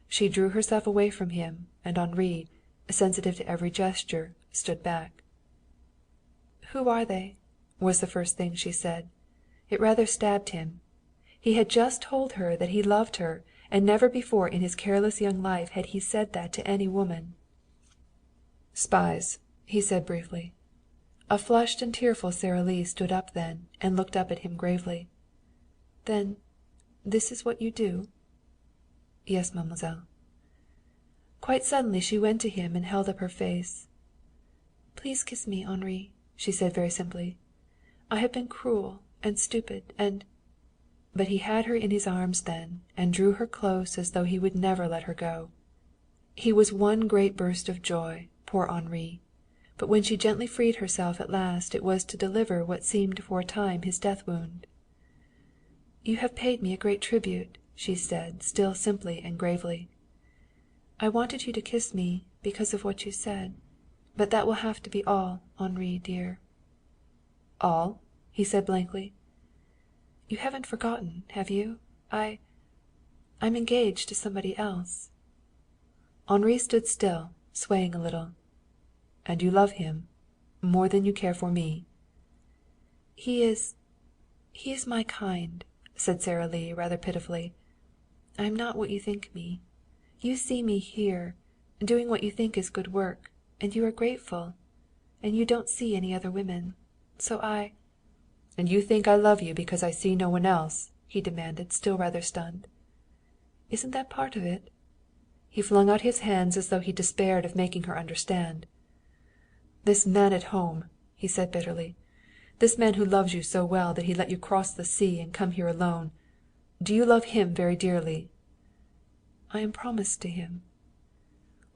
She drew herself away from him, and Henri, sensitive to every gesture, stood back. "Who are they?" was the first thing she said. It rather stabbed him. He had just told her that he loved her, and never before in his careless young life had he said that to any woman. "Spies," he said briefly. A flushed and tearful Sara Lee stood up then, and looked up at him gravely. "Then this is what you do?" "Yes, mademoiselle." Quite suddenly she went to him and held up her face. Please kiss me, Henri," she said very simply. "I have been cruel and stupid and—" But he had her in his arms then, and drew her close as though he would never let her go. He was one great burst of joy, poor Henri. But when she gently freed herself at last it was to deliver what seemed for a time his death wound. "You have paid me a great tribute," she said, still simply and gravely. "I wanted you to kiss me because of what you said. But that will have to be all, Henri dear." "All?" he said blankly. "You haven't forgotten, have you? I'm engaged to somebody else." Henri stood still, swaying a little. "And you love him? More than you care for me?" He is my kind," said Sara Lee rather pitifully. "I am not what you think me. You see me here, doing what you think is good work, and you are grateful. And you don't see any other women. So I—" "And you think I love you because I see no one else?" he demanded, still rather stunned. "Isn't that part of it?" He flung out his hands as though he despaired of making her understand. "This man at home," he said bitterly. "This man who loves you so well that he let you cross the sea and come here alone. Do you love him very dearly?" "I am promised to him."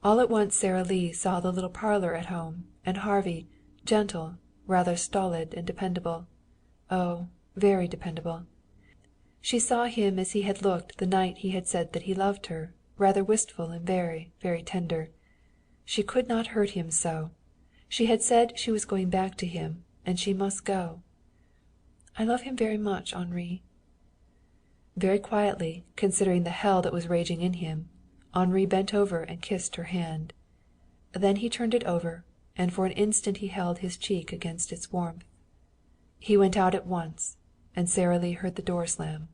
All at once Sara Lee saw the little parlor at home, and Harvey, gentle, rather stolid and dependable. Oh, very dependable. She saw him as he had looked the night he had said that he loved her, rather wistful and very, very tender. She could not hurt him so. She had said she was going back to him, and she must go. "I love him very much, Henri." Very quietly, considering the hell that was raging in him, Henri bent over and kissed her hand. Then he turned it over, and for an instant he held his cheek against its warmth. He went out at once, and Sara Lee heard the door slam.